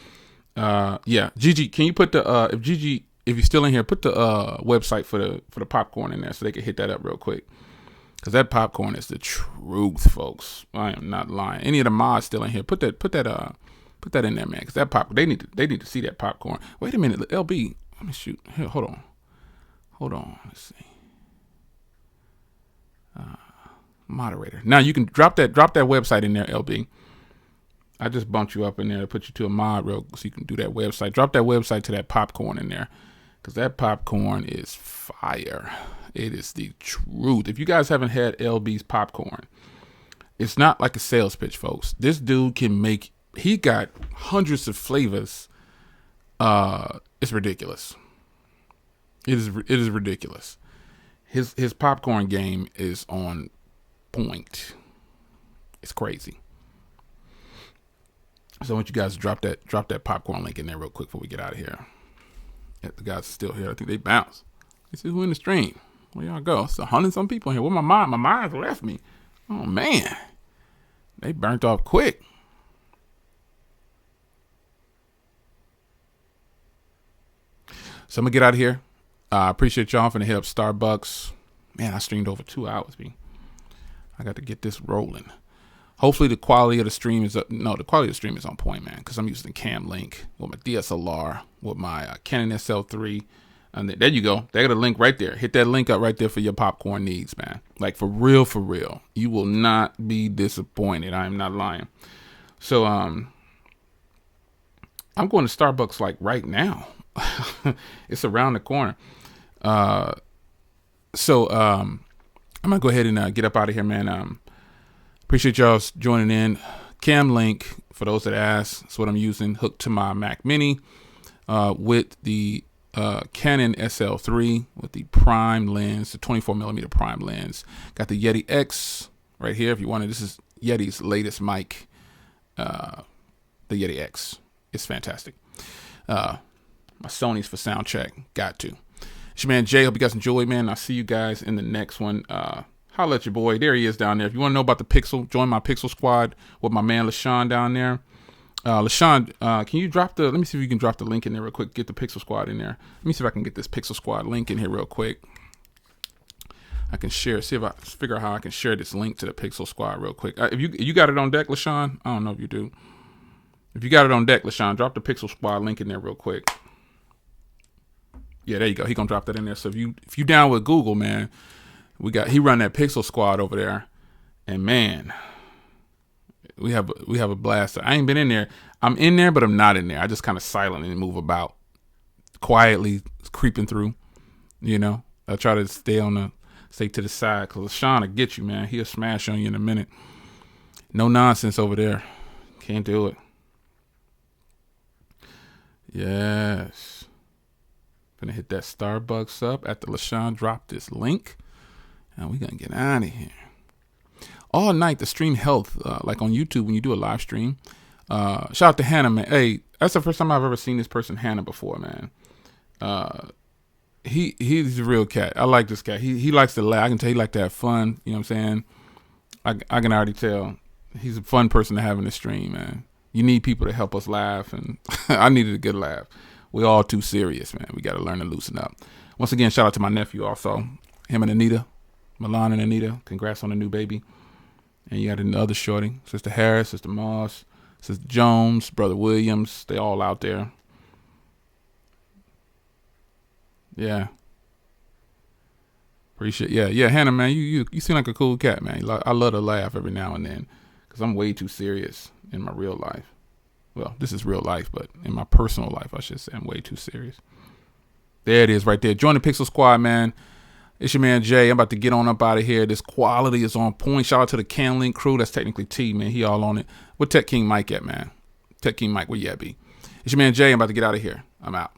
Speaker 1: Yeah. Gigi, can you put if you're still in here, put the website for the popcorn in there so they can hit that up real quick. Because that popcorn is the truth, folks. I am not lying. Any of the mods still in here, put that Put that in there, man, because that they need to see that popcorn. Wait a minute, LB. Let me shoot. Here, hold on. Let's see. Moderator. Now you can drop that website in there, LB. I just bumped you up in there to put you to a mod real so you can do that website. Drop that website to that popcorn in there, because that popcorn is fire. It is the truth. If you guys haven't had LB's popcorn, it's not like a sales pitch, folks. This dude can make. He got hundreds of flavors. It's ridiculous. It is ridiculous. His popcorn game is on point. It's crazy. So I want you guys to drop that popcorn link in there real quick before we get out of here. Yeah, the guys are still here. I think they bounced. This is who in the stream. Where y'all go? It's 100-some people in here. Where my mind? My mind's left me. Oh man, they burnt off quick. So I'm gonna get out of here. I appreciate y'all. I'm finna hit up Starbucks. Man, I streamed over 2 hours. I got to get this rolling. Hopefully the quality of the stream is up. No, the quality of the stream is on point, man, because I'm using Cam Link with my DSLR, with my Canon SL3. And there you go. They got a link right there. Hit that link up right there for your popcorn needs, man. Like for real. You will not be disappointed. I am not lying. So I'm going to Starbucks like right now. It's around the corner. So I'm gonna go ahead and get up out of here, man. Appreciate y'all joining in. Cam Link, for those that ask, that's what I'm using, hooked to my Mac Mini with the Canon SL3 with the prime lens, the 24mm prime lens. Got the Yeti X right here if you wanted. This is Yeti's latest mic, the Yeti X. It's fantastic. My Sony's for sound check. Got to. It's your man Jay. Hope you guys enjoyed, man. I'll see you guys in the next one. Holla at your boy. There he is down there. If you want to know about the Pixel, join my Pixel squad with my man LaShawn down there. LaShawn, can you drop let me see if you can drop the link in there real quick. Get the Pixel squad in there. Let me see if I can get this Pixel squad link in here real quick. I can share, see if I figure out how I can share this link to the Pixel squad real quick. If you got it on deck, LaShawn, I don't know if you do. If you got it on deck, LaShawn, drop the Pixel squad link in there real quick. Yeah, there you go. He gonna drop that in there. So if you down with Google, man, he run that Pixel squad over there, and man, we have a blast. I ain't been in there. I'm in there, but I'm not in there. I just kind of silently move about, quietly creeping through. You know, I try to stay to the side, because LaShawn will get you, man. He'll smash on you in a minute. No nonsense over there. Can't do it. Yes. Gonna hit that Starbucks up after LaShawn dropped this link. And we gonna get out of here. All night, the stream health, like on YouTube when you do a live stream. Shout out to Hannah, man. Hey, that's the first time I've ever seen this person, Hannah, before, man. He's a real cat. I like this cat. He likes to laugh. I can tell he like to have fun. You know what I'm saying? I can already tell. He's a fun person to have in the stream, man. You need people to help us laugh, and I needed a good laugh. We all too serious, man. We got to learn to loosen up. Once again, shout out to my nephew also. Him and Anita. Milan and Anita. Congrats on the new baby. And you got another shorty. Sister Harris, Sister Moss, Sister Jones, Brother Williams. They all out there. Yeah. Appreciate Yeah, Hannah, man, you seem like a cool cat, man. I love to laugh every now and then, because I'm way too serious in my real life. Well, this is real life, but in my personal life, I should say, I'm way too serious. There it is right there. Join the Pixel Squad, man. It's your man Jay. I'm about to get on up out of here. This quality is on point. Shout out to the CanLink crew. That's technically T, man. He all on it. Where Tech King Mike at, man? Tech King Mike, where you at, B? It's your man Jay. I'm about to get out of here. I'm out.